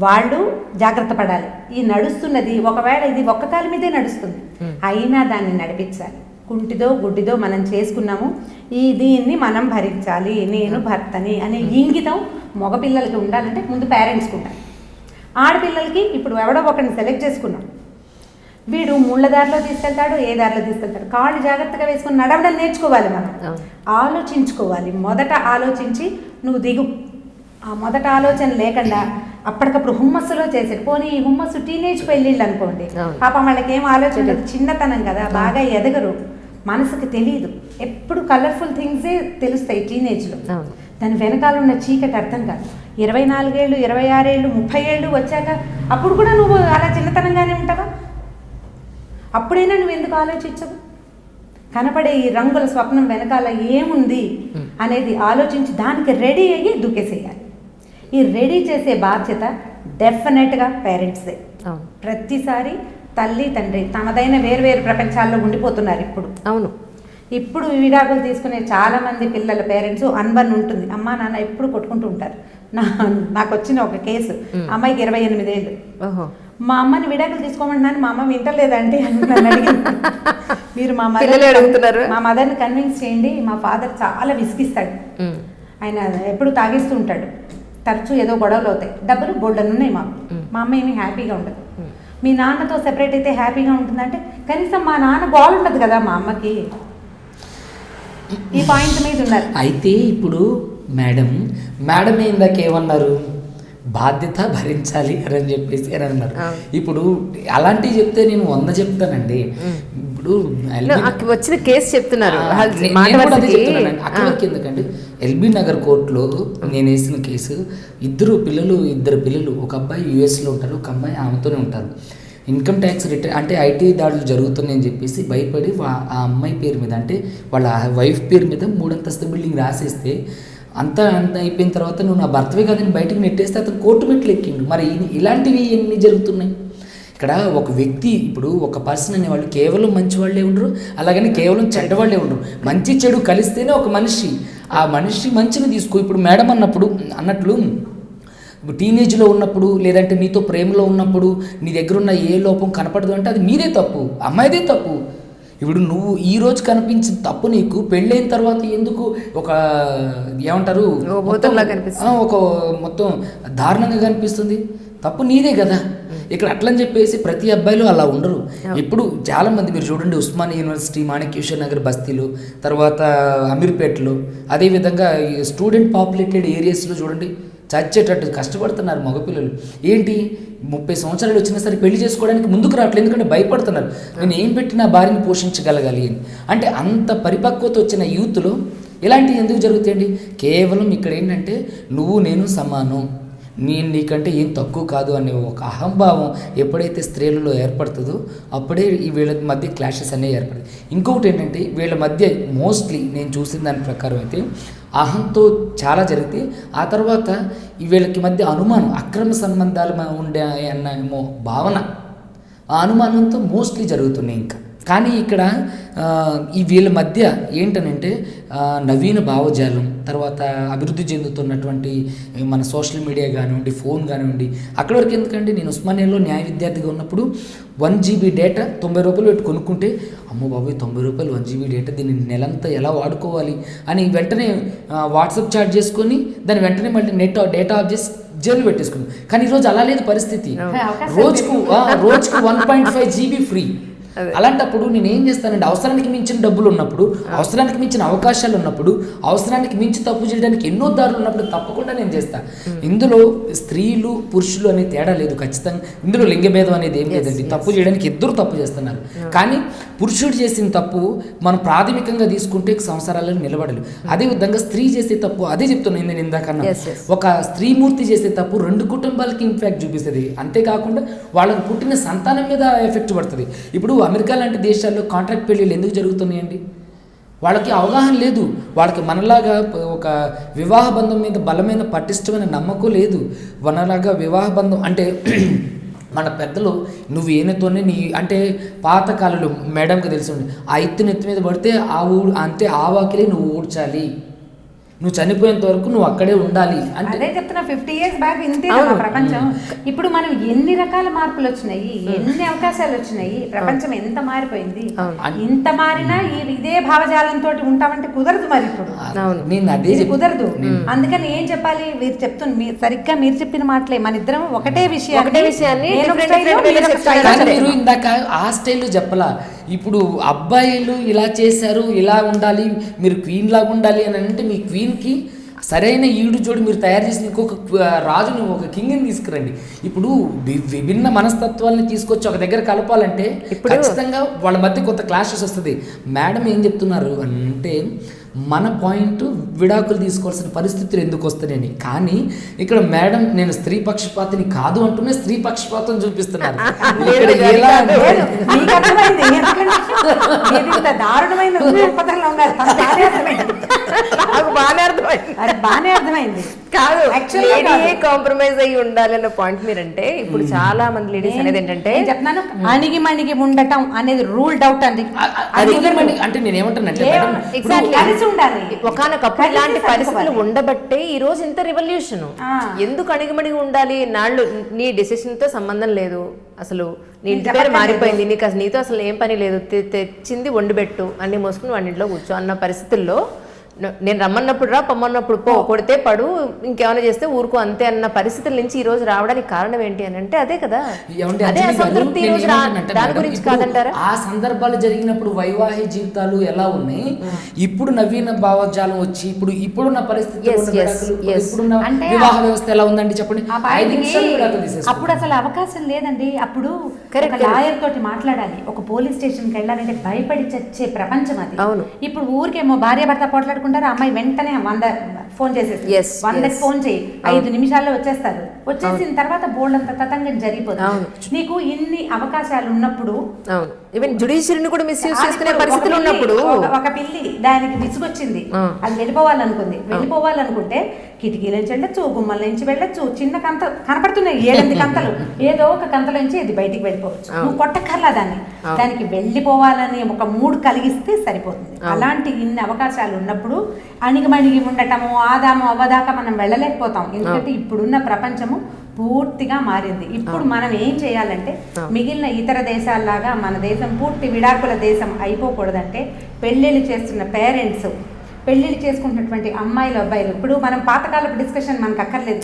వాళ్ళు జాగ్రత్త పడాలి. ఈ నడుస్తున్నది ఒకవేళ ఇది ఒక్క కాలు మీదే నడుస్తుంది, అయినా దాన్ని నడిపించాలి. కుంటిదో గుడ్డిదో మనం చేసుకున్నాము, దీన్ని మనం భరించాలి, నేను భర్తని అనే ఇంగితం మగపిల్లలకి ఉండాలంటే ముందు పేరెంట్స్కి ఉండాలి. ఆడపిల్లలకి ఇప్పుడు ఎవడో ఒకరిని సెలెక్ట్ చేసుకున్నాం, వీడు ముళ్ళ దారిలో తీసుకెళ్తాడు, ఏ దారిలో తీసుకెళ్తాడు, కాళ్ళు జాగ్రత్తగా వేసుకుని నడవడం నేర్చుకోవాలి. మనం ఆలోచించుకోవాలి. మొదట ఆలోచించి నువ్వు దిగు. ఆ మొదట ఆలోచన లేకుండా అప్పటికప్పుడు హుమ్మస్సులో చేసేది. పోనీ ఈ హుమ్మస్సు టీనేజ్ పెళ్ళిళ్ళు అనుకోండి, పాపం వాళ్ళకి ఏం ఆలోచన లేదు, చిన్నతనం కదా, బాగా ఎదగరు, మనసుకి తెలియదు, ఎప్పుడు కలర్ఫుల్ థింగ్సే తెలుస్తాయి టీనేజ్లో. దాని వెనకాల ఉన్న చీకటి అర్థం కాదు. 24 ఏళ్ళు, 26 ఏళ్ళు, 30 ఏళ్ళు వచ్చాక అప్పుడు కూడా నువ్వు అలా చిన్నతనంగానే ఉంటావా? అప్పుడైనా నువ్వు ఎందుకు ఆలోచించవు? కనపడే ఈ రంగుల స్వప్నం వెనకాల ఏముంది అనేది ఆలోచించి దానికి రెడీ అయ్యి దూకేసేయాలి. ఈ రెడీ చేసే బాధ్యత డెఫినెట్గా పేరెంట్స్దే. ప్రతిసారి తల్లి తండ్రి తమదైన వేరు ప్రపంచాల్లో ఉండిపోతున్నారు ఇప్పుడు విడాకులు తీసుకునే చాలామంది పిల్లల పేరెంట్స్ అన్బన్ ఉంటుంది, అమ్మా నాన్న ఎప్పుడు కొట్టుకుంటూ ఉంటారు. నాకు వచ్చిన ఒక కేసు, అమ్మాయికి 28 ఏళ్ళు, మా అమ్మని విడాకులు తీసుకోమంటున్నాను, మా అమ్మ వింటలేదంటే అని అడిగింది. మీరు మా మదర్ని కన్విన్స్ చేయండి, మా ఫాదర్ చాలా విసిగిస్తాడు, ఆయన ఎప్పుడు తాగిస్తూ ఉంటాడు, తరచూ ఏదో గొడవలు అవుతాయి, డబ్బులు బోల్డన్ ఉన్నాయి, మా అమ్మ ఏమీ హ్యాపీగా ఉండదు. మీ నాన్నతో సెపరేట్ అయితే హ్యాపీగా ఉంటుందంటే కనీసం మా నాన్న గోల్ ఉండదు కదా మా అమ్మకి. ఈ పాయింట్ మీద ఉన్నారు. అయితే ఇప్పుడు మేడం ఇందాక ఏమన్నారు, బాధ్యత భరించాలి అని చెప్పేసి అని అన్నారు. ఇప్పుడు అలాంటివి చెప్తే నేను 100 చెప్తానండి. ఇప్పుడు వచ్చిన కేసు చెప్తున్నారు, అక్కడికి ఎందుకండి, ఎల్బీ నగర్ కోర్టులో నేను వేసిన కేసు, ఇద్దరు పిల్లలు, ఒక అబ్బాయి యూఎస్లో ఉంటారు, ఒక అమ్మాయి ఆమెతోనే ఉంటారు. ఇన్కమ్ ట్యాక్స్ రిటర్న్ అంటే ఐటీ దాడులు జరుగుతున్నాయని చెప్పేసి భయపడి ఆ అమ్మాయి పేరు మీద, అంటే వాళ్ళ వైఫ్ పేరు మీద 3 అంతస్తు బిల్డింగ్ రాసేస్తే అంత అయిపోయిన తర్వాత నువ్వు నా భర్తవే కదని బయటకు నెట్టేస్తే అతను కోర్టు మెట్లు ఎక్కిండు. మరి ఇలాంటివి ఎన్ని జరుగుతున్నాయి? ఇక్కడ ఒక వ్యక్తి ఇప్పుడు ఒక పర్సన్ అనేవాళ్ళు కేవలం మంచి వాళ్ళే ఉండరు, అలాగని కేవలం చెడ్డవాళ్ళే ఉండరు. మంచి చెడు కలిస్తేనే ఒక మనిషి. ఆ మనిషి మంచిని తీసుకో. ఇప్పుడు మేడం అన్నట్లు ఇప్పుడు టీనేజ్లో ఉన్నప్పుడు లేదంటే నీతో ప్రేమలో ఉన్నప్పుడు నీ దగ్గర ఉన్న ఏ లోపం కనపడదు అంటే అది మీదే తప్పు, అమ్మాయిదే తప్పు. ఇప్పుడు నువ్వు ఈ రోజు కనిపించిన తప్పు నీకు పెళ్ళైన తర్వాత ఎందుకు ఒక ఏమంటారు ఒక మొత్తం దారుణంగా కనిపిస్తుంది? తప్పు నీదే కదా. ఇక్కడ అట్లని చెప్పేసి ప్రతి అబ్బాయిలు అలా ఉండరు. ఇప్పుడు చాలామంది మీరు చూడండి, ఉస్మానియా యూనివర్సిటీ, మాణిక్యేశ్వర్ నగర్ బస్తీలో, తర్వాత అమీర్పేటలో, అదేవిధంగా స్టూడెంట్ పాపులేటెడ్ ఏరియాస్లో చూడండి చచ్చేటట్టు కష్టపడుతున్నారు మగపిల్లలు. ఏంటి 30 సంవత్సరాలు వచ్చినా సరే పెళ్లి చేసుకోవడానికి ముందుకు రావట్లేదు, ఎందుకంటే భయపడుతున్నారు నేను ఏం పెట్టి నా భార్యని పోషించగలగాలి అని. అంటే అంత పరిపక్వత వచ్చిన యూత్లో ఇలాంటివి ఎందుకు జరుగుతాయండి? కేవలం ఇక్కడ ఏంటంటే నువ్వు నేను సమానం, నేను నీకంటే ఏం తక్కువ కాదు అనే ఒక అహంభావం ఎప్పుడైతే స్త్రీలలో ఏర్పడుతుందో అప్పుడే ఈ వీళ్ళ మధ్య క్లాషెస్ అనేవి ఏర్పడతాయి. ఇంకొకటి ఏంటంటే వీళ్ళ మధ్య మోస్ట్లీ నేను చూసిన దాని ప్రకారం అయితే అహంతో చాలా జరిగితే ఆ తర్వాత ఈ వీళ్ళకి మధ్య అనుమానం, అక్రమ సంబంధాలు ఉండే అన్న భావన, ఆ అనుమానంతో మోస్ట్లీ జరుగుతున్నాయి. ఇంకా కానీ ఇక్కడ ఈ వీళ్ళ మధ్య ఏంటనంటే నవీన భావజాలం, తర్వాత అభివృద్ధి చెందుతున్నటువంటి మన సోషల్ మీడియా కానివ్వండి, ఫోన్ కానివ్వండి. అక్కడి వరకు ఎందుకంటే నేను ఉస్మానియాలో న్యాయ విద్యార్థిగా ఉన్నప్పుడు 1 GB డేటా 90 రూపాయలు పెట్టి కొనుక్కుంటే అమ్మో బాబోయ్ 90 రూపాయలు 1 GB డేటా, దీన్ని నెలంతా ఎలా వాడుకోవాలి అని వెంటనే వాట్సాప్ చాట్ చేసుకొని దాన్ని వెంటనే మళ్ళీ డేటా ఆఫ్ చేసి జైలు పెట్టేసుకున్నాం. కానీ ఈరోజు అలా లేదు పరిస్థితి. రోజుకు 1.5 GB ఫ్రీ. అలాంటప్పుడు నేను ఏం చేస్తానంటే అవసరానికి మించిన డబ్బులు ఉన్నప్పుడు, అవసరానికి మించిన అవకాశాలు ఉన్నప్పుడు, అవసరానికి మించి తప్పు చేయడానికి ఎన్నో దారులు ఉన్నప్పుడు తప్పకుండా నేను చేస్తాను. ఇందులో స్త్రీలు పురుషులు అనే తేడా లేదు. ఖచ్చితంగా ఇందులో లింగభేదం అనేది ఏం లేదండి. తప్పు చేయడానికి ఇద్దరు తప్పు చేస్తున్నారు. కానీ పురుషుడు చేసిన తప్పు మనం ప్రాథమికంగా తీసుకుంటే సంసారాలను నిలబడలేదు. అదేవిధంగా స్త్రీ చేసే తప్పు, అదే చెప్తున్నాను నేను ఇందాకన్నా, ఒక స్త్రీమూర్తి చేసే తప్పు 2 కుటుంబాలకి ఇంపాక్ట్ చూపిస్తుంది. అంతేకాకుండా వాళ్ళకి పుట్టిన సంతానం మీద ఎఫెక్ట్ పడుతుంది. ఇప్పుడు అమెరికా లాంటి దేశాల్లో కాంట్రాక్ట్ పెళ్ళిళ్ళు ఎందుకు జరుగుతున్నాయండి? వాళ్ళకి అవగాహన లేదు. వాళ్ళకి మనలాగా ఒక వివాహ బంధం మీద బలమైన పటిష్టమైన నమ్మకం లేదు. మనలాగా వివాహ బంధం అంటే మన పెద్దలు నువ్వు ఏనతోనే నీ అంటే పాతకాలంలో మేడంకి తెలిసి ఉండి ఆ ఎత్తి మీద పడితే అంతే ఆ వాకిలే నువ్వు ఊడ్చాలి, నువ్వు చనిపోయేంత వరకు నువ్వు అక్కడే ఉండాలి అంటే అదే చెప్తున్నా. 50 years బ్యాక్ ఇంతే కదా ప్రపంచం. ఇప్పుడు మనం ఎన్ని రకాల మార్పులు వచ్చినాయి, ఎన్ని అవకాశాలు వచ్చినాయి, ప్రపంచం ఎంత మారిపోయింది. ఇంత మారినా ఇదే భావజాలంతో ఉంటామంటే కుదరదు. మరి ఇప్పుడు నేను అదే కుదరదు. అందుకని ఏం చెప్పాలి? మీరు చెప్తుంది సరిగ్గా మీరు చెప్పిన మాటలే. మన ఇద్దరం ఒకటే విషయాన్ని మీరు ఇందాక ఆ స్టైల్లో చెప్పలా. ఇప్పుడు అబ్బాయిలు ఇలా చేశారు, ఇలా ఉండాలి, మీరు క్వీన్ లాగా ఉండాలి అని అంటే మీ క్వీన్కి సరైన ఈడు జోడి మీరు తయారు చేసిన ఇంకొక రాజుని, ఒక కింగ్ని తీసుకురండి. ఇప్పుడు విభిన్న మనస్తత్వాలని తీసుకొచ్చి ఒక దగ్గర కలపాలంటే ఖచ్చితంగా వాళ్ళ మధ్య కొంత క్లాషెస్ వస్తుంది. మేడం ఏం చెప్తున్నారు అంటే మన పాయింట్ విడాకులు తీసుకోవాల్సిన పరిస్థితులు ఎందుకు వస్తాయని. కానీ ఇక్కడ మేడం నేను స్త్రీ పక్షపాతిని కాదు అంటూనే స్త్రీ పక్షపాతం చూపిస్తున్నారు. బాగానే అర్థమైంది. కాదు యాక్చువల్లీ కాంప్రమైజ్ అయ్యి ఉండాలన్న పాయింట్ మీరంటే ఇప్పుడు చాలా మంది లేడీస్ అనేది ఏంటంటే చెప్తున్నాను, అణిగి మణిగి ఉండటం అనేది రూల్డ్ అవుట్ అండి. అంటే నేను ఏమంటానంటే ఒకనొకప్పుడు ఇలాంటి పరిస్థితులు ఉండబట్టే ఈ రోజు ఇంత రివల్యూషన్. ఎందుకు అణిగిమణిగి ఉండాలి? నాళ్ళు నీ డెసిషన్ తో సంబంధం లేదు, అసలు నీ ఇంటి పేరు మారిపోయింది, నీకు అసలు నీతో అసలు ఏం పని లేదు, తెచ్చింది వండిపెట్టు, అన్ని మోసుకుని వాడింట్లో కూర్చో అన్న పరిస్థితుల్లో నేను రమ్మన్నప్పుడు రా, పొమ్మన్నప్పుడు పో, కొడితే పడు, ఇంకేమైనా చేస్తే ఊరుకో అంతే అన్న పరిస్థితుల నుంచి ఈ రోజు రావడానికి కారణం ఏంటి అని అంటే అదే కదా. అదే అసంతృప్తి ఈ రోజు దాని గురించి కాదంటారా? ఆ సందర్భాలు జరిగినప్పుడు వైవాహిక జీవితాలు ఎలా ఉన్నాయి, ఇప్పుడు నవీన భావజాలం వచ్చి ఇప్పుడున్న పరిస్థితి ఇప్పుడున్న వివాహ వ్యవస్థ ఎలా ఉందండి చెప్పండి. అప్పుడు అసలు అవకాశం లేదండి. అప్పుడు లాయర్ తోటి మాట్లాడాలి, ఒక పోలీస్ స్టేషన్కి వెళ్ళాలంటే భయపడి చచ్చే ప్రపంచం అది. ఇప్పుడు ఊరికేమో భార్య భర్త పోట్లాడుకుంటారు, అమ్మాయి వెంటనే ఫోన్ చేసేసి Yes, 100కి yes. ఫోన్ చేయి 5 నిమిషాల్లో వచ్చేస్తారు. వచ్చేసిన తర్వాత బోల్డ్ అంత తతంగం జరిగిపోతుంది. నీకు ఇన్ని అవకాశాలు ఉన్నప్పుడు అవును, ఈవెన్ జుడిషియరీని కూడా మిస్యూజ్ చేసుకునే ఇప్పుడు పరిస్థితులు ఒక పిల్లి, ఉన్నప్పుడు ఒక పిల్లి దానికి విసుగొచ్చింది, అది వెళ్ళిపోవాలనుకుంటే కిటికీల నుంచి వెళ్ళొచ్చు, గుమ్మల నుంచి వెళ్ళొచ్చు, చిన్న కంత కనపడుతున్నాయి 7 కంతలు, ఏదో ఒక కంతల నుంచి అది బయటికి వెళ్ళిపోవచ్చు. నువ్వు కొట్టక్కర్లా దాన్ని, దానికి వెళ్ళిపోవాలని ఒక మూడ్ కలిగిస్తే సరిపోతుంది. అలాంటి ఇన్ని అవకాశాలు ఉన్నప్పుడు అణిగిమణిగి ఉండటము, ఆదాము అవ్వదాకా మనం వెళ్ళలేకపోతాం. ఎందుకంటే ఇప్పుడున్న ప్రపంచము పూర్తిగా మారింది. ఇప్పుడు మనం ఏం చేయాలంటే మిగిలిన ఇతర దేశాల్లాగా మన దేశం పూర్తి విడాకుల దేశం అయిపోకూడదంటే పెళ్ళిళ్ళు చేస్తున్న పేరెంట్స్, పెళ్ళిళ్ళు చేసుకుంటున్నటువంటి అమ్మాయిలు అబ్బాయిలు, ఇప్పుడు మనం పాతకాలపు డిస్కషన్ మనకు అక్కర్లేదు.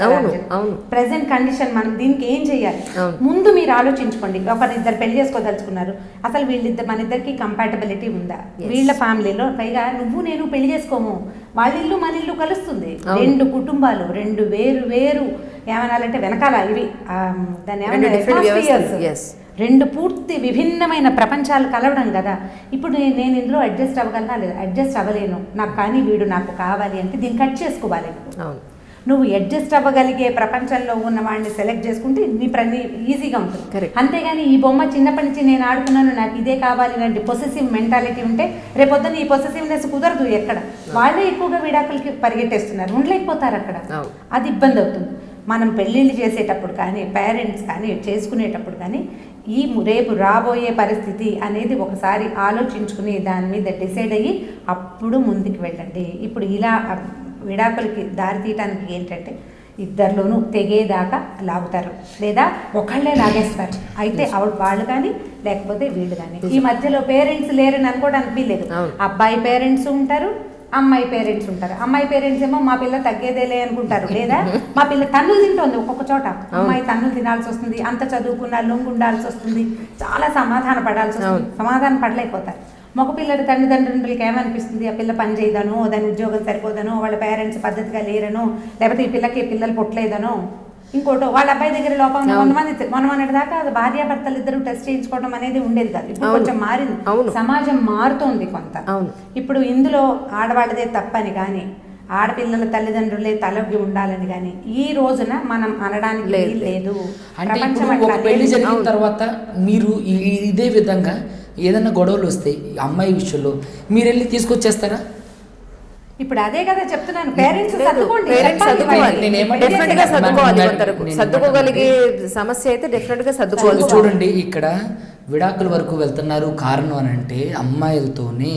ప్రెసెంట్ కండిషన్ మనం దీనికి ఏం చేయాలి ముందు మీరు ఆలోచించుకోండి. ఒకరిద్దరు పెళ్లి చేసుకోదలుచుకున్నారు, అసలు మన ఇద్దరికి కంపాటబిలిటీ ఉందా? వీళ్ళ ఫ్యామిలీలో పైగా నువ్వు నేను పెళ్లి చేసుకోము, వాళ్ళ ఇల్లు మన ఇల్లు కలుస్తుంది. 2 కుటుంబాలు, 2 వేరు ఏమనాలంటే వెనకాల ఇవి దాన్ని ఏమన్నా 2 పూర్తి విభిన్నమైన ప్రపంచాలు కలవడం కదా. ఇప్పుడు నేను ఇందులో అడ్జస్ట్ అవ్వగలనా లేదా? అడ్జస్ట్ అవ్వలేను నాకు, కానీ వీడు నాకు కావాలి అంటే దీన్ని కట్ చేసుకోవాలి. నువ్వు అడ్జస్ట్ అవ్వగలిగే ప్రపంచంలో ఉన్న వాడిని సెలెక్ట్ చేసుకుంటే నీ ఈజీగా ఉంటుంది. అంతేగాని ఈ బొమ్మ చిన్నప్పటి నుంచి నేను ఆడుకున్నాను నాకు ఇదే కావాలి అంటే పొసెసివ్ మెంటాలిటీ ఉంటే రేపొద్దున ఈ పొసెసివ్నెస్ కుదరదు. ఎక్కడ వాళ్ళే ఎక్కువగా విడాకులకి పరిగెట్టేస్తున్నారు, ఉండలేకపోతారు అక్కడ, అది ఇబ్బంది అవుతుంది. మనం పెళ్ళిళ్ళు చేసేటప్పుడు కానీ పేరెంట్స్ కానీ చేసుకునేటప్పుడు కానీ ఈ రేపు రాబోయే పరిస్థితి అనేది ఒకసారి ఆలోచించుకుని దాని మీద డిసైడ్ అయ్యి అప్పుడు ముందుకు వెళ్ళండి. ఇప్పుడు ఇలా విడాకులకి దారి తీయటానికి ఏంటంటే ఇద్దరిలోనూ తెగేదాకా లాగుతారు, లేదా ఒకళ్ళే లాగేస్తారు. అయితే వాళ్ళు కానీ లేకపోతే వీళ్ళు కానీ. ఈ మధ్యలో పేరెంట్స్ లేరని అనుకోవడానికి వీల్లేదు. అబ్బాయి పేరెంట్స్ ఉంటారు, అమ్మాయి పేరెంట్స్ ఉంటారు. అమ్మాయి పేరెంట్స్ ఏమో మా పిల్ల తగ్గేదేలే అనుకుంటారు, లేదా మా పిల్ల తన్నులు తింటుంది. ఒక్కొక్క చోట అమ్మాయి తన్నులు తినాల్సి వస్తుంది, అంత చదువుకున్న లొంగు ఉండాల్సి వస్తుంది, చాలా సమాధాన పడాల్సి వస్తుంది, సమాధానం పడలేకపోతారు. మగ పిల్లల తల్లిదండ్రులకి ఏమనిపిస్తుంది, ఆ పిల్ల పని చేయదనో, దాని ఉద్యోగం సరిపోదనో, వాళ్ళ పేరెంట్స్ పద్ధతిగా లేరనో, లేకపోతే ఈ పిల్లకి పిల్లలు పుట్టలేదనో, ఇంకోటో వాళ్ళ అబ్బాయి దగ్గర లోపం. మొన్నటి దాకా భార్యాభర్తలు ఇద్దరు టెస్ట్ చేయించుకోవడం అనేది ఉండేది కాదు. ఇప్పుడు కొంచెం మారింది, సమాజం మారుతోంది కొంత. ఇప్పుడు ఇందులో ఆడవాళ్ళదే తప్పని కానీ ఆడపిల్లల తల్లిదండ్రులే తలొగ్గి ఉండాలని కానీ ఈ రోజున మనం అనడానికి లేదు. పెళ్లి జరిగిన తర్వాత మీరు ఇదే విధంగా ఏదైనా గొడవలు వస్తే అమ్మాయి విషయంలో మీరు వెళ్ళి తీసుకొచ్చేస్తారా? ఇప్పుడు అదే కదా చెప్తున్నాను, పేరెంట్స్ సర్దుకోగలిగే సమస్య అయితే డెఫినెట్ గా సర్దుకోవాలి. చూడండి ఇక్కడ విడాకుల వరకు వెళ్తున్నారు, కారణం అని అంటే అమ్మాయిలతోనే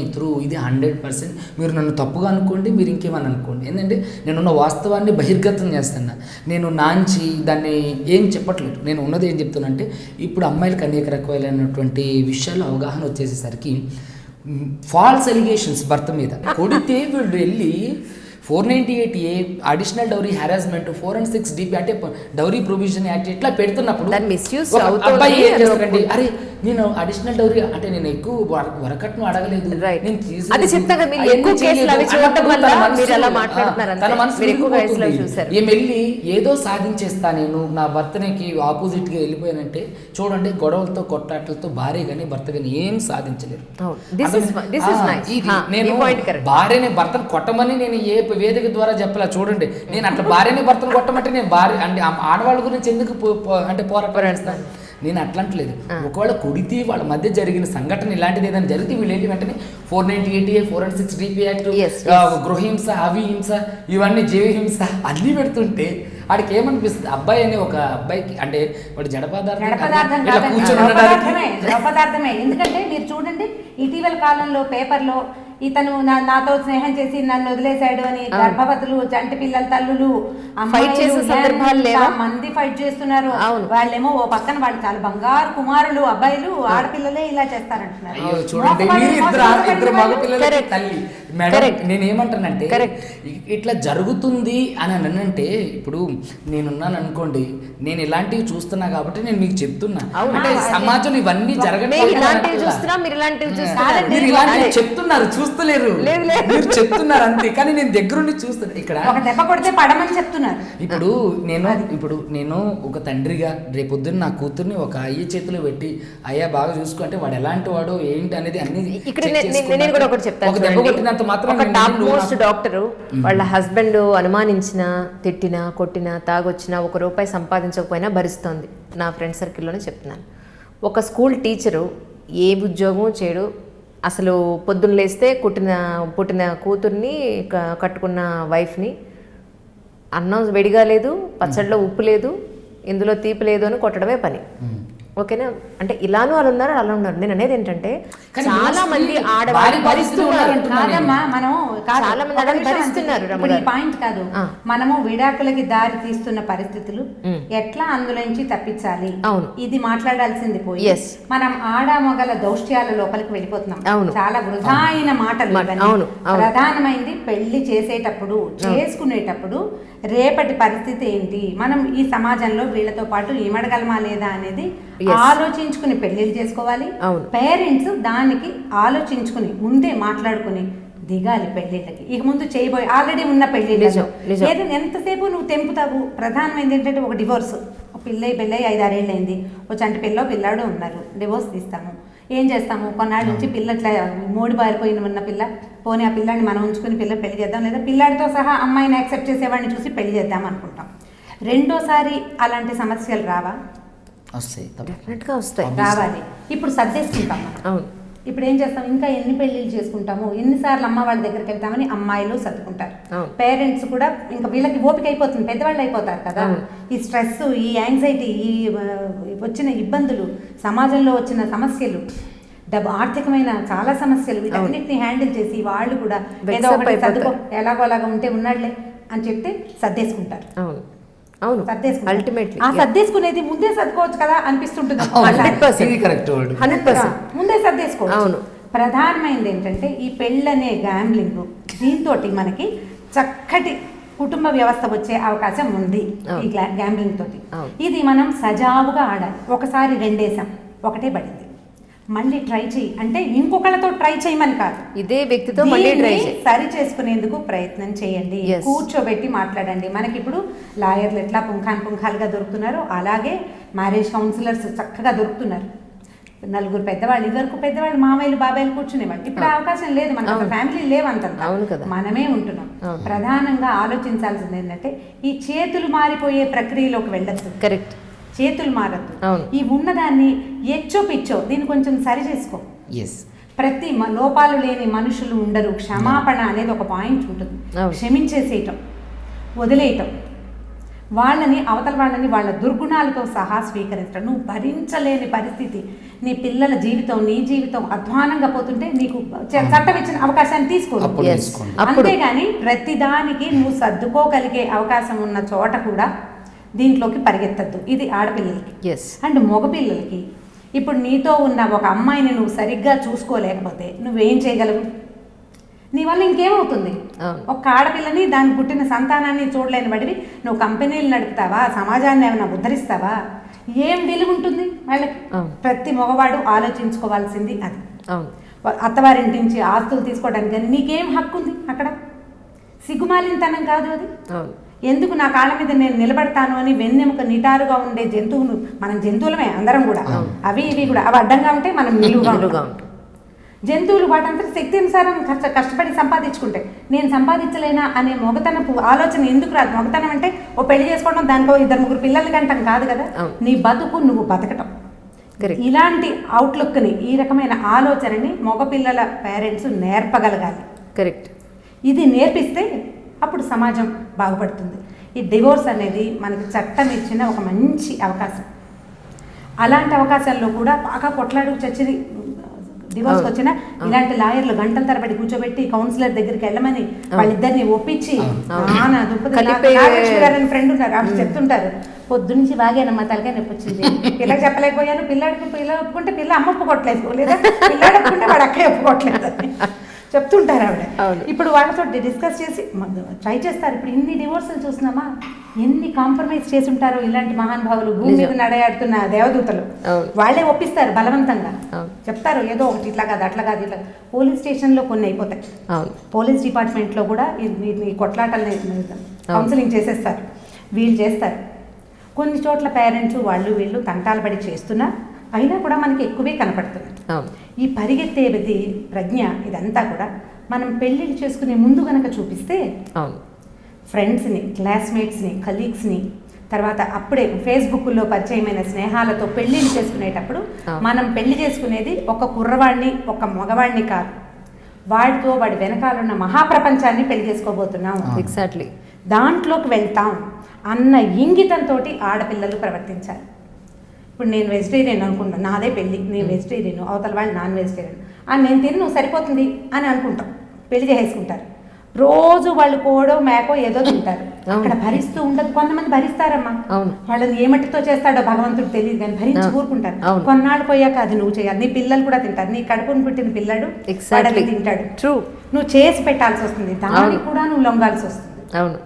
ఇది 100%. మీరు నన్ను తప్పుగా అనుకోండి, మీరు ఇంకేమని అనుకోండి, ఏంటంటే నేనున్న వాస్తవాన్ని బహిర్గతం చేస్తున్నా, నేను నాంచి దాన్ని ఏం చెప్పట్లేదు. నేను ఉన్నది ఏం చెప్తున్నా అంటే ఇప్పుడు అమ్మాయిలకు అనేక రకాలైనటువంటి విషయాలు అవగాహన వచ్చేసేసరికి ఫాల్స్ ఎలిగేషన్స్ భర్త మీద కొడితే వీళ్ళు వెళ్ళి 498A additional dowry harassment 406 DP అంటే డౌరీ ప్రొవిజన్ యాక్ట్ ఇట్లా పెడుతున్నప్పుడు అబ్బాయి ఏం చేస్తారండి, అరే నేను అడిషనల్ డౌరీ అంటే నేను ఎక్కువ వరకట్ను అడగలేదు, నేను తన మనసు ఏం వెళ్ళి ఏదో సాధించేస్తా నేను నా భర్తనికి ఆపోజిట్ గా వెళ్ళిపోయానంటే చూడండి గొడవలతో కొట్లాటలతో భార్య కానీ భర్త కానీ ఏం సాధించలేరు. నేను భార్యని భర్తను కొట్టమని నేను ఏ వేదిక ద్వారా చెప్పలా. చూడండి నేను అట్లా భార్యని భర్తను కొట్టమంటే నేను భార్య అంటే ఆడవాళ్ళ గురించి ఎందుకు అంటే పోరాటాస్తాను, నేను అట్లంటలేదు. ఒకవేళ కొడితే వాళ్ళ మధ్య జరిగిన సంఘటన ఇలాంటిది ఏదైనా జరిగితే వీళ్ళు ఏంటి వెంటనే 498A 406 DP యాక్ట్, గృహహింస, అవిహింస, ఇవన్నీ జీవహింస అన్నీ పెడుతుంటే వాడికి ఏమనిపిస్తుంది, అబ్బాయి అనే ఒక అబ్బాయికి అంటే వాడు జడపదార్థమే. ఎందుకంటే మీరు చూడండి ఇటీవల కాలంలో పేపర్లో ఇతను నాతో స్నేహం చేసి నన్ను వదిలేశాడు అని గర్భవతులు, చంటి పిల్లల తల్లులు మంది ఫైట్ చేస్తున్నారు. వాళ్ళేమో ఓ పక్కన వాళ్ళు చాలా బంగారు కుమారులు అబ్బాయిలు, ఆడపిల్లలే ఇలా చేస్తారంటున్నారు. నేనేమంటానంటే ఇట్లా జరుగుతుంది అని అంటే ఇప్పుడు నేనున్నాను అనుకోండి, నేను ఇలాంటివి చూస్తున్నా కాబట్టి నేను మీకు చెప్తున్నా, అంటే సమాజంలో ఇవన్నీ జరగడం చెప్తున్నారు చూస్తలేరు, లేదు, లేదు. మీరు చెప్తున్నారు అంతే, కానీ నేను దగ్గరుండి చూస్తాను. ఇక్కడ ఒక దెబ్బ కొడితే పడమని చెప్తున్నారు. ఇప్పుడు నేను ఒక తండ్రిగా రేపొద్దున నా కూతుర్ని ఒక అయ్య చేతిలో పెట్టి అయ్యా బాగా చూసుకుంటే వాడు ఎలాంటి వాడు ఏంటి అనేది అన్ని ఇక్కడ నేను కూడా ఒకటి చెప్తాను. ఒక దెబ్బ కొట్టినంత మాత్రం ఒక టాప్ మోస్ట్ డాక్టరు వాళ్ళ హస్బెండ్ అనుమానించినా, తిట్టినా, కొట్టినా, తాగొచ్చినా, ₹1 సంపాదించకపోయినా భరిస్తోంది. నా ఫ్రెండ్ సర్కిల్లోనే చెప్తున్నాను. ఒక స్కూల్ టీచరు ఏ ఉద్యోగం చేయడు, అసలు పొద్దున్న లేస్తే పుట్టిన కూతుర్ని కట్టుకున్న వైఫ్ని అన్నం వేడిగా లేదు, పచ్చడిలో ఉప్పు లేదు, ఇందులో తీపి లేదు అని కొట్టడమే పని. ఓకేనా? అంటే ఇలానూ అలా ఉన్నారు, అలా ఉన్నారు. నేను అనేది ఏంటంటే చాలా మంది ఆడవాళ్ళు భరిస్తున్నారు. కాదమ్మా, మనం చాలా మంది ఆడవాళ్ళు భరిస్తున్నారు. ఇప్పుడు ఈ పాయింట్ కాదు, మనము విడాకులకి దారి తీస్తున్న పరిస్థితులు ఎట్లా అందులోంచి తప్పించాలి, ఇది మాట్లాడాల్సింది పోయి మనం ఆడామొగల దౌష్ట్యాల లోపలికి వెళ్ళిపోతున్నాం. చాలా వృధా అయిన మాటలు ఇవన్నీ. ప్రధానమైంది పెళ్లి చేసేటప్పుడు, చేసుకునేటప్పుడు రేపటి పరిస్థితి ఏంటి, మనం ఈ సమాజంలో వీళ్ళతో పాటు ఏమడగలమా లేదా అనేది ఆలోచించుకుని పెళ్లిళ్ళు చేసుకోవాలి. పేరెంట్స్ దానికి ఆలోచించుకుని ముందే మాట్లాడుకుని దిగాలి పెళ్లిళ్ళకి. ఇక ముందు చేయబోయే ఆల్రెడీ ఉన్న పెళ్లిళ్ళు ఎంతసేపు నువ్వు తెంపుతావు. ప్రధానమైనది ఏంటంటే ఒక డివోర్స్, పెళ్ళై 5-6 ఏళ్ళు అయింది, ఒక చంటి పిల్లాడు ఉన్నారు, డివోర్స్ తీస్తాము. ఏం చేస్తాము, కొన్నాళ్ళ నుంచి పిల్ల ఇట్లా మోడి బారిపోయిన ఉన్న పిల్ల, పోనీ ఆ పిల్లాడిని మనం ఉంచుకుని పెళ్లి చేద్దాం, లేదా పిల్లాడితో సహా అమ్మాయిని యాక్సెప్ట్ చేసేవాడిని చూసి పెళ్లి చేద్దాం అనుకుంటాం. రెండోసారి అలాంటి సమస్యలు రావా? వస్తాయి, రావాలి. ఇప్పుడు సర్దేసుకుంటాం మనం. ఇప్పుడు ఏం చేస్తాం, ఇంకా ఎన్ని పెళ్లిళ్ళు చేసుకుంటాము, ఎన్నిసార్లు అమ్మ వాళ్ళ దగ్గరికి వెళ్తామని అమ్మాయిలు సర్దుకుంటారు. పేరెంట్స్ కూడా ఇంకా వీళ్ళకి ఓపిక అయిపోతుంది, పెద్దవాళ్ళు అయిపోతారు కదా. ఈ స్ట్రెస్, ఈ యాంగ్జైటీ, ఈ వచ్చిన ఇబ్బందులు, సమాజంలో వచ్చిన సమస్యలు, ఆర్థికమైన చాలా సమస్యలు, వీటన్నిటిని హ్యాండిల్ చేసి వాళ్ళు కూడా ఏదో ఒకటి సర్దుకో, ఎలాగోలాగా ఉంటే ఉన్నాడులే అని చెప్తే సర్దేసుకుంటారు. అల్టిమేట్లీ సర్దేసుకునేది ముందే సర్దుకోవచ్చు కదా అనిపిస్తుంటుంది. ముందే సర్దేసుకోవచ్చు. ప్రధానమైనది ఏంటంటే ఈ పెళ్ళనే గ్యాంబ్లింగ్, దీంతో మనకి చక్కటి కుటుంబ వ్యవస్థ వచ్చే అవకాశం ఉంది ఈ గ్యాంబ్లింగ్ తోటి. ఇది మనం సజావుగా ఆడాలి. ఒకసారి 2 వేసాం, ఒకటే పడింది, మళ్ళీ ట్రై చేయి అంటే ఇంకొకళ్ళతో ట్రై చేయమని కాదు, ఇదే వ్యక్తితో మళ్ళీ ట్రై చేయి, సరి చేసుకునేందుకు ప్రయత్నం చేయండి. కూర్చోబెట్టి మాట్లాడండి. మనకి ఇప్పుడు లాయర్లు ఎట్లా పుంఖాలుగా దొరుకుతున్నారో అలాగే మ్యారేజ్ కౌన్సిలర్స్ చక్కగా దొరుకుతున్నారు. 4 పెద్దవాళ్ళు, ఇదివరకు పెద్దవాళ్ళు మామయ్యలు బాబాయ్లు కూర్చునేవాళ్ళు, ఇప్పుడు అవకాశం లేదు, మనకు ఫ్యామిలీ లేవంత, మనమే ఉంటున్నాం. ప్రధానంగా ఆలోచించాల్సింది ఏంటంటే ఈ చేతులు మారిపోయే ప్రక్రియలోకి వెళ్ళచ్చు. కరెక్ట్, చేతులు మారద్దు. ఈ ఉన్నదాన్ని ఎచ్చో పిచ్చో దీన్ని కొంచెం సరి చేసుకో. ప్రతి లోపాలు లేని మనుషులు ఉండరు. క్షమాపణ అనేది ఒక పాయింట్ ఉంటుంది. క్షమించేసేయటం, వదిలేయటం, వాళ్ళని అవతల వాళ్ళని వాళ్ళ దుర్గుణాలతో సహా స్వీకరించడం. నువ్వు భరించలేని పరిస్థితి, నీ పిల్లల జీవితం, నీ జీవితం అధ్వానంగా పోతుంటే నీకు చట్టం ఇచ్చిన అవకాశాన్ని తీసుకోవాలి. అంతేగాని ప్రతిదానికి నువ్వు సర్దుకోగలిగే అవకాశం ఉన్న చోట కూడా దీంట్లోకి పరిగెత్తద్దు. ఇది ఆడపిల్లలకి. అండ్ మగపిల్లలకి ఇప్పుడు నీతో ఉన్న ఒక అమ్మాయిని నువ్వు సరిగ్గా చూసుకోలేకపోతే నువ్వేం చేయగలవు? నీ వల్ల ఇంకేమవుతుంది? ఒక ఆడపిల్లని, దాని పుట్టిన సంతానాన్ని చూడలేని వాడివి నువ్వు కంపెనీలు నడుపుతావా? సమాజాన్ని ఏమైనా ఉద్ధరిస్తావా? ఏం విలువ ఉంటుంది వాళ్ళకి? ప్రతి మగవాడు ఆలోచించుకోవాల్సింది అది. అత్తవారింటి నుంచి ఆస్తులు తీసుకోవడానికి నీకేం హక్కు ఉంది అక్కడ? సిగ్గుమాలినతనం కాదు అది. ఎందుకు నా కాళ్ళ మీద నేను నిలబడతాను అని వెన్నెముక నిటారుగా ఉండే జంతువును, మనం జంతువులమే అందరం కూడా, అవి ఇవి కూడా, అవి అడ్డంగా ఉంటే మనం నిలువుగా ఉంటాం. జంతువులు వాటంతా శక్తి అనుసారం కష్టపడి సంపాదించుకుంటాయి. నేను సంపాదించలేనా అనే మొగతనపు ఆలోచన ఎందుకు రాదు? మొగతనం అంటే ఓ పెళ్లి చేసుకోవడం, దానికో 2-3 పిల్లలు కంటాం కాదు కదా. నీ బతుకు నువ్వు బతకటం. ఇలాంటి అవుట్లుక్ని, ఈ రకమైన ఆలోచనని మగపిల్లల పేరెంట్స్ నేర్పగలగాలి. కరెక్ట్. ఇది నేర్పిస్తే అప్పుడు సమాజం బాగుపడుతుంది. ఈ డివోర్స్ అనేది మనకి చట్టం ఇచ్చిన ఒక మంచి అవకాశం. అలాంటి అవకాశాల్లో కూడా బాగా కొట్లాడుకు చచ్చి డివోర్స్కి వచ్చిన ఇలాంటి లాయర్లు గంటల తరబడి కూర్చోబెట్టి కౌన్సిలర్ దగ్గరికి వెళ్ళమని వాళ్ళిద్దరిని ఒప్పించి, నాగలక్ష్మి గారు ఫ్రెండ్ ఉన్నారు, ఆవిడ చెప్తుంటారు, పొద్దునుంచి బాగానమ్మా తలకాయ నొప్పి వచ్చింది, పిల్లకి చెప్పలేకపోయాను, పిల్ల ఒప్పుకుంటే పిల్ల అమ్మ ఒప్పుకోవట్లేదు, లేదా పిల్లాడు ఒప్పుకుంటే వాడు అక్కడే ఒప్పుకోవట్లేదు. చెప్తుంటారు ఆవిడ. అవును. ఇప్పుడు వాళ్ళతో డిస్కస్ చేసి ట్రై చేస్తారు. ఇప్పుడు ఇన్ని డివోర్సులు చూస్తున్నామా, ఎన్ని కాంప్రమైజ్ చేసి ఉంటారో ఇలాంటి మహానుభావులు, భూమి మీద నడయాడుతున్న దేవదూతలు. అవును. వాళ్ళే ఒప్పిస్తారు బలవంతంగా. అవును. చెప్తారు ఏదో ఒకటి ఇట్లా కాదు అట్లా కాదు ఇట్లా. పోలీస్ స్టేషన్లో కొన్ని అయిపోతాయి. అవును. పోలీస్ డిపార్ట్మెంట్లో కూడా ఈ కొట్లాటల్ని కౌన్సిలింగ్ చేసేస్తారు, వీళ్ళు చేస్తారు. కొన్ని చోట్ల పేరెంట్స్ వాళ్ళు వీళ్ళు తంటాలు పడి చేస్తున్నా అయినా కూడా మనకి ఎక్కువే కనపడుతుంది. అవును. ఈ పరిగెత్తేది ప్రజ్ఞ ఇదంతా కూడా మనం పెళ్ళిళ్ళు చేసుకునే ముందు కనుక చూపిస్తే, అవును. ఫ్రెండ్స్ని, క్లాస్మేట్స్ని, కలీగ్స్ని, తర్వాత అప్పుడే ఫేస్బుక్లో పరిచయమైన స్నేహాలతో పెళ్ళిళ్ళు చేసుకునేటప్పుడు మనం పెళ్లి చేసుకునేది ఒక కుర్రవాడిని ఒక మగవాడిని కాదు, వాడితో వాడి వెనకాలన్న మహాప్రపంచాన్ని పెళ్లి చేసుకోబోతున్నాం, ఎగ్జాక్ట్లీ దాంట్లోకి వెళ్తాం అన్న ఇంగితంతో ఆడపిల్లలు ప్రవర్తించాలి. ఇప్పుడు నేను వెజిటేరియన్ అనుకుంటాను, నాదే పెళ్ళి, నేను వెజిటేరియన్, అవతల వాళ్ళు నాన్ వెజిటేరియన్, నేను తిని నువ్వు సరిపోతుంది అని అనుకుంటాం, పెళ్లి చేసేసుకుంటారు. రోజు వాళ్ళు కోడో మేకో ఏదో తింటారు, అక్కడ భరిస్తూ ఉండదు. కొంతమంది భరిస్తారమ్మా, వాళ్ళని ఏ మట్టితో చేస్తాడో భగవంతుడు తెలియదు కానీ భరించి ఊరుకుంటారు. కొన్నాళ్ళు పోయాక అది నువ్వు చేయాలి, నీ పిల్లలు కూడా తింటారు, నీ కడుపును పుట్టిన పిల్లడు వాడని తింటాడు, నువ్వు చేసి పెట్టాల్సి వస్తుంది, దానికి కూడా నువ్వు లొంగాల్సి వస్తుంది. అవును.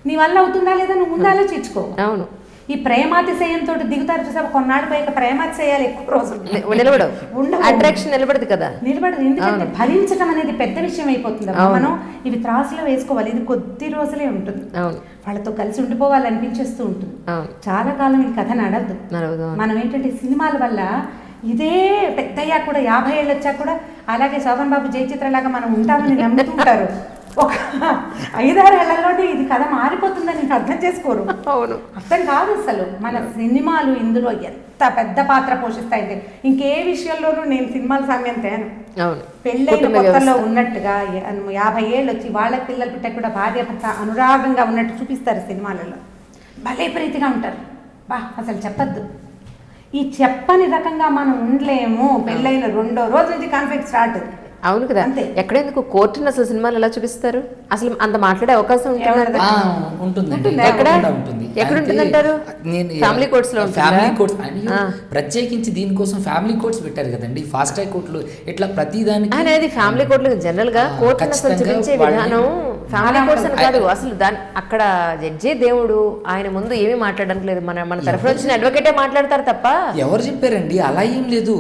నీ వల్ల అవుతుందా లేదా నువ్వు ముందు ఆలోచించుకో. అవును. ఈ ప్రేమాతిశయంతో దిగుతారు చూసా, కొన్నాళ్ళు పోయాక ప్రేమాతిశయాలు ఎక్కువ రోజులు నిలబడవు, అట్రాక్షన్ నిలబడదు కదా, నిలబడదు. ఎందుకంటే భరించడం అనేది పెద్ద విషయం అయిపోతుంది. మనం ఇవి త్రాసులో వేసుకోవాలి, ఇది కొద్ది రోజులే ఉంటుంది, వాళ్ళతో కలిసి ఉండిపోవాలనిపించేస్తూ ఉంటుంది. చాలా కాలం ఈ కథ నడవదు. మనం ఏంటంటే సినిమాల వల్ల ఇదే పెద్దయ్యా కూడా 50 ఏళ్ళు వచ్చాక కూడా అలాగే శోభన్ బాబు జయచిత్ర లాగా మనం ఉంటామని నమ్ముతుంటారు. ఒక 5-6 ఏళ్లలోనే ఇది కథ మారిపోతుందని అర్థం చేసుకోరు. అవును. అర్థం కాదు అసలు. మన సినిమాలు ఇందులో ఎంత పెద్ద పాత్ర పోషిస్తాయంటే ఇంకే విషయంలోనూ నేను సినిమాల సమయం తేను. పెళ్ళైన కొత్తలో ఉన్నట్టుగా 50 ఏళ్ళు వచ్చి వాళ్ళ పిల్లలు పుట్టాక కూడా భార్య భర్త అనురాగంగా ఉన్నట్టు చూపిస్తారు సినిమాలలో. భలే ప్రీతిగా ఉంటారు. అసలు చెప్పద్దు. ఈ చెప్పని రకంగా మనం ఉండలేము. పెళ్ళైన 2వ రోజు నుంచి కాన్ఫ్లిక్ట్ స్టార్ట్. అవును కదా. ఎక్కడెందుకు కోర్టును అసలు సినిమాలు ఎలా చూపిస్తారు? అసలు అంత మాట్లాడే అవకాశం ఉంటుంది. ఎక్కడ ఉంటుందంటారు? ఫ్యామిలీ కోర్ట్స్ లో. ఫ్యామిలీ కోర్ట్స్ ప్రత్యేకించి దీనికోసం ఫ్యామిలీ కోర్ట్స్ పెట్టారు కదండి. ఫాస్ట్ ట్రాక్ కోర్టులు ఇట్లా ప్రతిదానికి అనేది ఫ్యామిలీ కోర్టులు జనరల్ గా కోర్టును చూపించే విధానం ఫ్యామిలీ కోర్ట్స్ అని కాదు. అసలు అక్కడ జడ్జే దేవుడు, ఆయన ముందు ఏమీ మాట్లాడడానికి లేదు. మన తరఫున వచ్చిన అడ్వకేటే మాట్లాడతారు తప్ప. ఎవరు చెప్పారండి? అలా ఏం లేదు.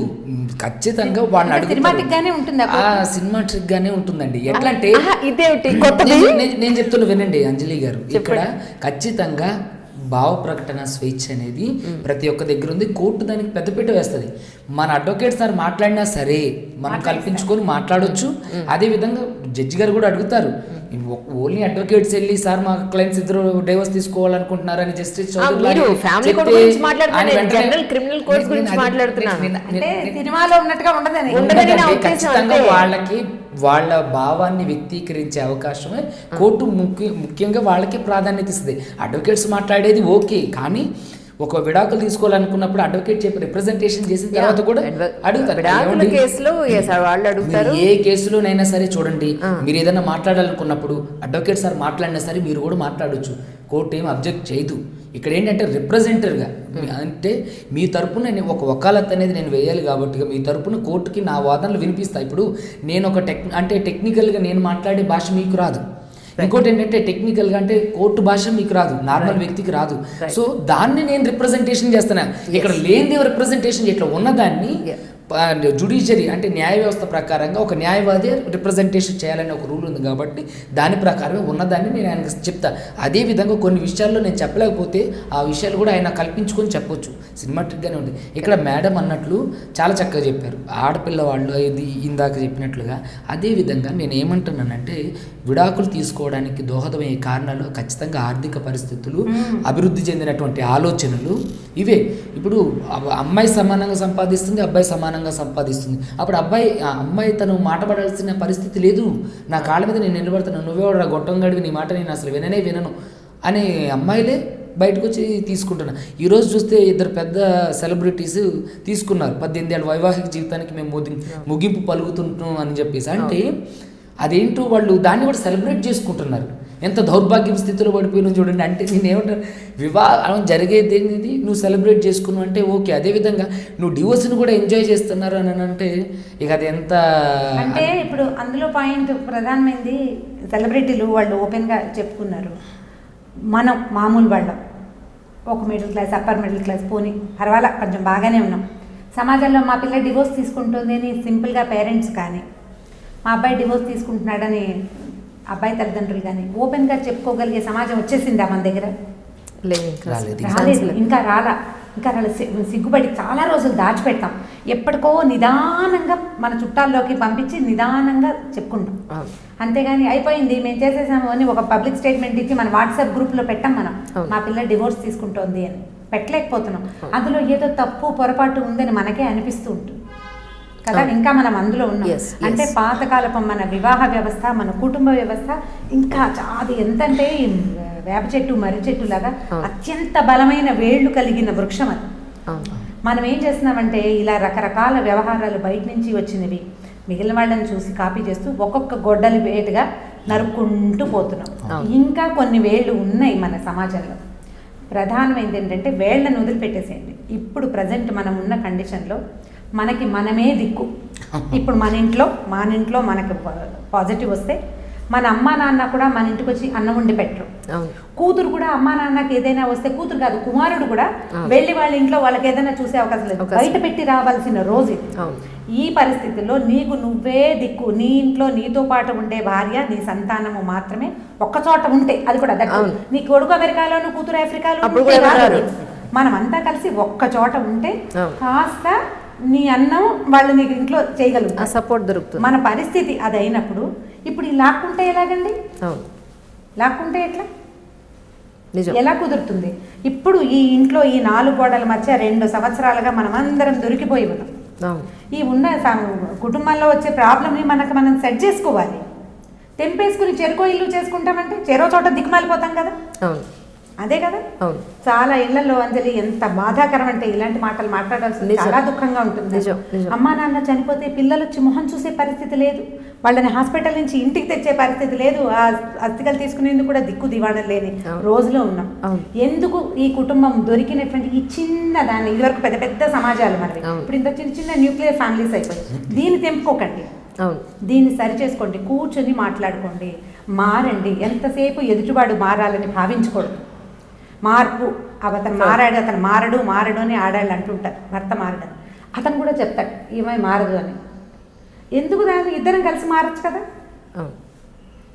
ఖచ్చితంగా వాళ్ళని సినిమాటిక్ గానే ఉంటుందండి. ఎట్లా అంటే నేను చెప్తున్నా వినండి అంజలి గారు, ఇక్కడ ఖచ్చితంగా భావ ప్రకటన స్వేచ్ఛ అనేది ప్రతి ఒక్క దగ్గర ఉంది. కోర్టు దానికి పెద్దపీట వేస్తుంది. మన అడ్వకేట్ సార్ మాట్లాడినా సరే మనం కల్పించుకొని మాట్లాడొచ్చు. అదే విధంగా జడ్జి గారు కూడా అడుగుతారు, ఓన్లీ అడ్వకేట్స్ వెళ్ళి సార్ మా క్లయింట్స్ ఇద్దరు డైవర్స్ తీసుకోవాలనుకుంటున్నారని జస్టిస్ ఖచ్చితంగా వాళ్ళకి వాళ్ళ భావాన్ని వ్యక్తీకరించే అవకాశమే కోర్టు ముఖ్యంగా వాళ్ళకి ప్రాధాన్యత ఇస్తుంది. అడ్వకేట్స్ మాట్లాడేది ఓకే, కానీ ఒక విడాకులు తీసుకోవాలనుకున్నప్పుడు అడ్వకేట్ చెప్పి రిప్రజెంటేషన్ చేసిన తర్వాత కూడా అడుగుతారు. ఏ కేసులోనైనా సరే చూడండి, మీరు ఏదైనా మాట్లాడాలనుకున్నప్పుడు అడ్వకేట్ సార్ మాట్లాడినా సరే మీరు కూడా మాట్లాడొచ్చు. కోర్టు ఏం అబ్జెక్ట్ చేయదు. ఇక్కడ ఏంటంటే రిప్రజెంటర్గా అంటే మీ తరపున ఒక వకాలత్ అనేది నేను వేయాలి కాబట్టి మీ తరపున కోర్టుకి నా వాదనలు వినిపిస్తాయి. ఇప్పుడు నేను ఒక టెక్నికల్గా నేను మాట్లాడే భాష మీకు రాదు. ఇంకోటి ఏంటంటే టెక్నికల్గా అంటే కోర్టు భాష మీకు రాదు, నార్మల్ వ్యక్తికి రాదు. సో దాన్ని నేను రిప్రజెంటేషన్ చేస్తున్నా. ఇక్కడ లేని రిప్రజెంటేషన్ ఇట్లా ఉన్నదాన్ని జుడిషియరీ అంటే న్యాయ వ్యవస్థ ప్రకారంగా ఒక న్యాయవాది రిప్రజెంటేషన్ చేయాలని ఒక రూల్ ఉంది కాబట్టి దాని ప్రకారమే ఉన్నదాన్ని నేను ఆయనకు చెప్తా. అదేవిధంగా కొన్ని విషయాల్లో నేను చెప్పలేకపోతే ఆ విషయాలు కూడా ఆయన కల్పించుకొని చెప్పొచ్చు. సినిమాటిక్గానే ఉంది. ఇక్కడ మేడం అన్నట్లు చాలా చక్కగా చెప్పారు, ఆడపిల్ల వాళ్ళు ఇది ఇందాక చెప్పినట్లుగా. అదేవిధంగా నేను ఏమంటున్నానంటే విడాకులు తీసుకోవడానికి దోహదమయ్యే కారణాలు ఖచ్చితంగా ఆర్థిక పరిస్థితులు, అభివృద్ధి చెందినటువంటి ఆలోచనలు ఇవే. ఇప్పుడు అమ్మాయి సమానంగా సంపాదిస్తుంది, అబ్బాయి సమానంగా సంపాదిస్తుంది. అప్పుడు అమ్మాయి తను మాట పడాల్సిన పరిస్థితి లేదు. నా కాళ్ళ మీద నేను నిలబడుతున్నాను, నువ్వే గొట్టం గడివి, నీ మాట నేను అసలు వినను అనే అమ్మాయిలే బయటకు వచ్చి తీసుకుంటున్నా. ఈరోజు చూస్తే 2 పెద్ద సెలబ్రిటీస్ తీసుకున్నారు. 18 ఏళ్ళ వైవాహిక జీవితానికి మేము ముగింపు పలుకుతుంటాం అని చెప్పేసి. అంటే అదేంటో వాళ్ళు దాన్ని కూడా సెలబ్రేట్ చేసుకుంటున్నారు. ఎంత దౌర్భాగ్యం స్థితిలో పడిపోయినా చూడండి. అంటే నేనేమంటాను, వివాహం జరిగేది ఏంటి, నువ్వు సెలబ్రేట్ చేసుకున్నావు అంటే ఓకే. అదేవిధంగా నువ్వు డివోర్స్ని కూడా ఎంజాయ్ చేస్తున్నారు అని అంటే ఇక అది ఎంత అంటే ఇప్పుడు అందులో పాయింట్ ప్రధానమైనది సెలబ్రిటీలు వాళ్ళు ఓపెన్గా చెప్పుకున్నారు. మనం మామూలు వాళ్ళం, ఒక middle class, upper middle class, పోనీ పర్వాలా కొంచెం బాగానే ఉన్నాం. సమాజంలో మా పిల్ల డివోర్స్ తీసుకుంటుంది అని సింపుల్గా పేరెంట్స్ కానీ, మా అబ్బాయి డివోర్స్ తీసుకుంటున్నాడని అబ్బాయి తల్లిదండ్రులు కానీ ఓపెన్గా చెప్పుకోగలిగే సమాజం వచ్చేసిందా మన దగ్గర? లేదు, ఇంకా రాలేదు. రాలేదు, ఇంకా రాలా. సిగ్గుపడి చాలా రోజులు దాచిపెడతాం. ఎప్పటికో నిదానంగా మన చుట్టాల్లోకి పంపించి నిదానంగా చెప్పుకుంటాం. అంతేగాని అయిపోయింది మేము చేసేసాము అని ఒక పబ్లిక్ స్టేట్మెంట్ ఇచ్చి మన వాట్సాప్ గ్రూప్లో పెట్టాం. మనం మా పిల్ల డివోర్స్ తీసుకుంటోంది అని పెట్టలేకపోతున్నాం. అందులో ఏదో తప్పు పొరపాటు ఉందని మనకే అనిపిస్తూ ఉంటుంది కదా. ఇంకా మనం అందులో ఉన్నాం. అంటే పాతకాలపు మన వివాహ వ్యవస్థ, మన కుటుంబ వ్యవస్థ ఇంకా అది ఎంతంటే వేప చెట్టు, మర్రి చెట్టు లాగా అత్యంత బలమైన వేళ్లు కలిగిన వృక్షం అది. మనం ఏం చేస్తున్నామంటే ఇలా రకరకాల వ్యవహారాలు బయట నుంచి వచ్చినవి మిగిలిన వాళ్ళని చూసి కాపీ చేస్తూ ఒక్కొక్క గొడ్డలి వేటుగా నరుక్కుంటూ పోతున్నాం. ఇంకా కొన్ని వేళ్ళు ఉన్నాయి మన సమాజంలో. ప్రధానమైనది ఏంటంటే వేళ్లను వదిలిపెట్టేసేయండి. ఇప్పుడు ప్రజెంట్ మనం ఉన్న కండిషన్లో మనకి మనమే దిక్కు. ఇప్పుడు మన ఇంట్లో మనకు పాజిటివ్ వస్తే మన అమ్మా నాన్న కూడా మన ఇంటికి వచ్చి అన్నం వండి పెట్టరు. కూతురు కూడా అమ్మా నాన్నకి ఏదైనా వస్తే, కూతురు కాదు కుమారుడు కూడా వెళ్ళి వాళ్ళ ఇంట్లో వాళ్ళకి ఏదైనా చూసే అవకాశం లేదు. బయట పెట్టి రావాల్సిన రోజు ఇది. ఈ పరిస్థితుల్లో నీకు నువ్వే దిక్కు. నీ ఇంట్లో నీతో పాటు ఉండే భార్య, నీ సంతానము మాత్రమే ఒక్కచోట ఉంటే, అది కూడా నీ కొడుకు అమెరికాలోను, కూతురు ఆఫ్రికాలో, మనం అంతా కలిసి ఒక్క చోట ఉంటే కాస్త నీ అన్నం వాళ్ళు నీకు ఇంట్లో చేయగలుగుతారు, సపోర్ట్ దొరుకుతుంది. మన పరిస్థితి అది అయినప్పుడు ఇప్పుడు ఈ లాక్కుంటే ఎలాగండి? లాక్కుంటే ఎట్లా, ఎలా కుదురుతుంది? ఇప్పుడు ఈ ఇంట్లో ఈ 4 గోడల మధ్య 2 సంవత్సరాలుగా మనం అందరం దొరికిపోయి ఉన్నాం. ఈ ఉన్న కుటుంబంలో వచ్చే ప్రాబ్లమ్ని మనం సెట్ చేసుకోవాలి. తెంపేసుకుని చెరుకో ఇల్లు చేసుకుంటామంటే చెరో చోట దిక్కుమాలిపోతాం కదా. అదే కదా. చాలా ఇళ్లలో అంజలి ఎంత బాధాకరం అంటే ఇలాంటి మాటలు మాట్లాడాల్సింది చాలా దుఃఖంగా ఉంటుంది. అమ్మా నాన్న చనిపోతే పిల్లలు వచ్చి మొహం చూసే పరిస్థితి లేదు, వాళ్ళని హాస్పిటల్ నుంచి ఇంటికి తెచ్చే పరిస్థితి లేదు, ఆ అస్థికలు తీసుకునేందుకు కూడా దిక్కు దివాణం లేని రోజులో ఉన్నాం. ఎందుకు ఈ కుటుంబం దొరికినటువంటి ఈ చిన్న దాన్ని, ఇదివరకు పెద్ద పెద్ద సమాజాలు మనవి, ఇప్పుడు ఇంత చిన్న చిన్న న్యూక్లియర్ ఫ్యామిలీస్ అయిపోయి, దీన్ని తెంపుకోకండి, దీన్ని సరి చేసుకోండి, కూర్చొని మాట్లాడుకోండి, మారండి. ఎంతసేపు ఎదుటివాడు మారాలని భావించకూడదు. మార్పు అతను మారడు అని ఆడాళ్ళు అంటుంటారు. భర్త మారడని అతను కూడా చెప్తాడు ఏమై మారదు అని. ఎందుకు దాన్ని ఇద్దరం కలిసి మారచ్చు కదా.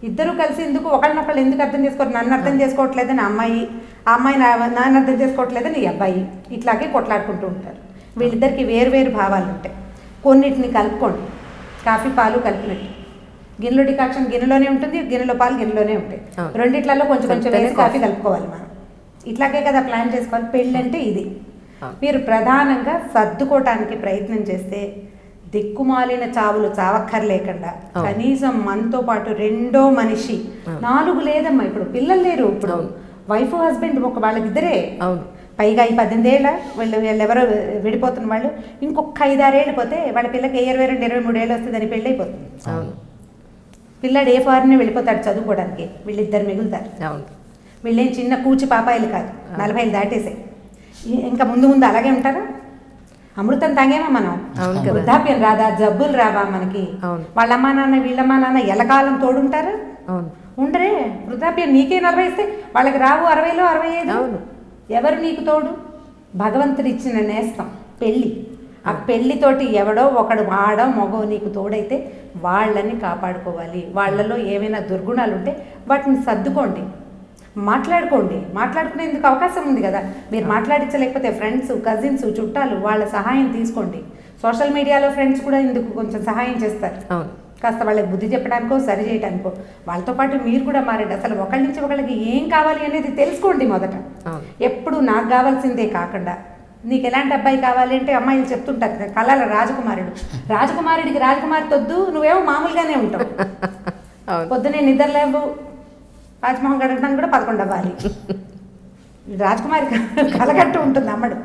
ఇద్దరు కలిసి ఎందుకు ఒకళ్ళనొకళ్ళు ఎందుకు అర్థం చేసుకోరు? నన్ను అర్థం చేసుకోవట్లేదని అమ్మాయి, ఆ అమ్మాయి నాన్న అర్థం చేసుకోవట్లేదని ఈ అబ్బాయి, ఇట్లాగే కొట్లాడుకుంటూ ఉంటారు. వీళ్ళిద్దరికి వేరు భావాలు ఉంటాయి. కొన్నిటిని కలుపుకోండి, కాఫీ పాలు కలిపినట్టు. గిన్నెలో డికాక్షన్ గిన్నెలోనే ఉంటుంది, గిన్నెలో పాలు గిన్నెలోనే ఉంటాయి. రెండిట్లలో కొంచెం కొంచెం వేసి కాఫీ కలుపుకోవాలి. మనం ఇట్లాగే కదా ప్లాన్ చేసుకోవాలి. పెళ్ళి అంటే ఇది. మీరు ప్రధానంగా సర్దుకోవటానికి ప్రయత్నం చేస్తే దిక్కుమాలిన చావులు చావక్కర్లేకుండా కనీసం మనతో పాటు రెండో మనిషి, 4 లేదమ్మా, ఇప్పుడు పిల్లలు లేరు, ఇప్పుడు వైఫ్ హస్బెండ్ వాళ్ళకిద్దరే. పైగా ఈ 18 ఏళ్ళ వీళ్ళెవరో విడిపోతున్న వాళ్ళు ఇంకొక 5-6 ఏళ్ళు పోతే వాళ్ళ పిల్లకి 22-23 ఏళ్ళు వస్తే దాని పెళ్ళి అయిపోతుంది. పిల్లాడు ఏ ఫారిన్ వెళ్ళిపోతాడు చదువుకోవడానికి, వీళ్ళిద్దరు మిగులుతారు. వీళ్ళేం చిన్న కూచి పాపాయిలు కాదు, 40 దాటేసాయి. ఇంకా ముందు అలాగే ఉంటారా? అమృతం తాగేమా మనం? వృద్ధాప్యం రాదా? జబ్బులు రావా మనకి? వాళ్ళమ్మా నాన్న వీళ్ళమ్మా నాన్న ఎలకాలం తోడుంటారా? ఉండరే. వృద్ధాప్యం నీకే 40 ఇస్తే వాళ్ళకి రావు 60లో 65. ఎవరు నీకు తోడు? భగవంతుడు ఇచ్చిన నేస్తం పెళ్ళి. ఆ పెళ్ళితోటి ఎవడో ఒకడు ఆడో మగో నీకు తోడైతే వాళ్ళని కాపాడుకోవాలి. వాళ్ళలో ఏమైనా దుర్గుణాలు ఉంటే వాటిని సర్దుకోండి, మాట్లాడుకునేందుకు అవకాశం ఉంది కదా. మీరు మాట్లాడించలేకపోతే ఫ్రెండ్స్, కజిన్స్, చుట్టాలు వాళ్ళ సహాయం తీసుకోండి. సోషల్ మీడియాలో ఫ్రెండ్స్ కూడా ఇందుకు కొంచెం సహాయం చేస్తారు. కాస్త వాళ్ళకి బుద్ధి చెప్పడానికో సరి చేయడానికో. వాళ్ళతో పాటు మీరు కూడా మారండి. అసలు ఒకళ్ళ నుంచి ఒకళ్ళకి ఏం కావాలి అనేది తెలుసుకోండి మొదట. ఎప్పుడు నాకు కావాల్సిందే కాకుండా నీకు ఎలాంటి అబ్బాయి కావాలి అంటే అమ్మాయిలు చెప్తుంటారు కళల రాజకుమారుడికి రాజకుమారి తొద్దు, నువ్వేమో మామూలుగానే ఉంటావు. పొద్దునే నిద్రలేవు, రాజమోహన్ గడపడానికి కూడా 11 అవ్వాలి. రాజకుమారి కలగట్టు ఉంటుంది అమ్మడు,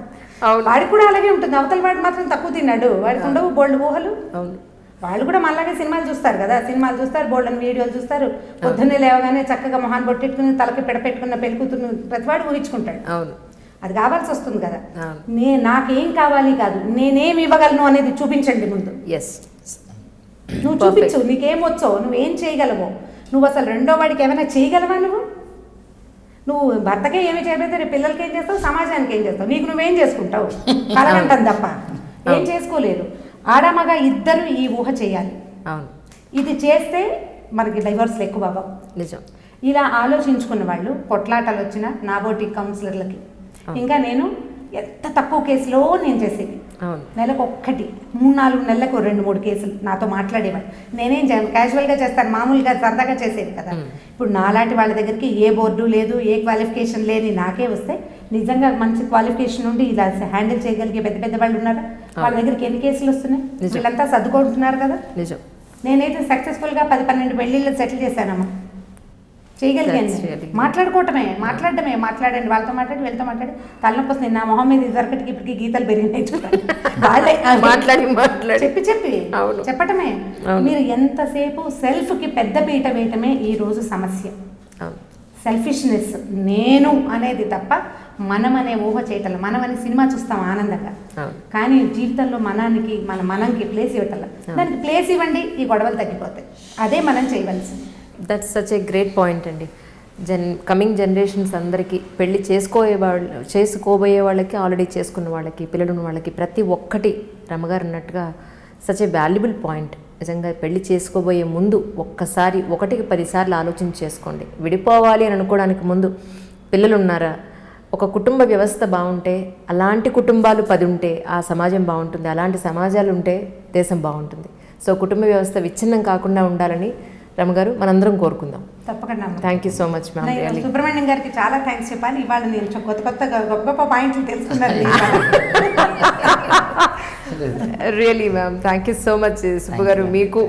వాడికి కూడా అలాగే ఉంటుంది. అవతల వాడు మాత్రం తక్కువ తిన్నాడు, వాడికి ఉండవు బోల్డ్ ఊహలు. వాళ్ళు కూడా మళ్ళాగే సినిమాలు చూస్తారు కదా, సినిమాలు చూస్తారు, బోల్డెన్ వీడియోలు చూస్తారు. పొద్దున్నే లేవగానే చక్కగా మొహాన్ని పొట్టెట్టుకుని తలకి పెట్టుకున్న పెళ్లి కూతురు ప్రతివాడు ఊహించుకుంటాడు. అవును, అది కావాల్సి వస్తుంది కదా. అవును. నాకేం కావాలి కాదు, నేనేం ఇవ్వగలను అనేది చూపించండి ముందు. ఎస్, నువ్వు చూపించు, నీకేం వచ్చో, నువ్వేం చేయగలవో. నువ్వు అసలు రెండో వాడికి ఏమైనా చేయగలవా? నువ్వు భర్తకే ఏమి చేయబోతే రేపు పిల్లలకి ఏం చేస్తావు, సమాజానికి ఏం చేస్తావు, నీకు నువ్వేం చేసుకుంటావు? కలగంటాను తప్ప ఏం చేసుకోలేరు. ఆడమగ ఇద్దరు ఈ ఊహ చేయాలి. అవును, ఇది చేస్తే మనకి డైవర్స్లు ఎక్కువ అవ్వవు. నిజం. ఇలా ఆలోచించుకున్న వాళ్ళు పొట్లాటలు వచ్చిన నాబోటి కౌన్సిలర్లకి, ఇంకా నేను ఎంత తక్కువ కేసులో నేను చేసేది, అవును, నెలకు ఒక్కటి 3-4 నెలలకు 2-3 కేసులు నాతో మాట్లాడేవాడు. నేనేం క్యాజువల్గా చేస్తాను, మామూలుగా సరదాగా చేసేది కదా. ఇప్పుడు నాలాంటి వాళ్ళ దగ్గరికి ఏ బోర్డు లేదు, ఏ క్వాలిఫికేషన్ లేని నాకే వస్తే నిజంగా మంచి క్వాలిఫికేషన్ ఉండి ఇలా హ్యాండిల్ చేయగలిగే పెద్ద పెద్ద వాళ్ళు ఉన్నారా? వాళ్ళ దగ్గరికి ఎన్ని కేసులు వస్తున్నాయి? వీళ్ళంతా సర్దుకుంటున్నారు కదా. నిజం. నేనైతే సక్సెస్ఫుల్గా 10-12 పెళ్ళిళ్ళు సెటిల్ చేశానమ్మా. చేయగలిగాను. మాట్లాడడమే, మాట్లాడండి, వాళ్ళతో మాట్లాడి వీళ్ళతో మాట్లాడి తలనొప్పి వస్తుంది. నా మొహం మీద ఇదివరకటికి ఇప్పటికి గీతలు పెరిగినాయి చూడండి. వాళ్ళే మాట్లాడి చెప్పి చెప్పటమే. మీరు ఎంతసేపు సెల్ఫ్కి పెద్ద పీట వేయటమే ఈ రోజు సమస్య. సెల్ఫిష్నెస్, నేను అనేది తప్ప మనం అనే ఊహ చేయటం. మనం అనే సినిమా చూస్తాం ఆనందంగా, కానీ జీవితంలో మనంకి ప్లేస్ ఇవ్వటం. దానికి ప్లేస్ ఇవ్వండి, ఈ గొడవలు తగ్గిపోతాయి. అదే మనం చేయవలసింది. That's such a great point అండి. కమింగ్ జనరేషన్స్ అందరికీ పెళ్ళి చేసుకోబోయే వాళ్ళకి, ఆల్రెడీ చేసుకున్న వాళ్ళకి, పిల్లలు ఉన్న వాళ్ళకి, ప్రతి ఒక్కటి రమ్మగారు అన్నట్టుగా సచ్ ఏ వాల్యుబుల్ పాయింట్. నిజంగా పెళ్లి చేసుకోబోయే ముందు ఒక్కసారి 1కి 10 సార్లు ఆలోచన చేసుకోండి. విడిపోవాలి అని అనుకోవడానికి ముందు పిల్లలు ఉన్నారా, ఒక కుటుంబ వ్యవస్థ బాగుంటే, అలాంటి కుటుంబాలు 10 ఉంటే ఆ సమాజం బాగుంటుంది, అలాంటి సమాజాలు ఉంటే దేశం బాగుంటుంది. సో కుటుంబ వ్యవస్థ విచ్ఛిన్నం కాకుండా ఉండాలని రమగారు మనందరం కోరుకుందాం. తప్పకుండా. Thank you so much ma'am. Subrahmanyam గారికి చాలా థ్యాంక్స్ చెప్పాలి. ఇవాళ నేను గొప్ప గొప్ప పాయింట్లు తెలుసుకున్నాను. Really ma'am, thank you so much Subbu గారు. మీకు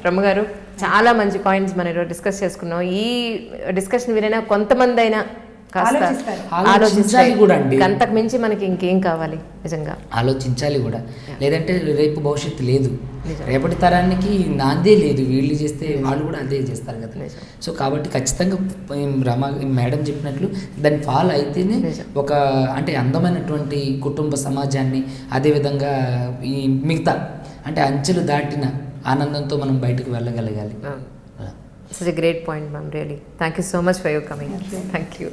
రమ్మగారు చాలా మంచి పాయింట్స్ మనం ఈరోజు డిస్కస్ చేసుకున్నాం. ఈ డిస్కషన్ వినైనా కొంతమంది అయినా కాస్త ఆలోచించాలి కూడా అండి. అంతకు మించి మనకి ఇంకేం కావాలి? నిజంగా ఆలోచించాలి కూడా, లేదంటే రేపు భవిష్యత్తు లేదు, రేపటి తరానికి నాందే లేదు. వీళ్ళు చేస్తే వాళ్ళు కూడా అదే చేస్తారు కదా. సో కాబట్టి ఖచ్చితంగా మేడం చెప్పినట్లు దాన్ని ఫాలో అయితేనే ఒక అంటే అందమైనటువంటి కుటుంబ సమాజాన్ని, అదేవిధంగా ఈ మిగతా అంటే అంచెలు దాటిన ఆనందంతో మనం బయటకు వెళ్ళగలగాలి. Such a great point, ma'am. Really. Thank you so much for your coming. Thank you.